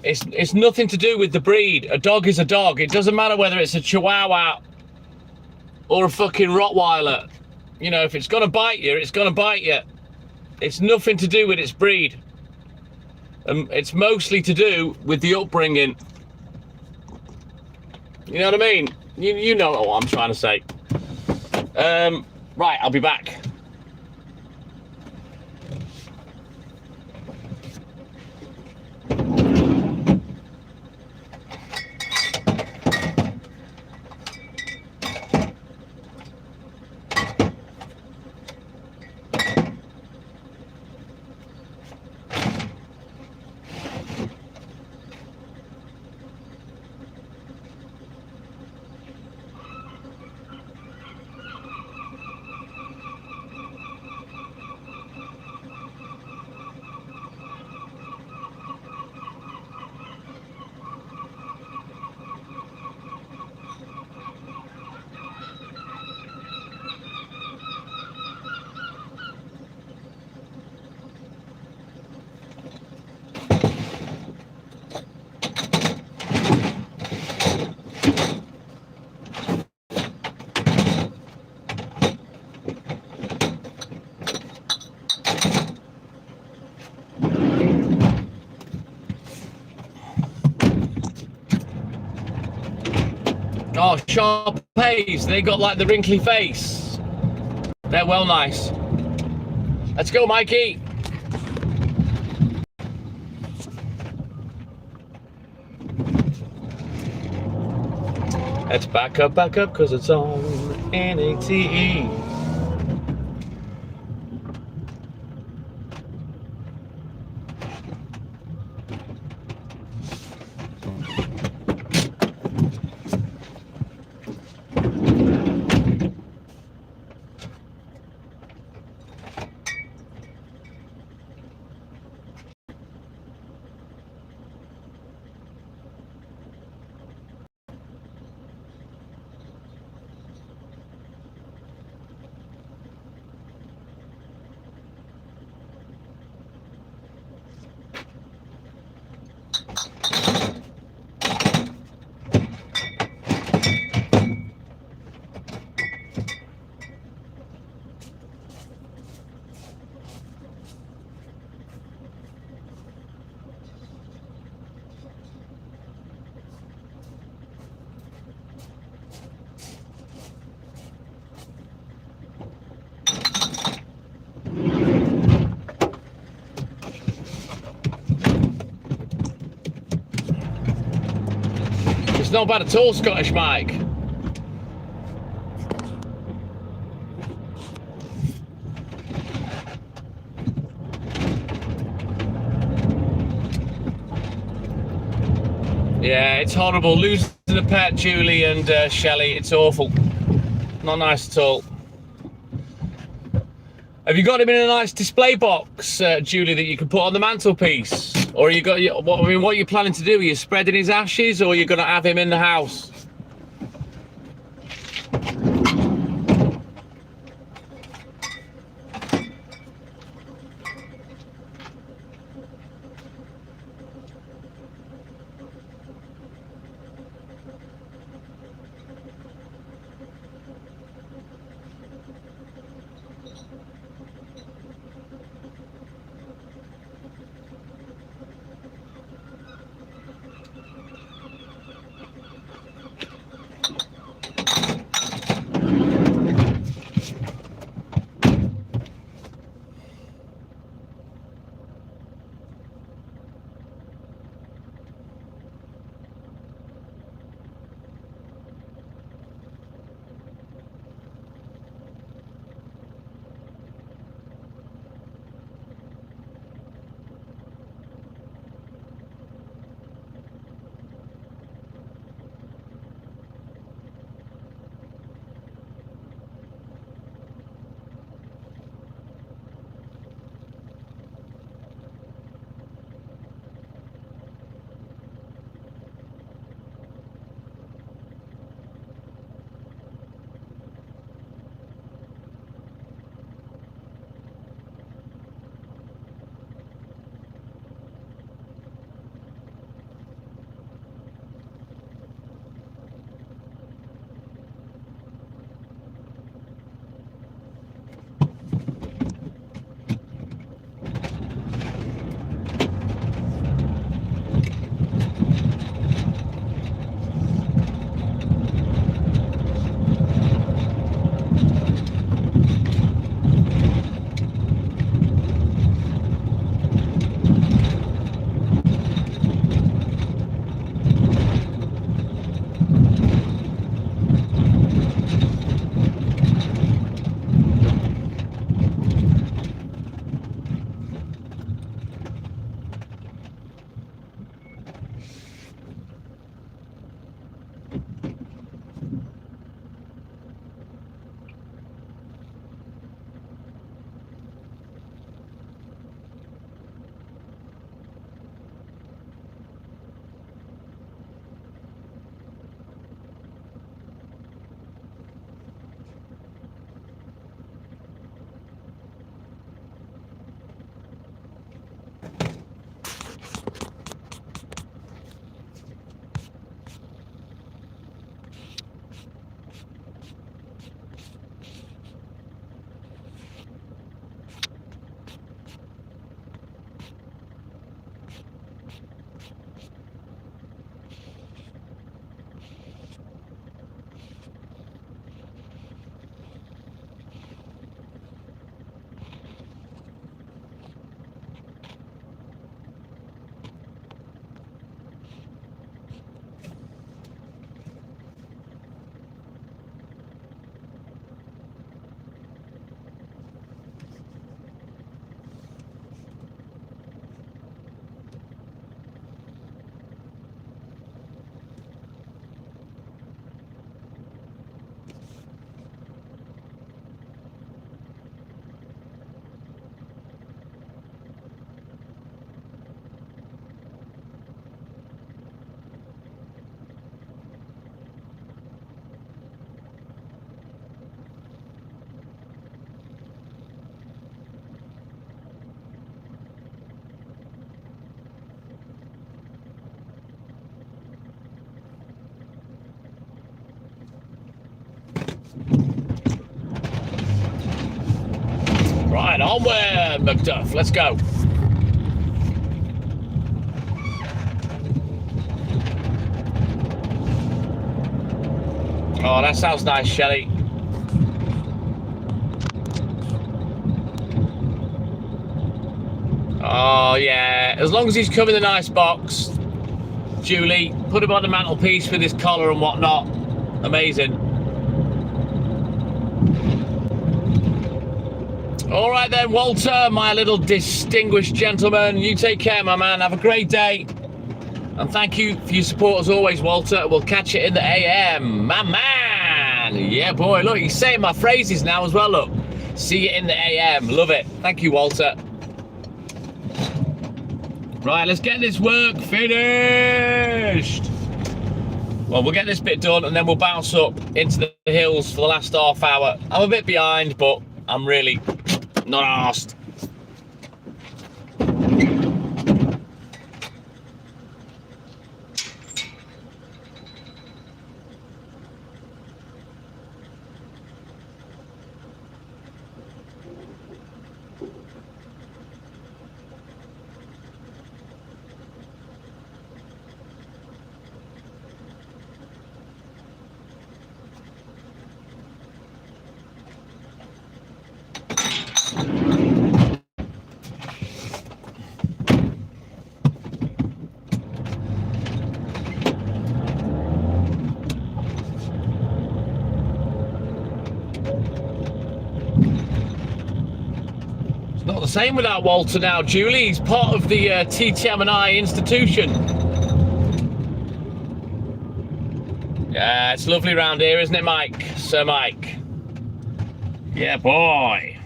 It's nothing to do with the breed. A dog is a dog. It doesn't matter whether it's a Chihuahua or a fucking Rottweiler. You know, if it's gonna bite you, it's gonna bite you. It's nothing to do with its breed. It's mostly to do with the upbringing. You know what I mean? You know what I'm trying to say. Right, I'll be back. Oh, Shar-Peis, they got like the wrinkly face. They're well nice. Let's go, Mikey. Let's back up, because it's on NATE. It's not bad at all, Scottish Mike. Yeah, it's horrible. Losing a pet, Julie and Shelley, it's awful. Not nice at all. Have you got him in a nice display box, Julie, that you can put on the mantelpiece? Or are you got? What are you planning to do? Are you spreading his ashes, or are you going to have him in the house? Right, onward, Macduff. Let's go. Oh, that sounds nice, Shelley. Oh, yeah. As long as he's come in a nice box, Julie, put him on the mantelpiece with his collar and whatnot. Amazing. All right then, Walter, my little distinguished gentleman. You take care, my man. Have a great day. And thank you for your support as always, Walter. We'll catch you in the AM. My man. Yeah, boy. Look, he's saying my phrases now as well, look. See you in the AM. Love it. Thank you, Walter. Right, let's get this work finished. Well, we'll get this bit done and then we'll bounce up into the hills for the last half hour. I'm a bit behind, but I'm really not arsed. Not the same without Walter now, Julie. He's part of the TTM&I institution. Yeah, it's lovely round here, isn't it, Mike? Sir Mike. Yeah, boy.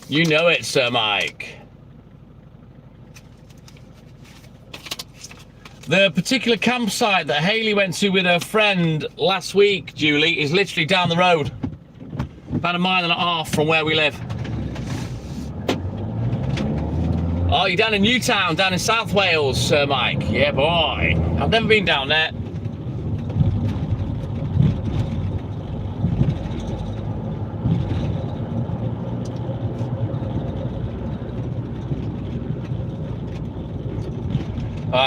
You know it, Sir Mike. The particular campsite that Hayley went to with her friend last week, Julie, is literally down the road. About 1.5 miles from where we live. Oh, you're down in Newtown, down in South Wales, Sir Mike. Yeah, boy. I've never been down there.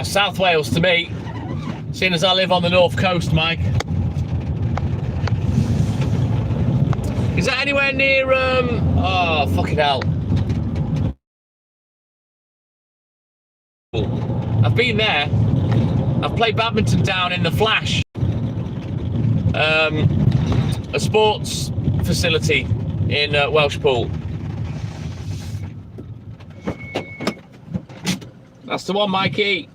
South Wales to me, seeing as I live on the north coast, Mike. Is that anywhere near, oh, fucking hell. I've been there. I've played badminton down in the Flash. A sports facility in Welshpool. That's the one, Mikey.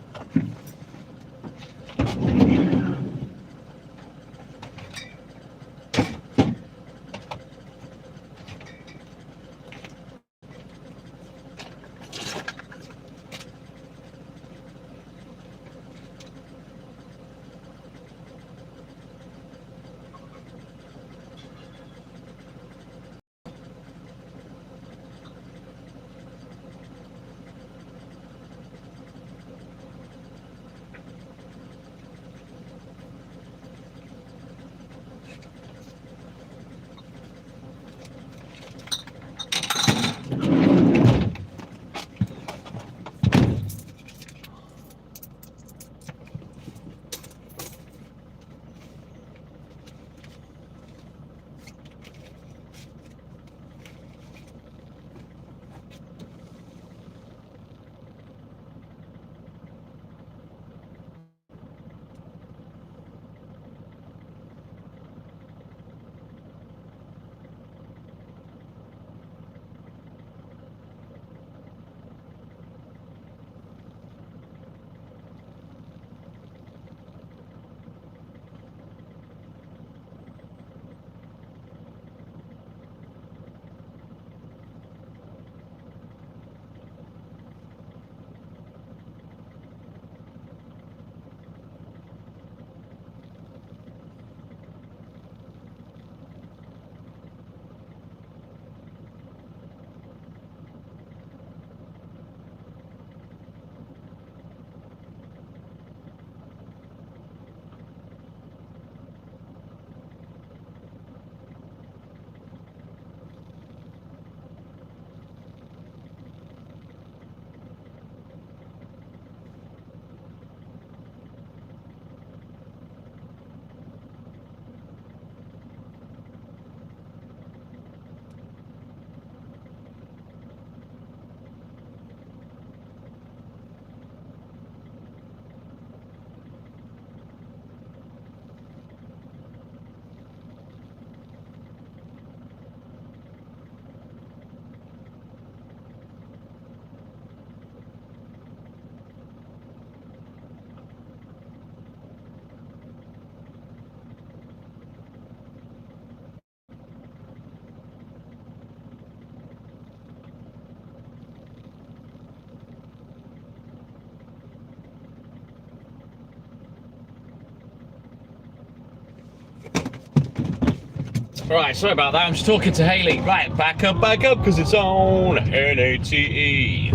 Right, sorry about that. I'm just talking to Haley. Right, back up, because it's on NATE.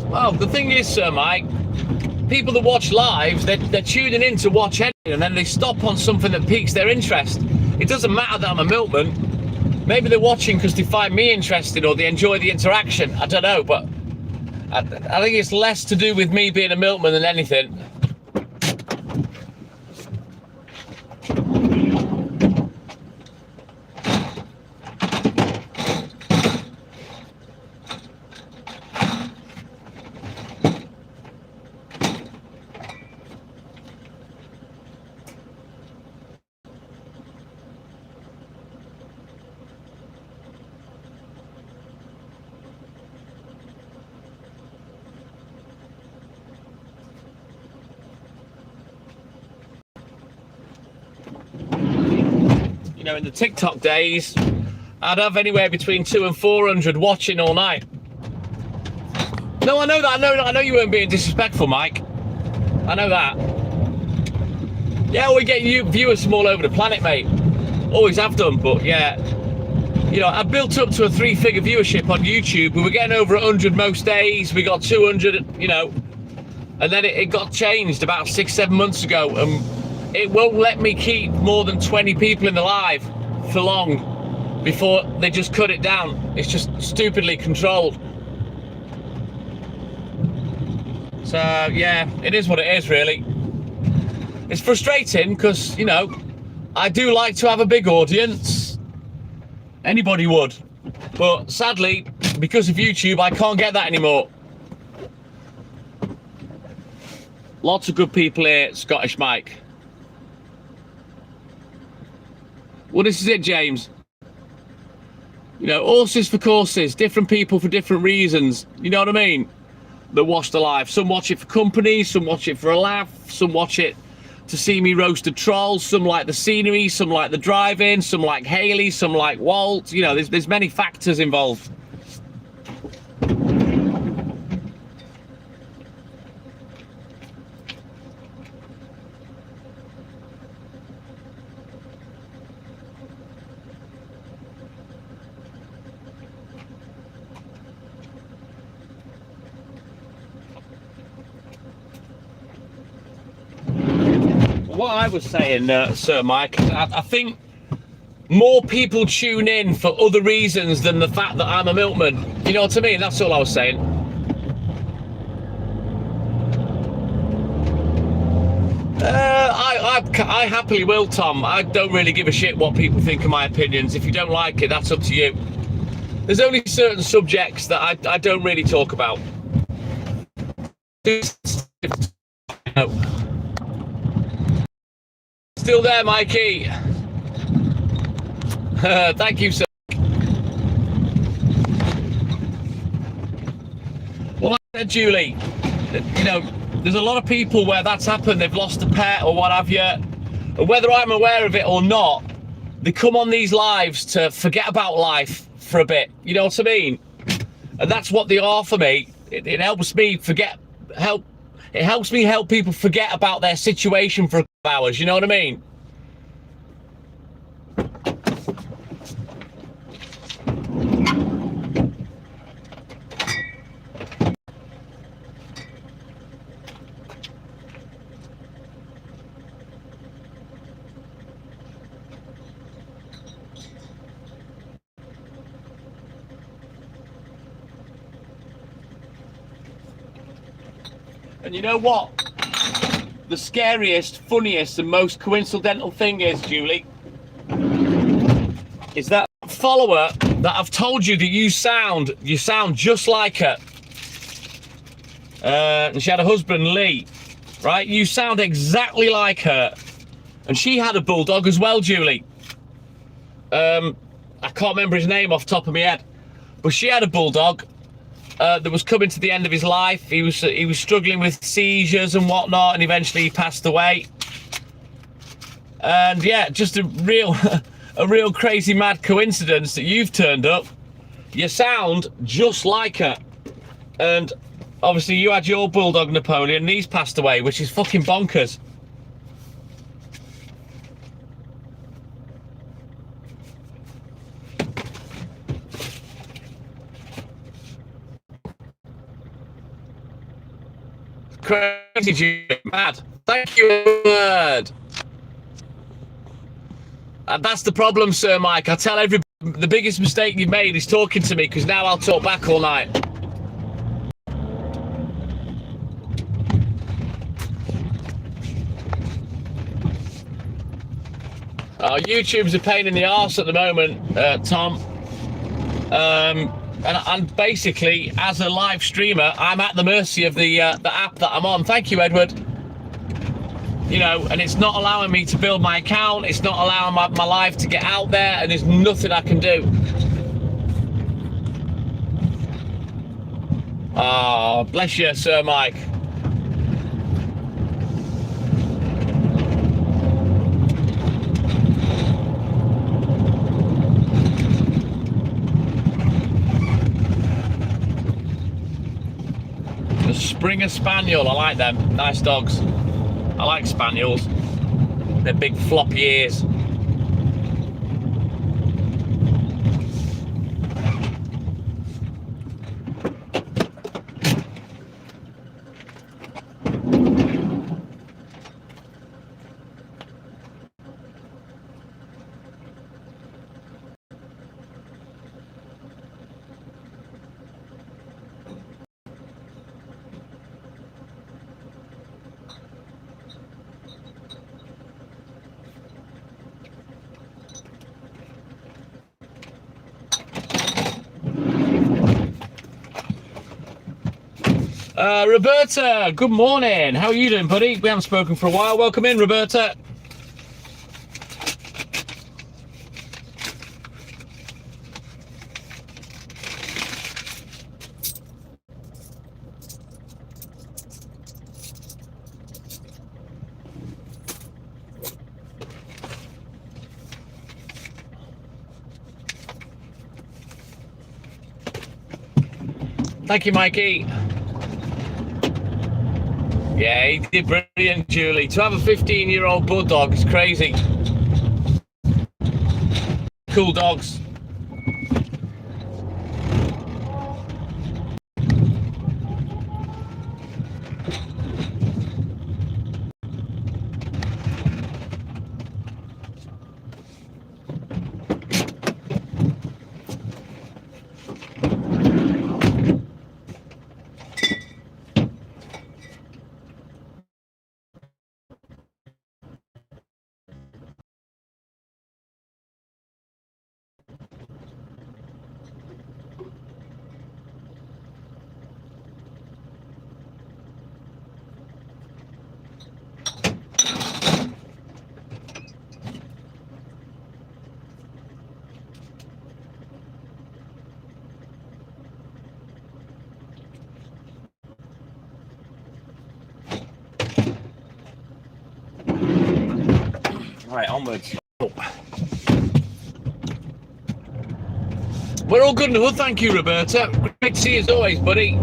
Well, the thing is, Sir Mike, people that watch lives, they're tuning in to watch anything, and then they stop on something that piques their interest. It doesn't matter that I'm a milkman. Maybe they're watching because they find me interesting or they enjoy the interaction. I don't know, but I think it's less to do with me being a milkman than anything. You know, in the TikTok days, I'd have anywhere between 200 and 400 watching all night. No, I know that. I know you weren't being disrespectful, Mike. I know that. Yeah, we get you viewers from all over the planet, mate. Always have done, but yeah. You know, I built up to a 3-figure viewership on YouTube. We were getting over 100 most days. We got 200, you know. And then it got changed about 6-7 months ago. And it won't let me keep more than 20 people in the live for long before they just cut it down. It's just stupidly controlled. So yeah, it is what it is, really. It's frustrating because, you know, I do like to have a big audience. Anybody would. But sadly, because of YouTube, I can't get that anymore. Lots of good people here, Scottish Mike. Well, this is it, James. You know, horses for courses, different people for different reasons. You know what I mean? That watch the live. Some watch it for company, some watch it for a laugh, some watch it to see me roast a troll, some like the scenery, some like the driving, some like Haley, some like Walt. You know, there's many factors involved. What I was saying, Sir Mike, I think more people tune in for other reasons than the fact that I'm a milkman. You know what I mean? That's all I was saying. I happily will, Tom. I don't really give a shit what people think of my opinions. If you don't like it, that's up to you. There's only certain subjects that I don't really talk about. No. Still there, Mikey. Thank you, sir. Well, like I said, Julie, you know, there's a lot of people where that's happened. They've lost a pet or what have you. And whether I'm aware of it or not, they come on these lives to forget about life for a bit. You know what I mean? And that's what they are for me. It helps me It helps me help people forget about their situation for a couple of hours. You know what I mean? And you know what? The scariest, funniest, and most coincidental thing is, Julie, is that follower that I've told you that you sound just like her. And she had a husband, Lee, right? You sound exactly like her. And she had a bulldog as well, Julie. I can't remember his name off the top of my head, but she had a bulldog. That was coming to the end of his life. He was struggling with seizures and whatnot, and eventually he passed away. And yeah, just a real a real crazy mad coincidence that you've turned up. You sound just like her. And obviously you had your bulldog Napoleon and he's passed away, which is fucking bonkers. Crazy, Julie, mad. Thank you, Edward. And that's the problem, Sir Mike. I tell everybody the biggest mistake you've made is talking to me, because now I'll talk back all night. YouTube's a pain in the arse at the moment, Tom. And basically, as a live streamer, I'm at the mercy of the app that I'm on. Thank you, Edward. You know, and it's not allowing me to build my account. It's not allowing my live to get out there, and there's nothing I can do. Oh, bless you, Sir Mike. Springer Spaniel, I like them. Nice dogs. I like Spaniels. They're big floppy ears. Roberta, good morning. How are you doing, buddy? We haven't spoken for a while. Welcome in, Roberta. Thank you, Mikey. Yeah, he did brilliant, Julie. To have a 15-year-old bulldog is crazy. Cool dogs. Right, onwards. We're all good in the hood, thank you, Roberta. Great to see you as always, buddy.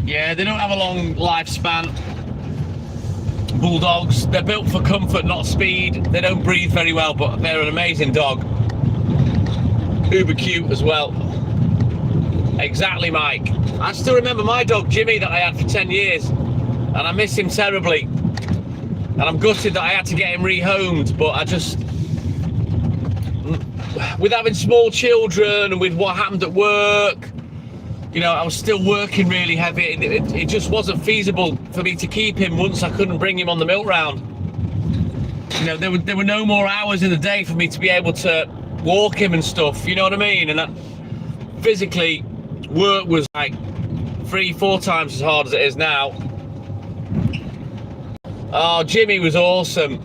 Yeah, they don't have a long lifespan. Bulldogs, they're built for comfort, not speed. They don't breathe very well, but they're an amazing dog. Uber cute as well. Exactly, Mike. I still remember my dog, Jimmy, that I had for 10 years. And I miss him terribly. And I'm gutted that I had to get him rehomed, but I just... With having small children and with what happened at work, you know, I was still working really heavy. It just wasn't feasible for me to keep him once I couldn't bring him on the milk round. You know, there were no more hours in the day for me to be able to walk him and stuff, you know what I mean? And that physically, work was like 3-4 times as hard as it is now. Oh, Jimmy was awesome.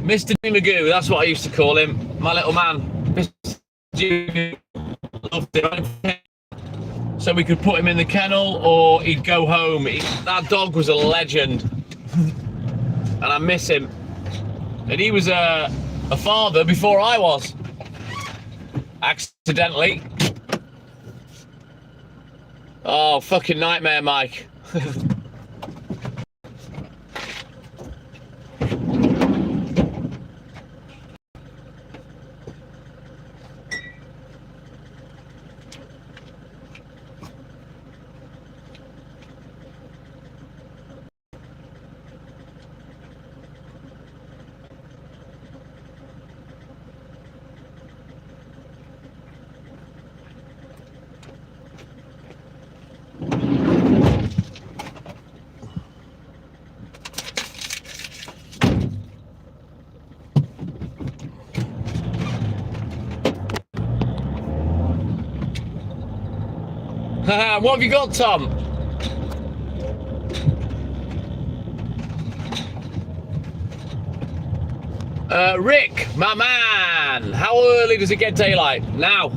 Mr. Jimmy Magoo, that's what I used to call him. My little man. Mr. Jimmy, loved him. So we could put him in the kennel or he'd go home. That dog was a legend. and I miss him. And he was a father before I was. Accidentally. Oh, fucking nightmare, Mike. What have you got, Tom? Rick, my man, how early does it get daylight? Now.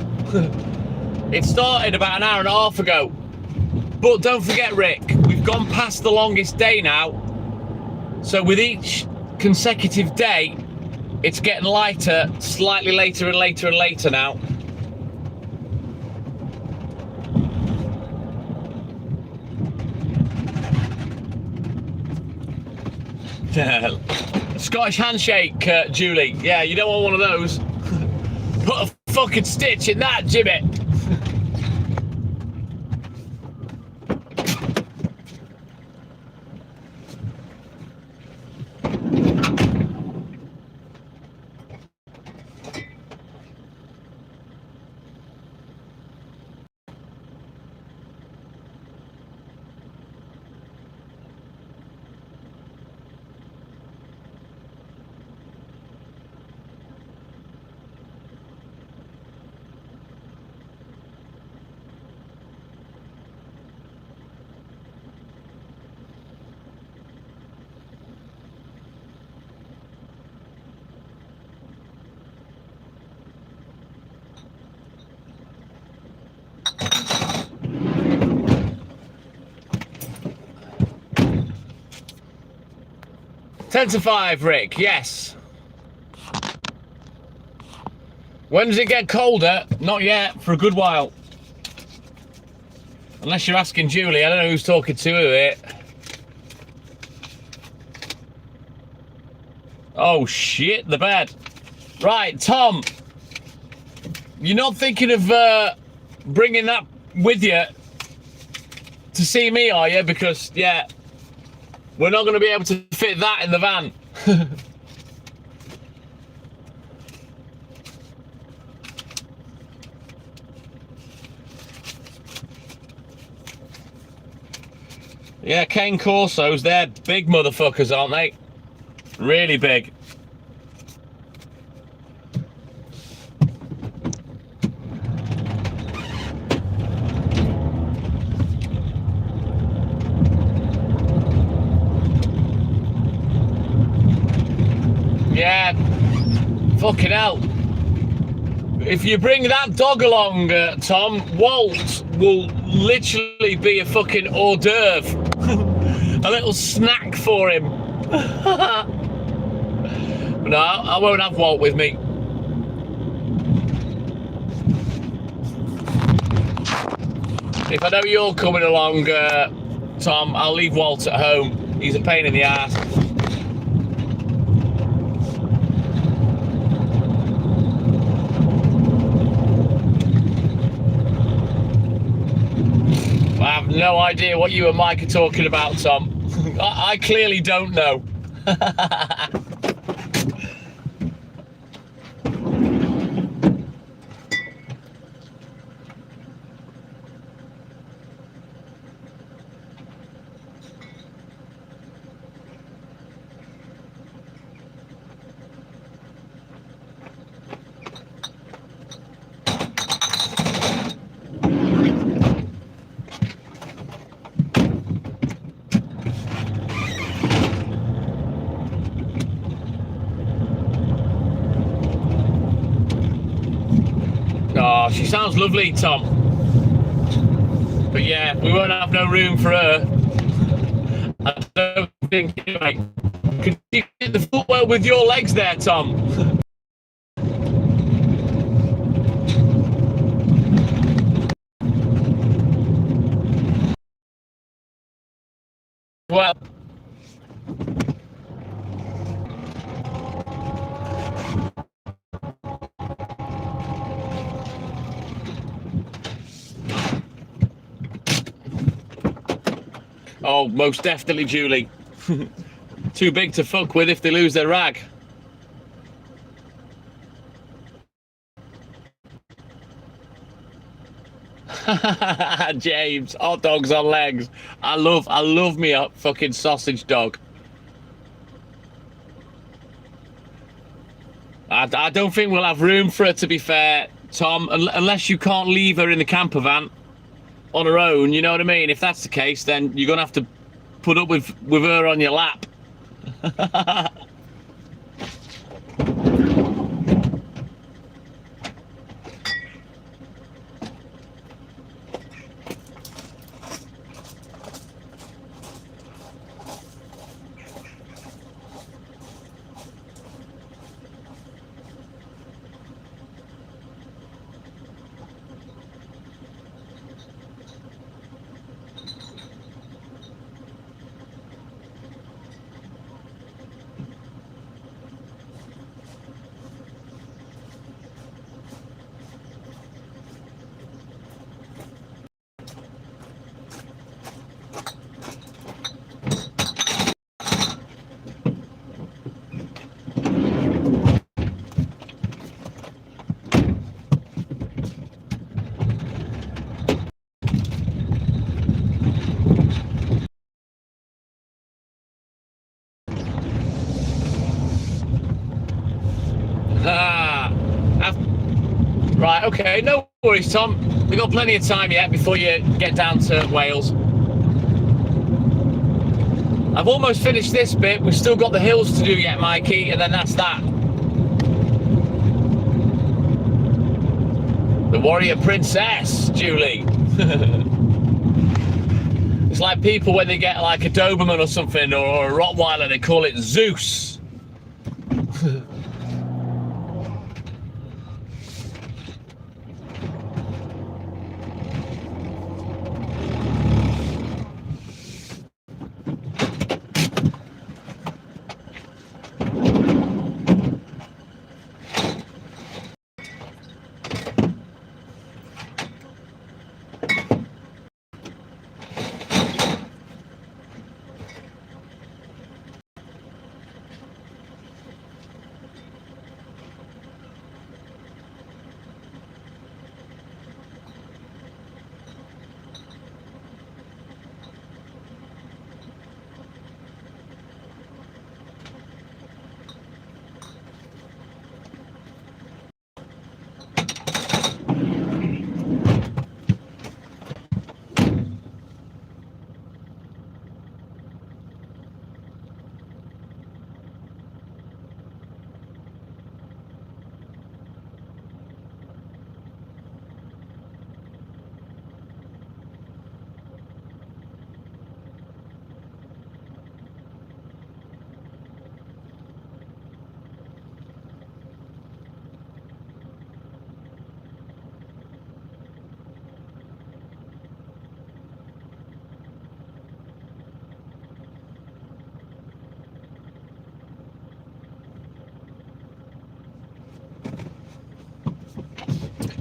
It started about an hour and a half ago. But don't forget, Rick, we've gone past the longest day now. So with each consecutive day, it's getting lighter, slightly later and later and later now. Scottish handshake, Julie. Yeah, you don't want one of those. Put a fucking stitch in that, Jimmy. Ten to 5, Rick, yes. When does it get colder? Not yet, for a good while. Unless you're asking Julie, I don't know who's talking to it. Oh shit, the bed. Right, Tom. You're not thinking of bringing that with you to see me, are you? Because, yeah, we're not going to be able to fit that in the van. Yeah, Cane Corsos, they're big motherfuckers, aren't they? Really big. Yeah, fucking hell. If you bring that dog along, Tom, Walt will literally be a fucking hors d'oeuvre. A little snack for him. No, I won't have Walt with me. If I know you're coming along, Tom, I'll leave Walt at home. He's a pain in the ass. I have no idea what you and Mike are talking about, Tom. I clearly don't know. Oh, she sounds lovely, Tom. But yeah, we won't have no room for her. I don't thinking, mate? Could you hit the footwell with your legs there, Tom? Well, oh, most definitely, Julie. Too big to fuck with if they lose their rag. James, hot dogs on legs. I love me a fucking sausage dog. I don't think we'll have room for it, to be fair, Tom, unless you can't leave her in the camper van on her own, you know what I mean? If that's the case, then you're gonna have to put up with her on your lap. Right, okay, no worries, Tom. We've got plenty of time yet before you get down to Wales. I've almost finished this bit. We've still got the hills to do yet, Mikey, and then that's that. The warrior princess, Julie. It's like people when they get like a Doberman or something, or a Rottweiler, they call it Zeus.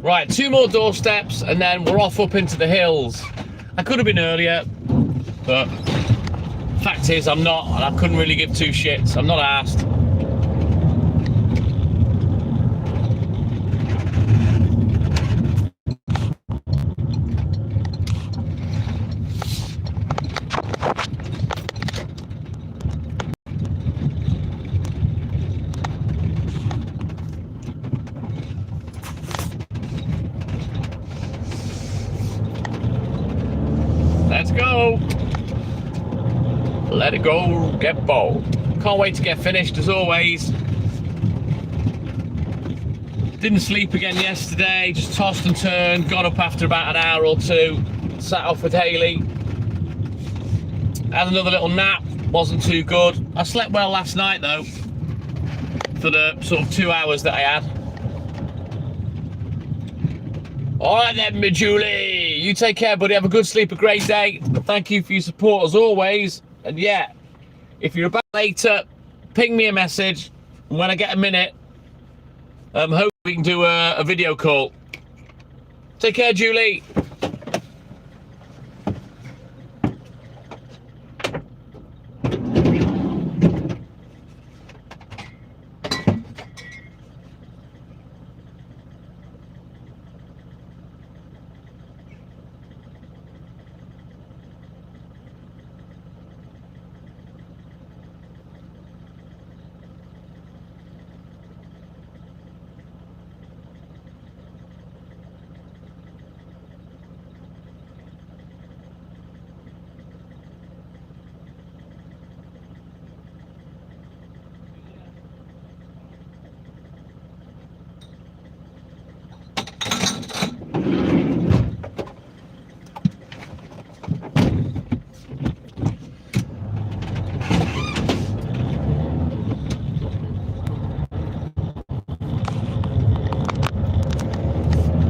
Right, 2 more doorsteps and then we're off up into the hills. I could have been earlier, but fact is I'm not, and I couldn't really give 2 shits. I'm not asked. Let's go. Let it go, get bold. Can't wait to get finished as always. Didn't sleep again yesterday, just tossed and turned, got up after about an hour or 2, sat off with Hayley, had another little nap, Wasn't too good. I slept well last night though, for the sort of 2 hours that I had. All right then, me Julie. You take care, buddy. Have a good sleep, a great day. Thank you for your support as always. And yeah, if you're about later, ping me a message. And when I get a minute, hope we can do a video call. Take care, Julie.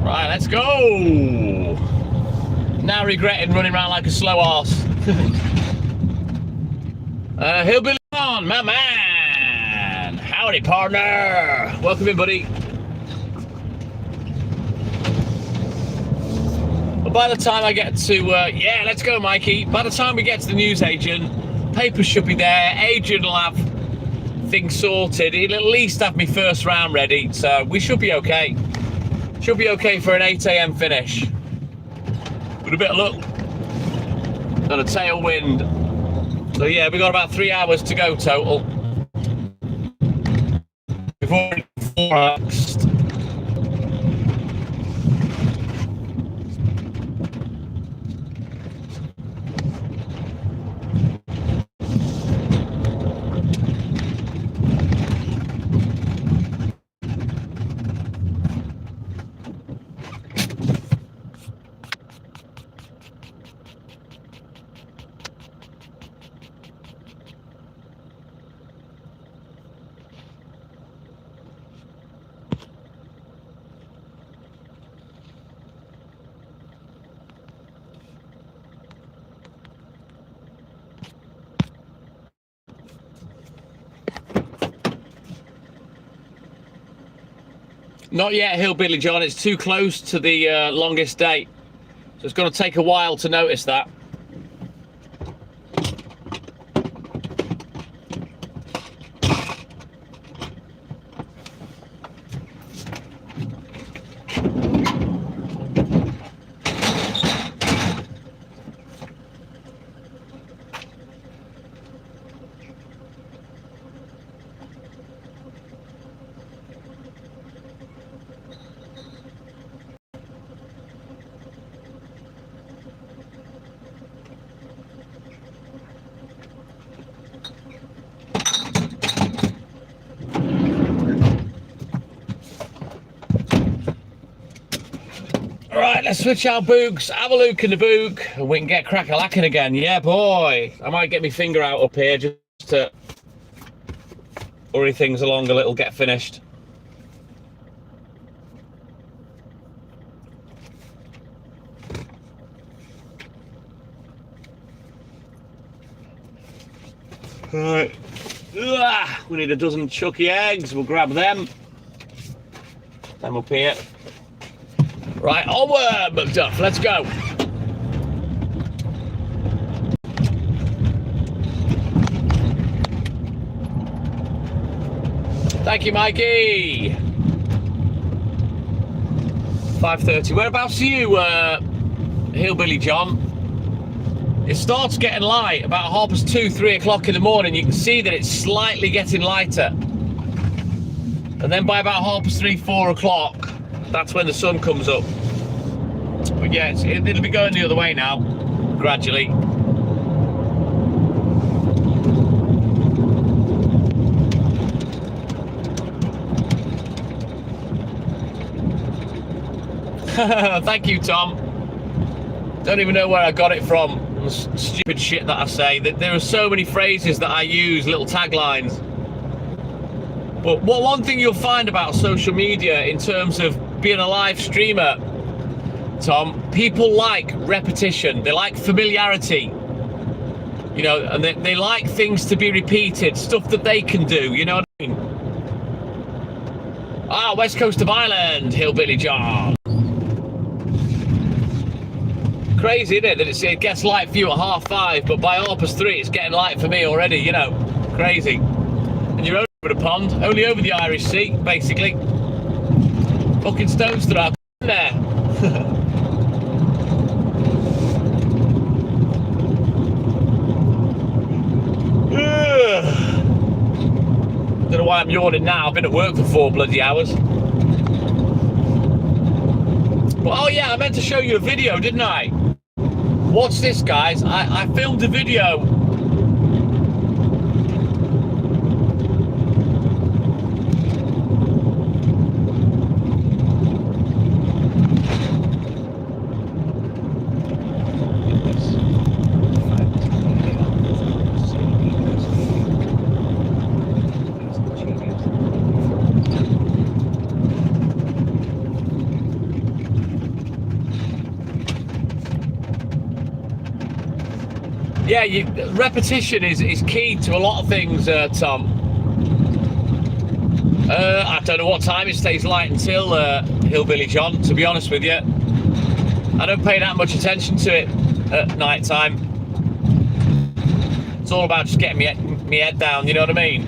Right, let's go. Now regretting running around like a slow arse. Hillbilly on, my man. Howdy, partner. Welcome in, buddy. But by the time I get to, yeah, let's go, Mikey. By the time we get to the newsagent, papers should be there. Agent will have things sorted. He'll at least have me first round ready. So we should be okay. Should be okay for an 8 a.m. finish. With a bit of luck. And a tailwind. So yeah, we got about 3 hours to go total. Before next. Not yet, Hillbilly John. It's too close to the longest date. So it's going to take a while to notice that. Right, let's switch our books, have a look in the book, and we can get crack-a-lacking again. Yeah, boy. I might get my finger out up here just to hurry things along a little, get finished. Right. We need a dozen Chucky eggs. We'll grab them. Them up here. Right, onward, McDuff, let's go. Thank you, Mikey. 5:30. Whereabouts are you, Hillbilly John? It starts getting light about 2:30, 3 o'clock in the morning. You can see that it's slightly getting lighter. And then by about 3:30, 4 o'clock, that's when the sun comes up. But yeah, it'll be going the other way now, gradually. Thank you, Tom. Don't even know where I got it from. and the stupid shit that I say. That there are so many phrases that I use, little taglines. But one thing you'll find about social media in terms of being a live streamer, Tom, people like repetition. They like familiarity. You know, and they like things to be repeated, stuff that they can do, you know what I mean? Ah, west coast of Ireland, Hillbilly John. Crazy, isn't it, that it gets light for you at 5:30, but by 3:30 it's getting light for me already, you know? Crazy. And you're over the pond, only over the Irish Sea, basically. Fucking stones throw in there. Don't know why I'm yawning now. I've been at work for 4 bloody hours. But, oh yeah, I meant to show you a video, didn't I? Watch this, guys. I filmed a video. Yeah, repetition is key to a lot of things, Tom. I don't know what time it stays light until, Hillbilly John, to be honest with you. I don't pay that much attention to it at night time. It's all about just getting me head down, you know what I mean?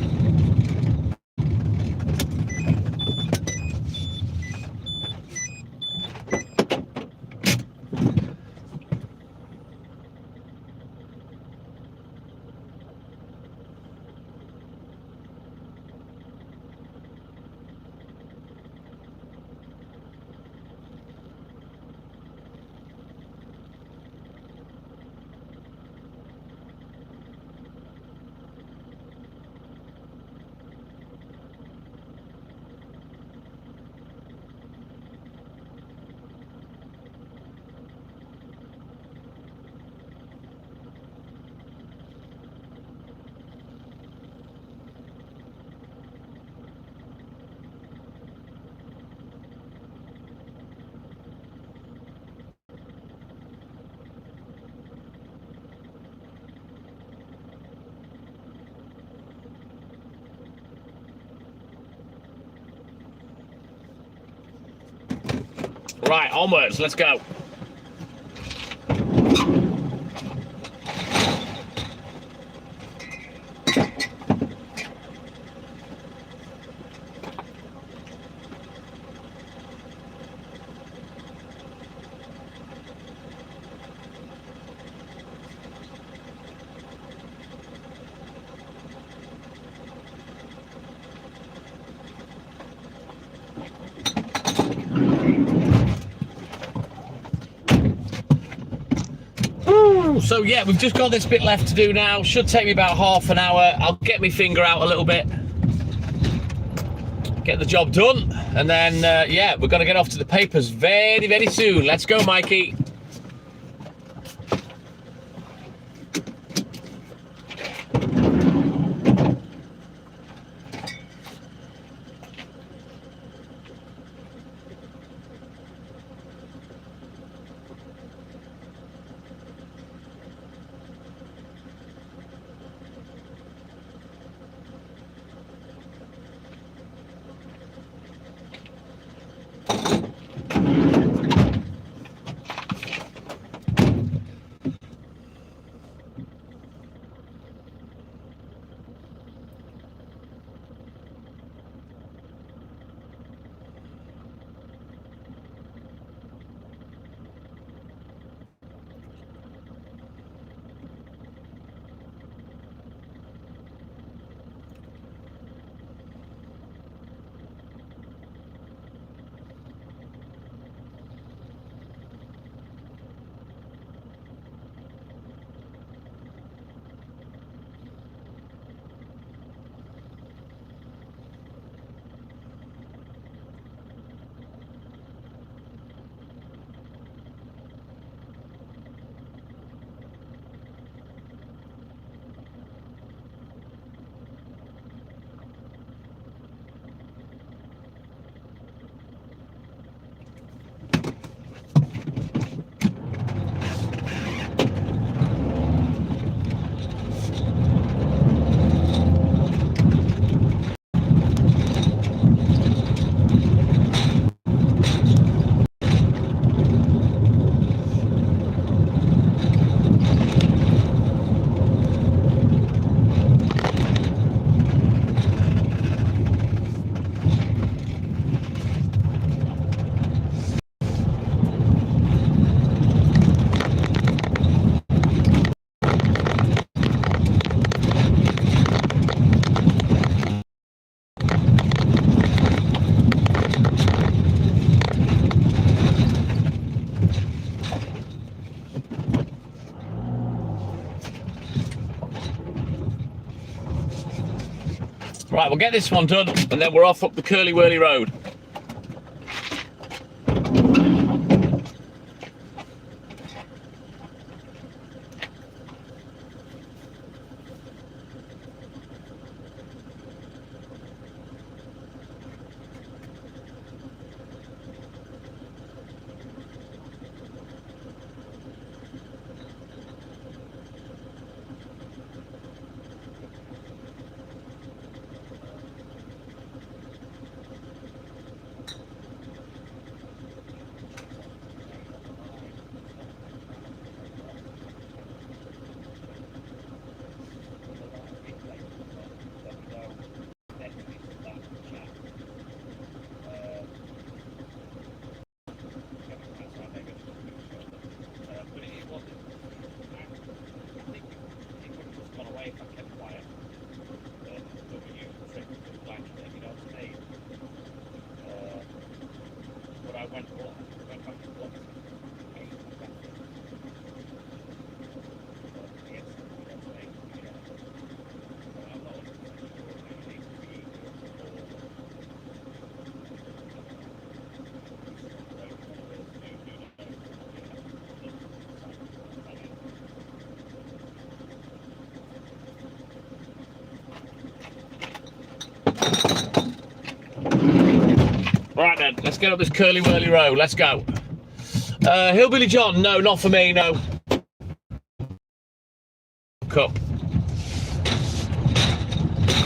Right, onwards, let's go. So yeah, we've just got this bit left to do now. Should take me about half an hour. I'll get my finger out a little bit, get the job done, and then yeah, we're gonna get off to the papers very, very soon. Let's go, Mikey. Right, we'll get this one done, and then we're off up the Curly Wurly Road. Right then, let's get up this Curly Wurly Road. Let's go. Hillbilly John, no, not for me, no. Cup.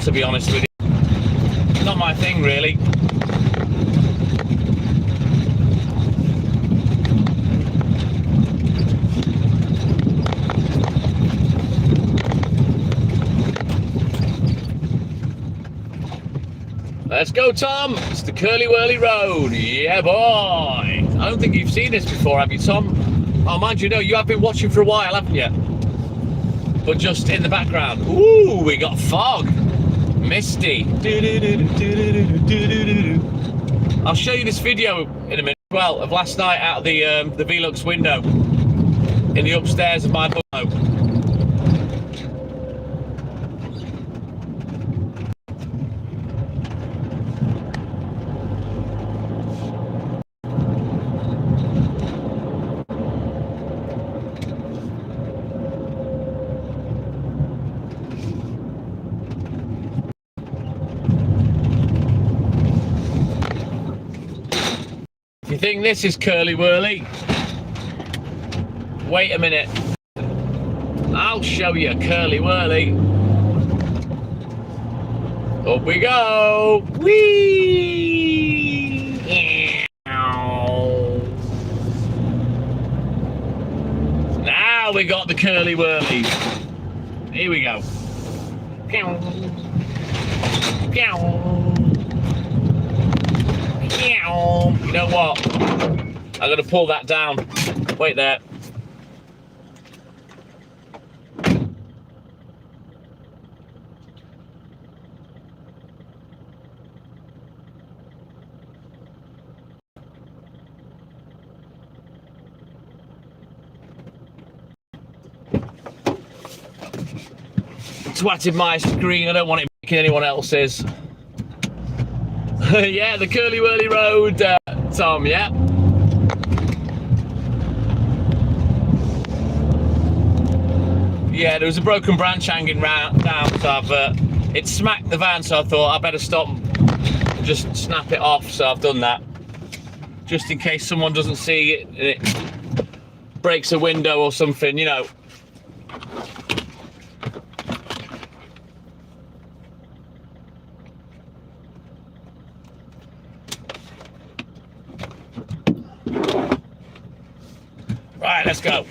To be honest with you, not my thing really. Let's go, Tom. It's the Curly Wurly Road. Yeah, boy. I don't think you've seen this before, have you, Tom? Oh, mind you, no, you have been watching for a while, haven't you? But just in the background. Ooh, we got fog. Misty. I'll show you this video in a minute. Well, of last night out of the Velux window in the upstairs of my bungalow. If you think this is Curly Wurly, wait a minute. I'll show you Curly Wurly. Up we go. Whee! Now we got the Curly Wurly. Here we go. Pew. Pew. You know what? I'm going to pull that down. Wait there. Twatted my screen. I don't want it making anyone else's. Yeah, the Curly Wurly Road, Tom, yeah. Yeah, there was a broken branch hanging down, so it smacked the van, so I thought I better stop and just snap it off, so I've done that. Just in case someone doesn't see it and it breaks a window or something, you know. Right, let's go.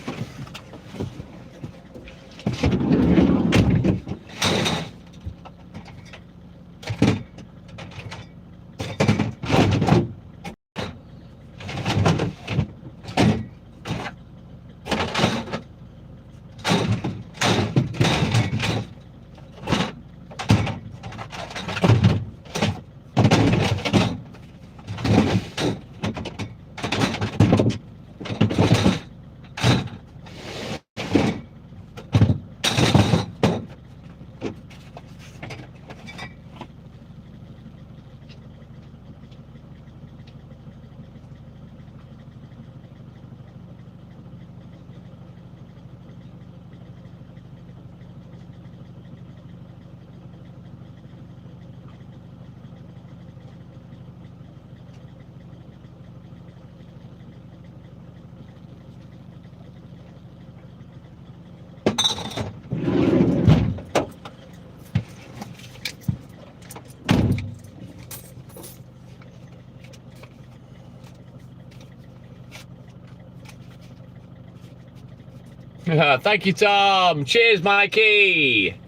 Thank you, Tom. Cheers, Mikey.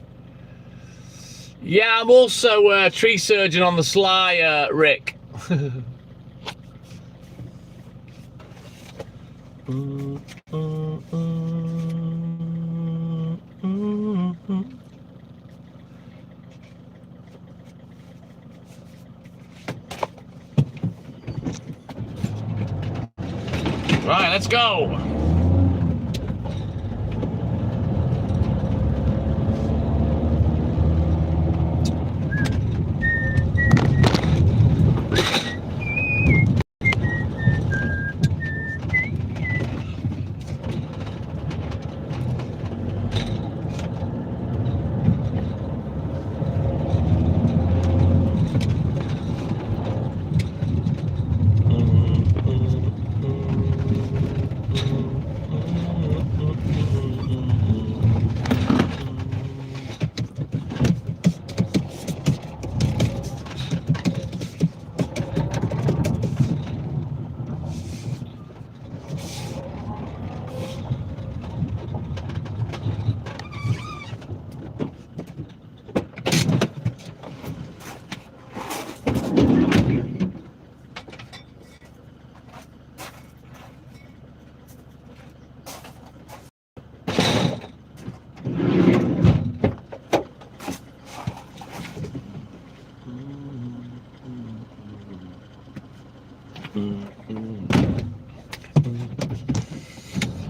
Yeah, I'm also a tree surgeon on the sly, Rick. Right, let's go.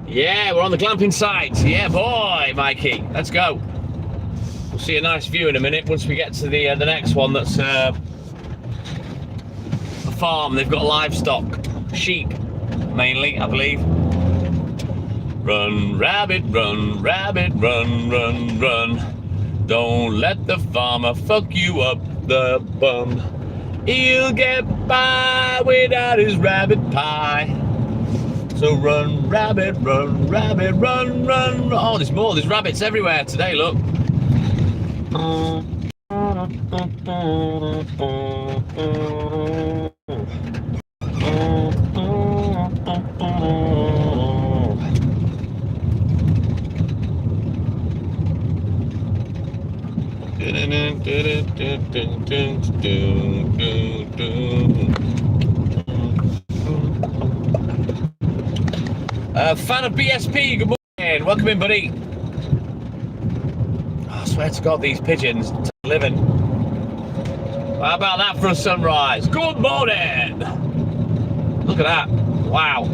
Yeah, we're on the glamping site. Yeah, boy, Mikey. Let's go. We'll see a nice view in a minute once we get to the next one. That's a farm. They've got livestock, sheep mainly, I believe. Run, rabbit, run, run, run. Don't let the farmer fuck you up the bum. He'll get by without his rabbit pie. So run, rabbit, run, run, run. Oh, there's more. There's rabbits everywhere today, look. Fan of BSP, good morning. Welcome in, buddy. Oh, I swear to God, these pigeons living. How about that for a sunrise? Good morning. Look at that. Wow.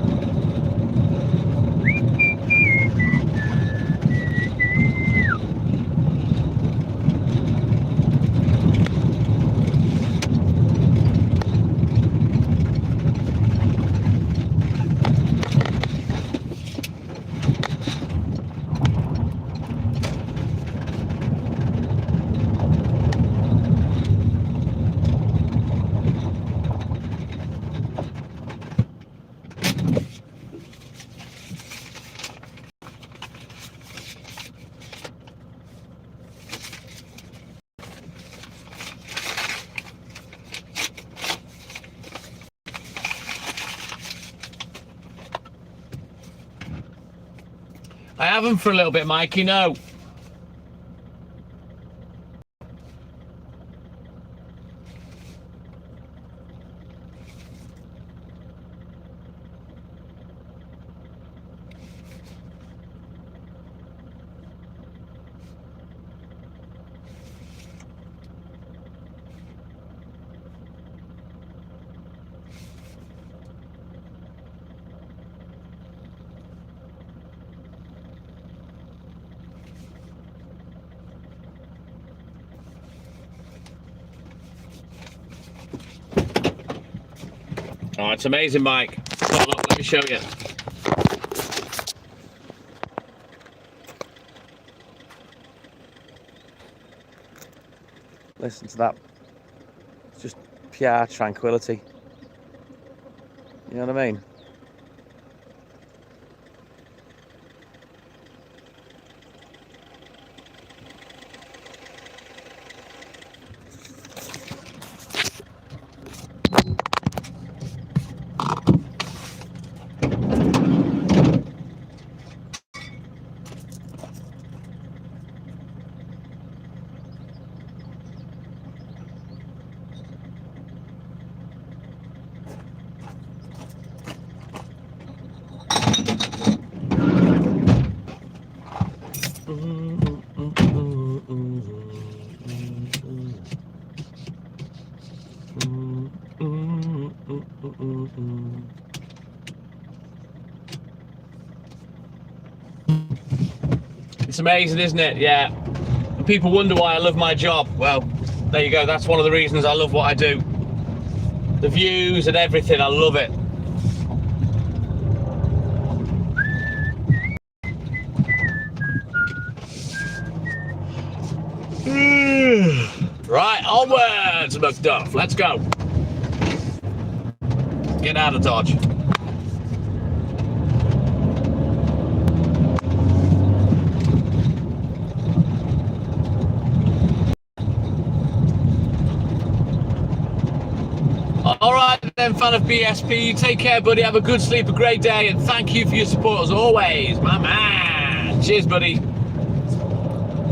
I have them for a little bit, Mikey, no. Oh, it's amazing, Mike. Oh, look, let me show you. Listen to that. It's just pure tranquility. You know what I mean? It's amazing, isn't it? Yeah. And people wonder why I love my job. Well, there you go. That's one of the reasons I love what I do. The views and everything, I love it. Right, onwards, Macduff. Let's go. Get out of Dodge. All right, then, fan of BSP. Take care, buddy. Have a good sleep, a great day, and thank you for your support as always, my man. Cheers, buddy.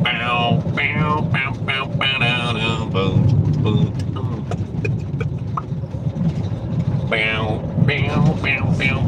Bow, bow, bow, bow, bow, bow, boom, boom. Bow, bow, bow, bow,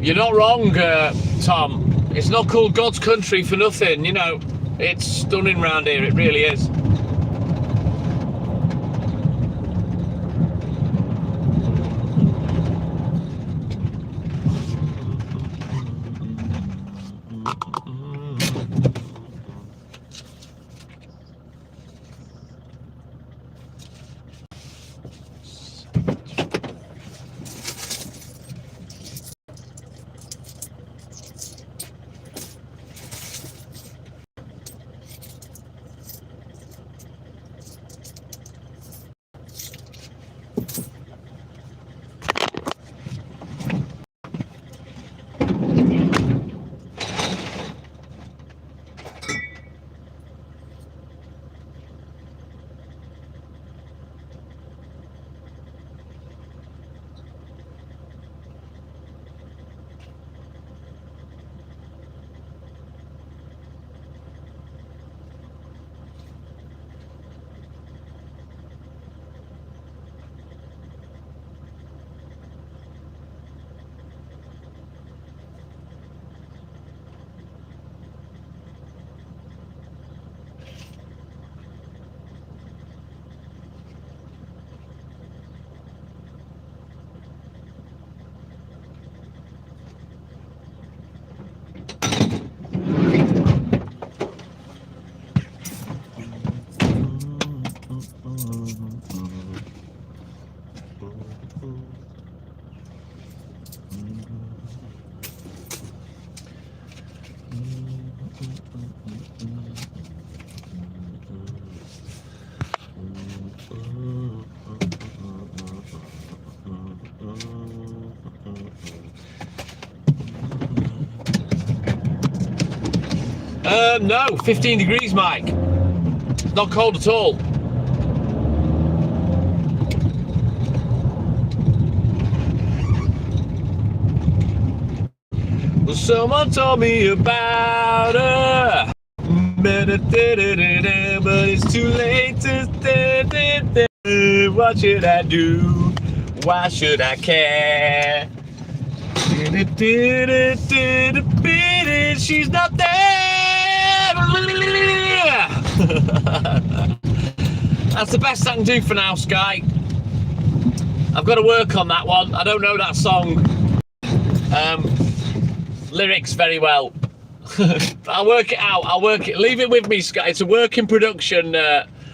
You're not wrong, Tom. It's not called God's country for nothing, you know. It's stunning round here, it really is. No, 15 degrees, Mike. Not cold at all. Well, someone told me about her, but it's too late to. What should I do? Why should I care? She's not there. That's the best I can do for now, Sky. I've got to work on that one. I don't know that song lyrics very well. I'll work it out. I'll work it. Leave it with me, Sky. It's a work in production,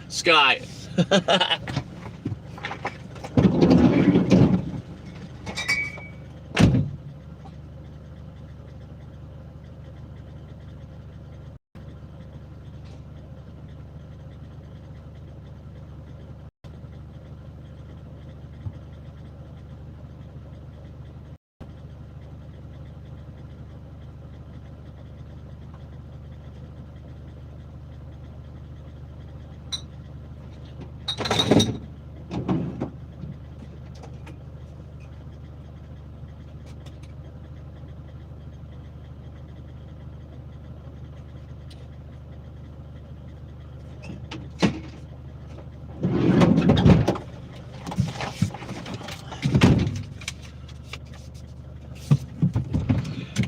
Sky.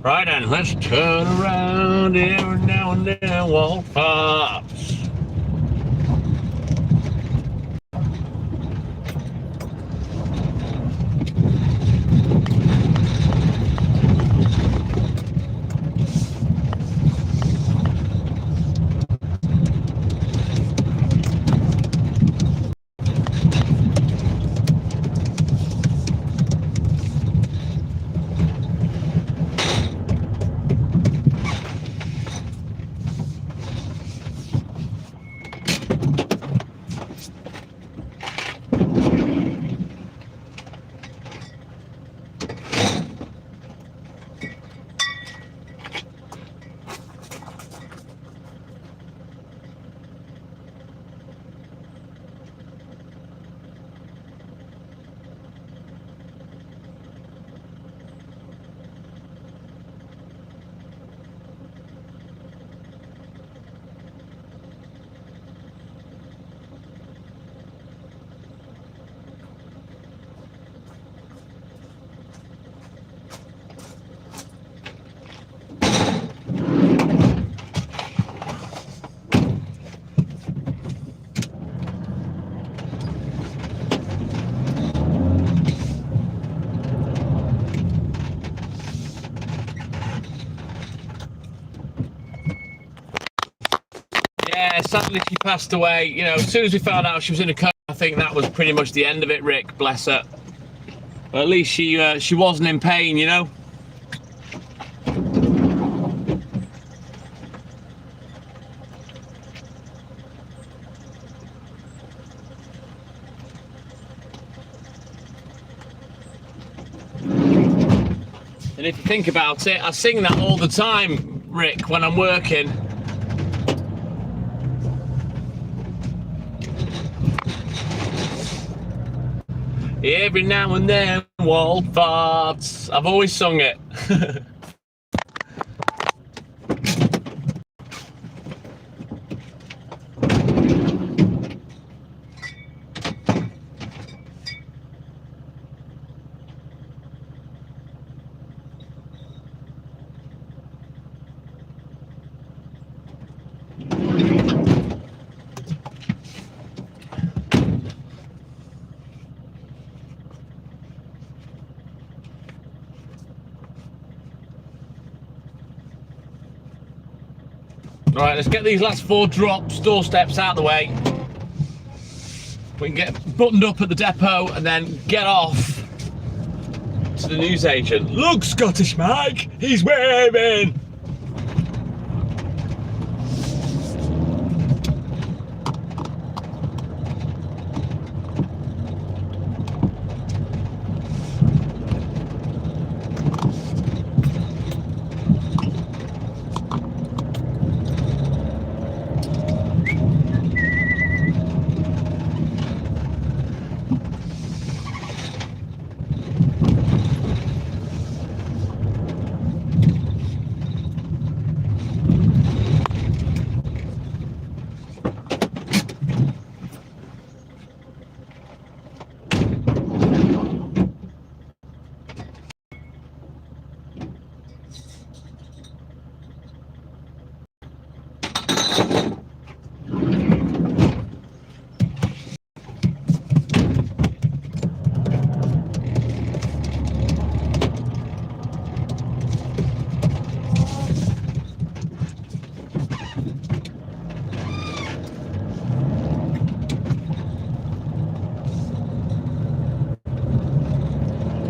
Right then, let's turn around every now and then, walk fast. Yeah, sadly she passed away. You know, as soon as we found out she was in a coma, I think that was pretty much the end of it, Rick, bless her. But at least she wasn't in pain, you know? And if you think about it, I sing that all the time, Rick, when I'm working. Every now and then, wall farts. I've always sung it. Right, let's get these last 4 doorsteps out of the way. We can get buttoned up at the depot and then get off to the newsagent. Look, Scottish Mike, he's waving.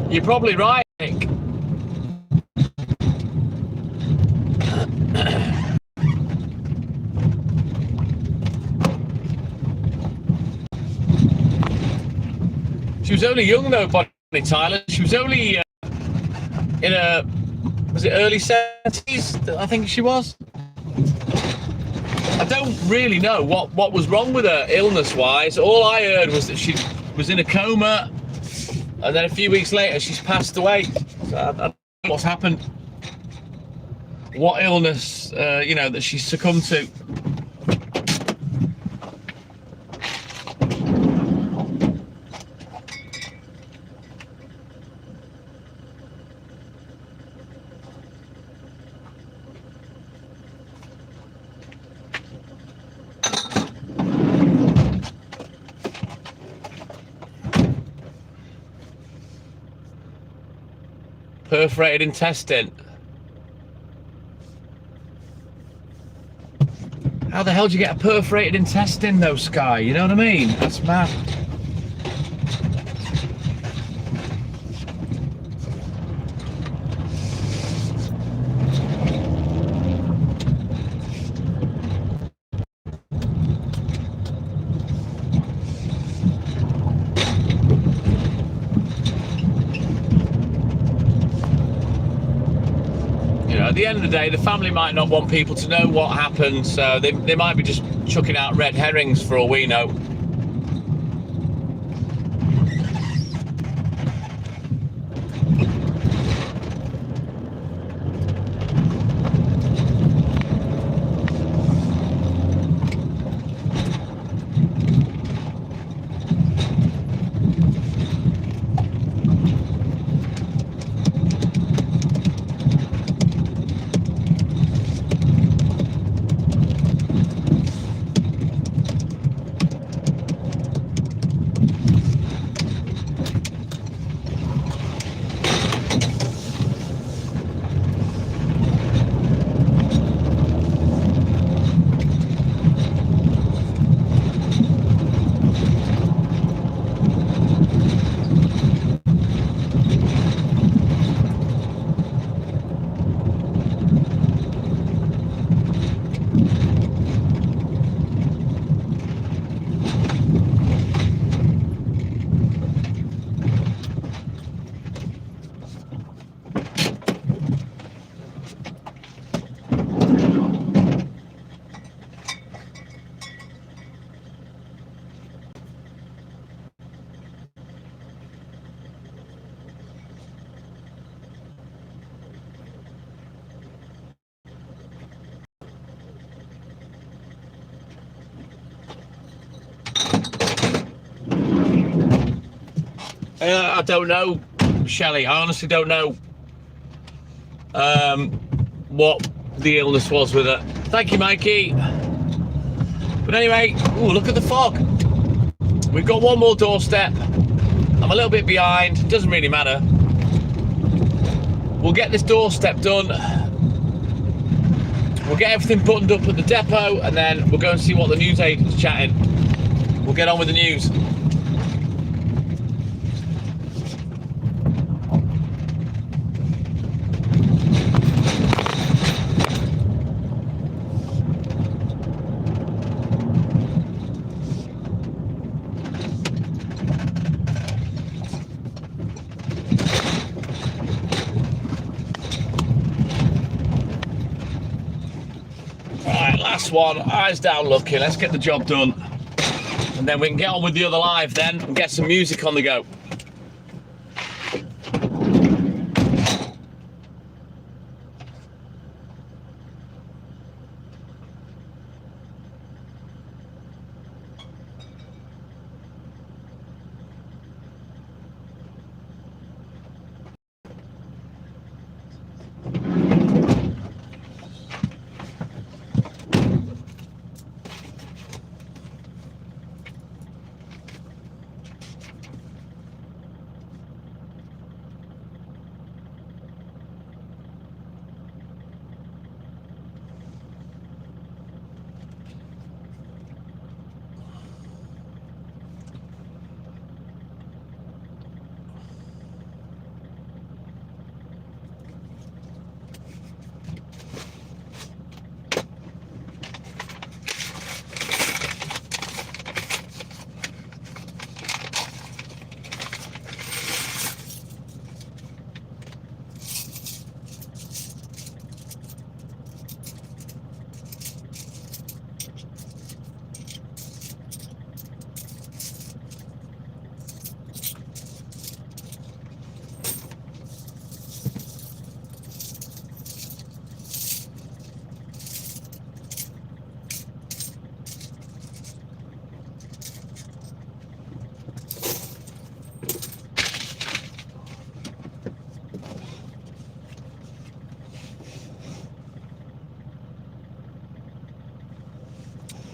You're probably right, Nick. She was only young though, Bonnie Tyler. She was only in a, was it early 70s? I think she was. I don't really know what was wrong with her illness-wise. All I heard was that she was in a coma, and then a few weeks later she's passed away. So I don't know what's happened. What illness, you know, that she succumbed to. perforated intestine. How the hell do you get a perforated intestine though, Sky? You know what I mean? That's mad. At the end of the day, the family might not want people to know what happened, so they might be just chucking out red herrings for all we know. I don't know, Shelley. I honestly don't know what the illness was with her. Thank you, Mikey. But anyway, ooh, look at the fog. We've got one more doorstep. I'm a little bit behind. Doesn't really matter. We'll get this doorstep done. We'll get everything buttoned up at the depot, and then we'll go and see what the news agent's chatting. We'll get on with the news. Last one, eyes down looking. Let's get the job done, and then we can get on with the other live then and get some music on the go.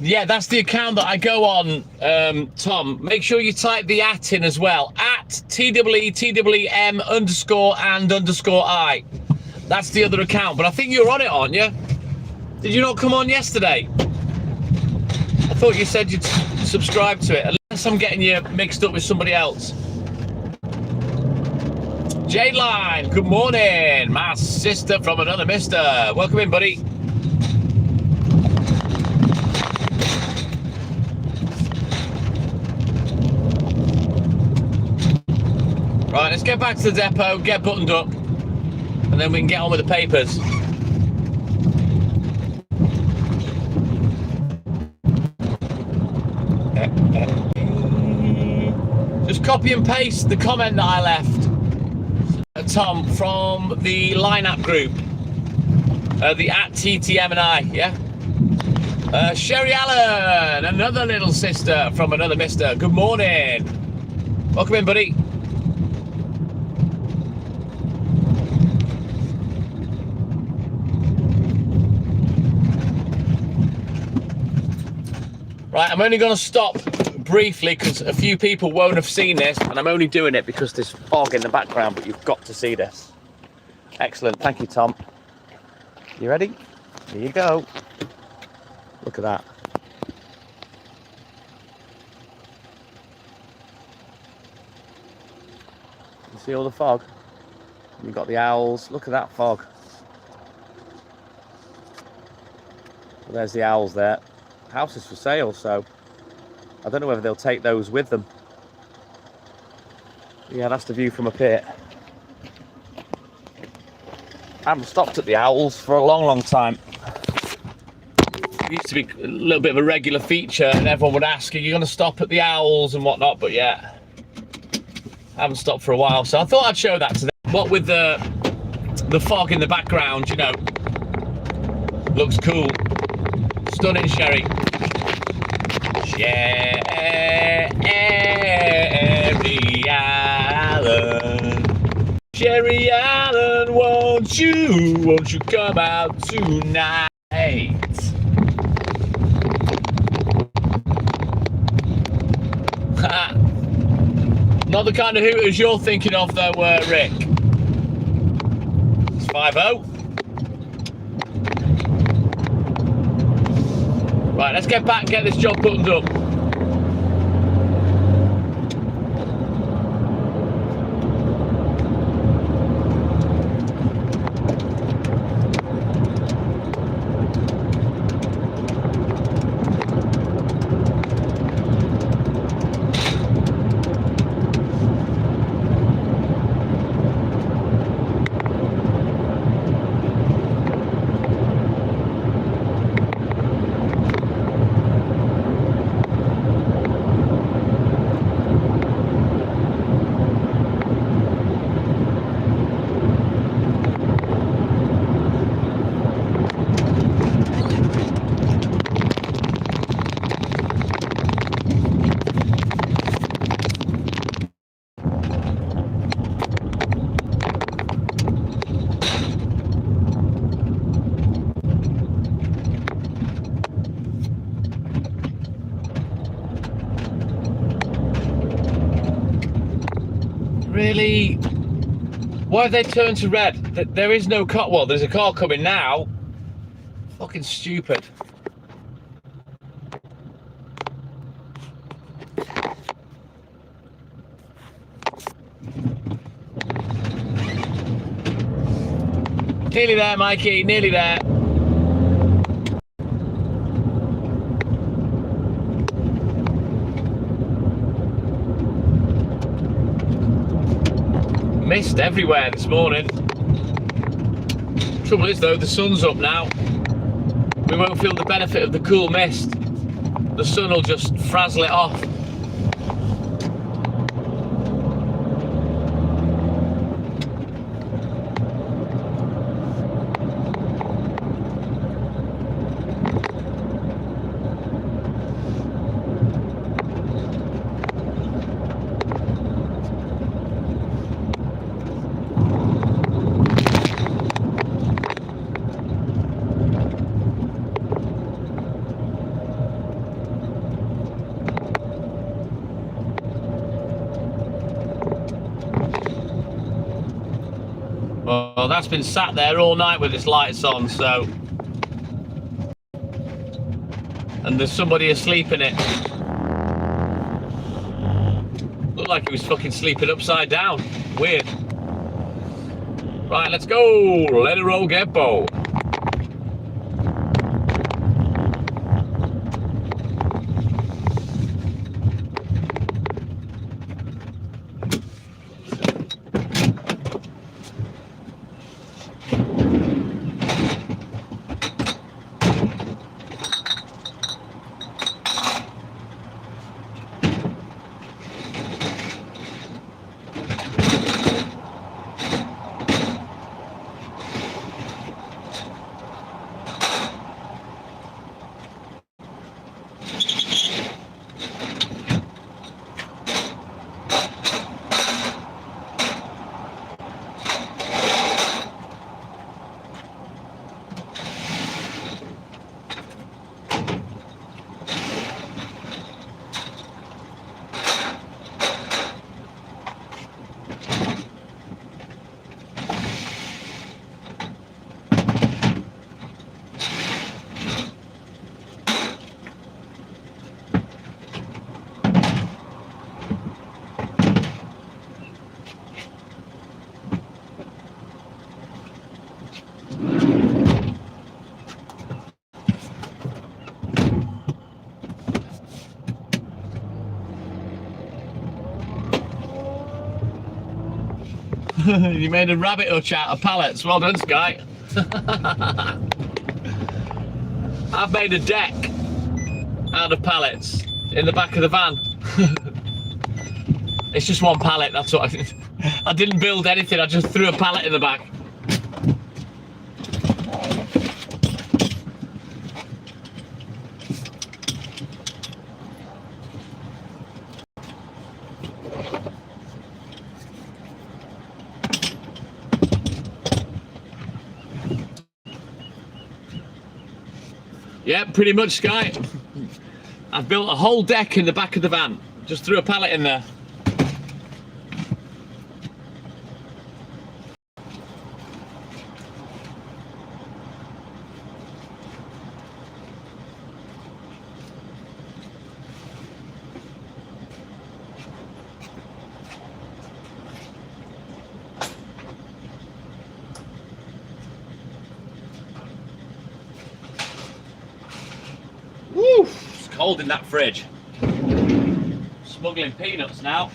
Yeah, that's the account that I go on, Tom. Make sure you type the @ in as well. @TWEM _and_I. That's the other account. But I think you're on it, aren't you? Did you not come on yesterday? I thought you said you'd subscribe to it. Unless I'm getting you mixed up with somebody else. Jade Line, good morning. My sister from another mister. Welcome in, buddy. Right, let's get back to the depot, get buttoned up, and then we can get on with the papers. Just copy and paste the comment that I left, Tom, from the lineup group, the @TTM&I, yeah? Sherry Allen, another little sister from another mister. Good morning. Welcome in, buddy. Right, I'm only going to stop briefly because a few people won't have seen this, and I'm only doing it because there's fog in the background, but you've got to see this. Excellent. Thank you, Tom. You ready? Here you go. Look at that. You see all the fog? You've got the owls. Look at that fog. Well, there's the owls there. House is for sale, so I don't know whether they'll take those with them. Yeah, that's the view from up here. I haven't stopped at the owls for a long time. It used to be a little bit of a regular feature, and everyone would ask, are you going to stop at the owls and whatnot? But yeah, I haven't stopped for a while, so I thought I'd show that to them. What with the fog in the background, you know, looks cool. Stunning, Sherry. Sherry Allen. Sherry Allen, won't you come out tonight? Not the kind of hooters you're thinking of though, Rick. It's 5-0. Right, let's get back and get this job buttoned up. Really? Why have they turned to red? There is no car. Well, there's a car coming now. Fucking stupid. Nearly there, Mikey. Nearly there. Mist everywhere this morning. Trouble is though, the sun's up now. We won't feel the benefit of the cool mist. The sun will just frazzle it off. Well, that's been sat there all night with its lights on, so... And there's somebody asleep in it. Looked like he was fucking sleeping upside down. Weird. Right, let's go. Let it roll, Geppo. You made a rabbit hutch out of pallets. Well done, Sky. I've made a deck out of pallets in the back of the van. It's just one pallet, that's what I didn't build anything, I just threw a pallet in the back. Yeah, pretty much, Sky. I've built a whole deck in the back of the van. Just threw a pallet in there. Woo! It's cold in that fridge. Smuggling peanuts now.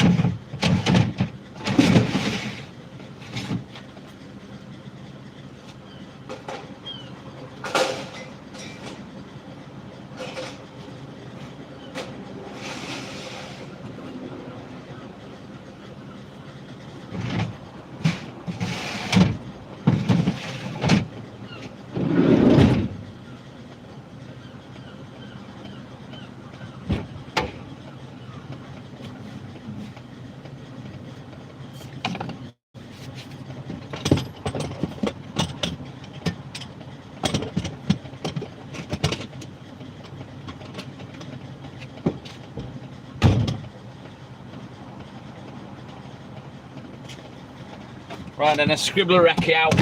Right then, let's scribble a recce out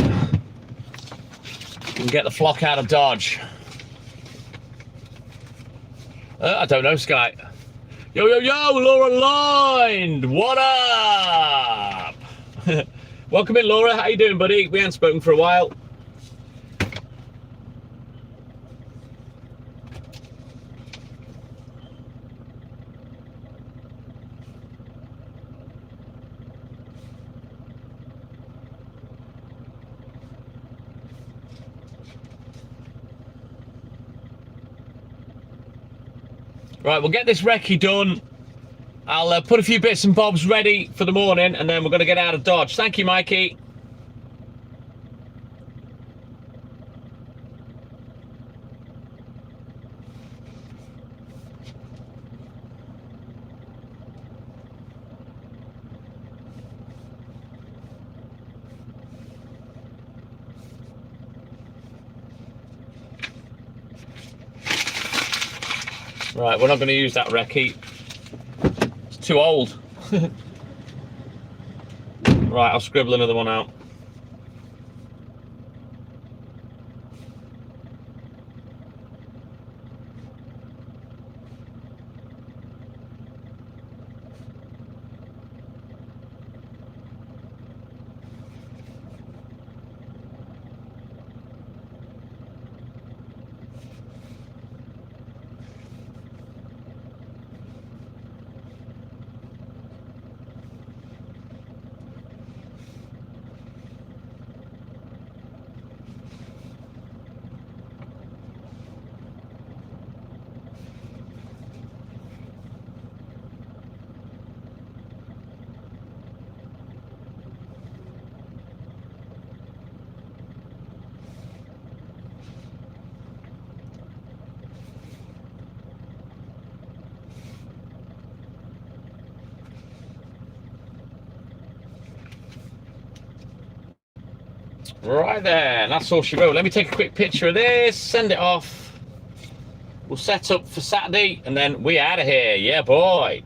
and get the flock out of Dodge. I don't know, Sky. Yo, yo, yo, Laura Lined! What up? Welcome in, Laura. How you doing, buddy? We haven't spoken for a while. Right, we'll get this recce done. I'll put a few bits and bobs ready for the morning, and then we're going to get out of Dodge. Thank you, Mikey. Right, we're not going to use that recce. It's too old. Right, I'll scribble another one out. Right there, that's all she wrote. Let me take a quick picture of this, send it off. We'll set up for Saturday, and then we out of here. Yeah, boy.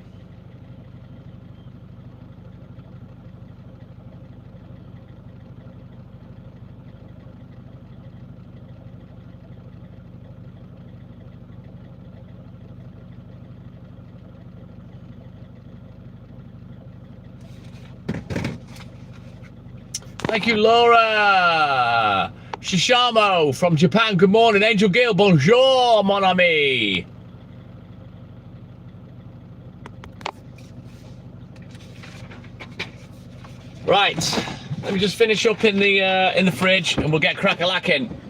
Thank you, Laura. Shishamo from Japan, good morning. Angel Gill, bonjour, mon ami. Right, let me just finish up in the fridge, and we'll get crack-a-lacking.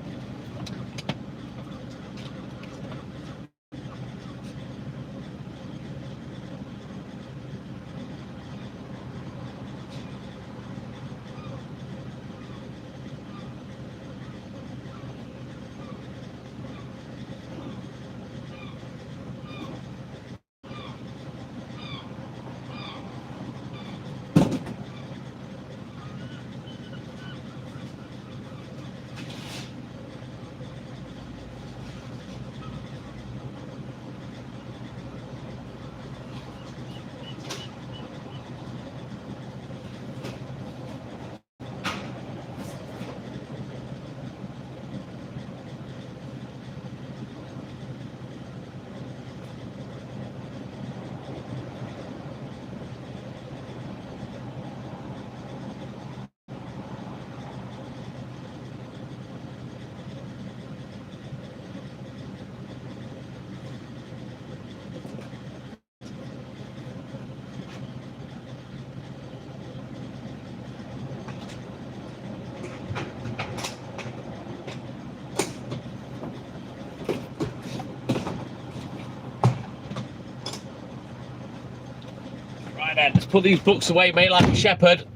Then, let's put these books away, mate, like a shepherd,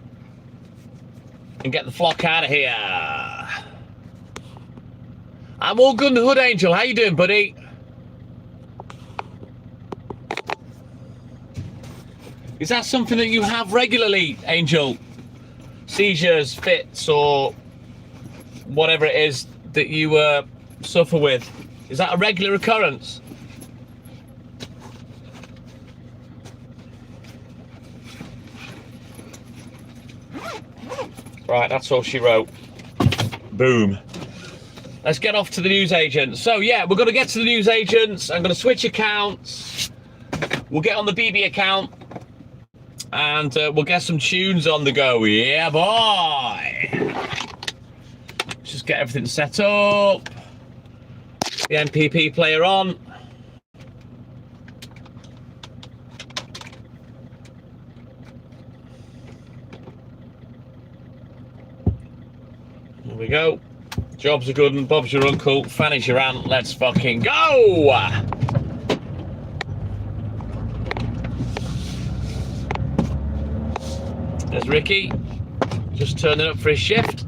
and get the flock out of here. I'm all good in the hood, Angel. How you doing, buddy? Is that something that you have regularly, Angel? Seizures, fits, or whatever it is that you suffer with? Is that a regular occurrence? Right, that's all she wrote. Boom. Let's get off to the newsagents. So yeah, we're going to get to the newsagents. I'm going to switch accounts. We'll get on the BB account, and we'll get some tunes on the go. Yeah, boy. Just get everything set up. The MPP player on. Here we go. Job's a good one, Bob's your uncle, Fanny's your aunt. Let's fucking go! There's Ricky, just turning up for his shift.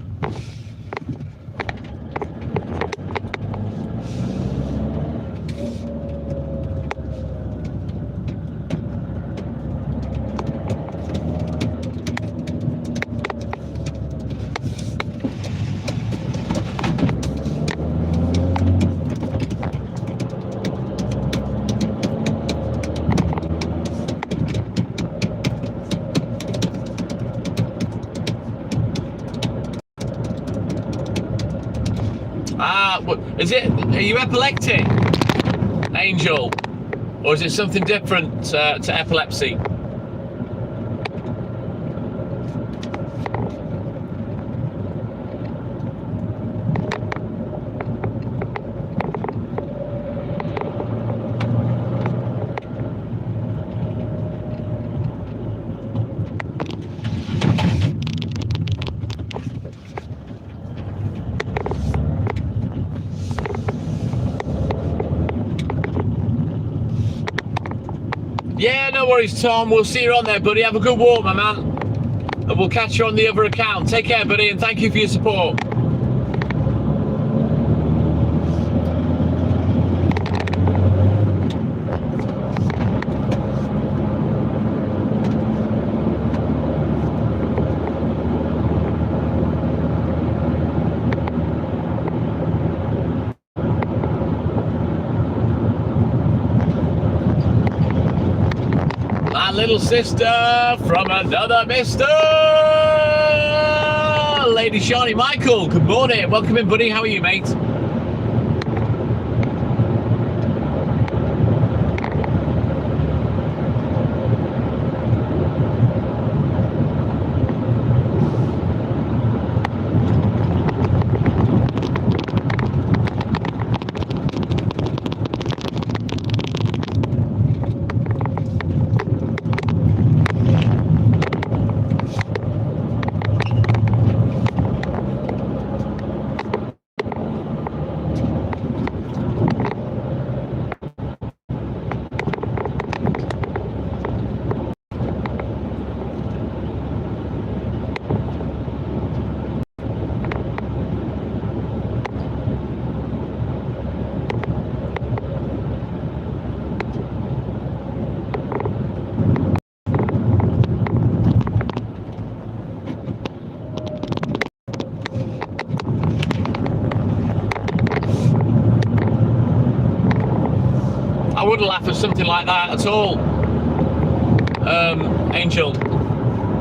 Is it, are you epileptic, Angel? Or is it something different to epilepsy? Yeah, no worries, Tom. We'll see you on there, buddy. Have a good walk, my man. And we'll catch you on the other account. Take care, buddy, and thank you for your support. My little sister from another mister. Lady Shawnee Michael, good morning. Welcome in, buddy. How are you, mate? I wouldn't laugh at something like that at all. Angel,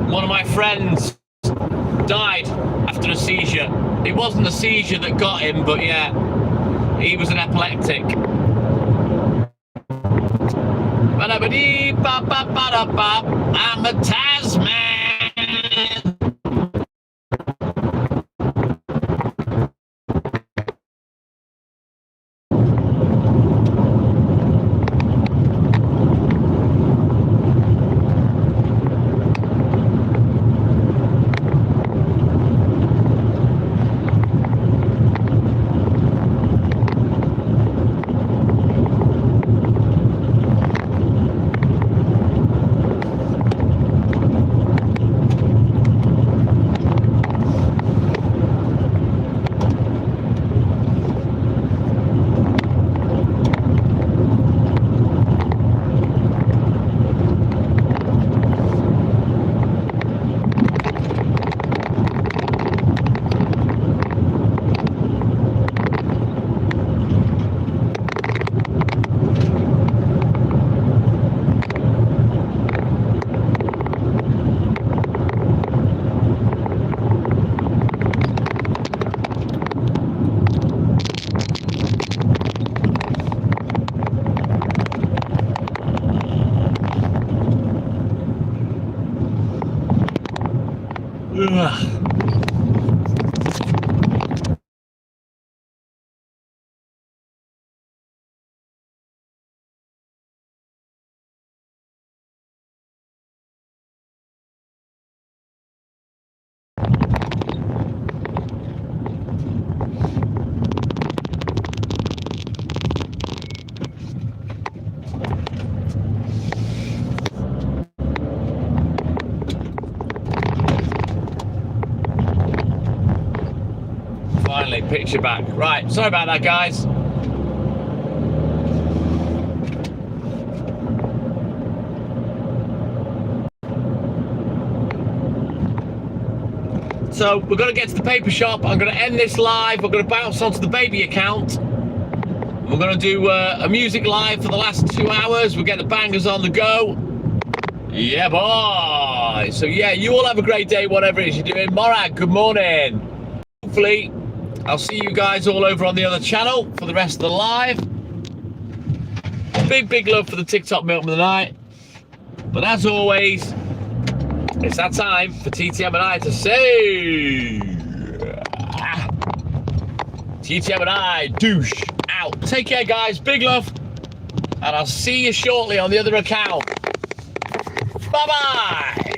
one of my friends died after a seizure. It wasn't a seizure that got him, but yeah, he was an epileptic. I'm a Tasman. Finally, picture back. Right, sorry about that, guys. So we're going to get to the paper shop. I'm going to end this live. We're going to bounce onto the baby account. We're going to do a music live for the last 2 hours. We'll get the bangers on the go. Yeah, boy. So yeah, you all have a great day, whatever it is you're doing. Morag, good morning. Hopefully, I'll see you guys all over on the other channel for the rest of the live. Big love for the TikTok milkman of the night. But as always, it's that time for TTM and I to say, TTM and I, douche, out. Take care, guys. Big love. And I'll see you shortly on the other account. Bye-bye.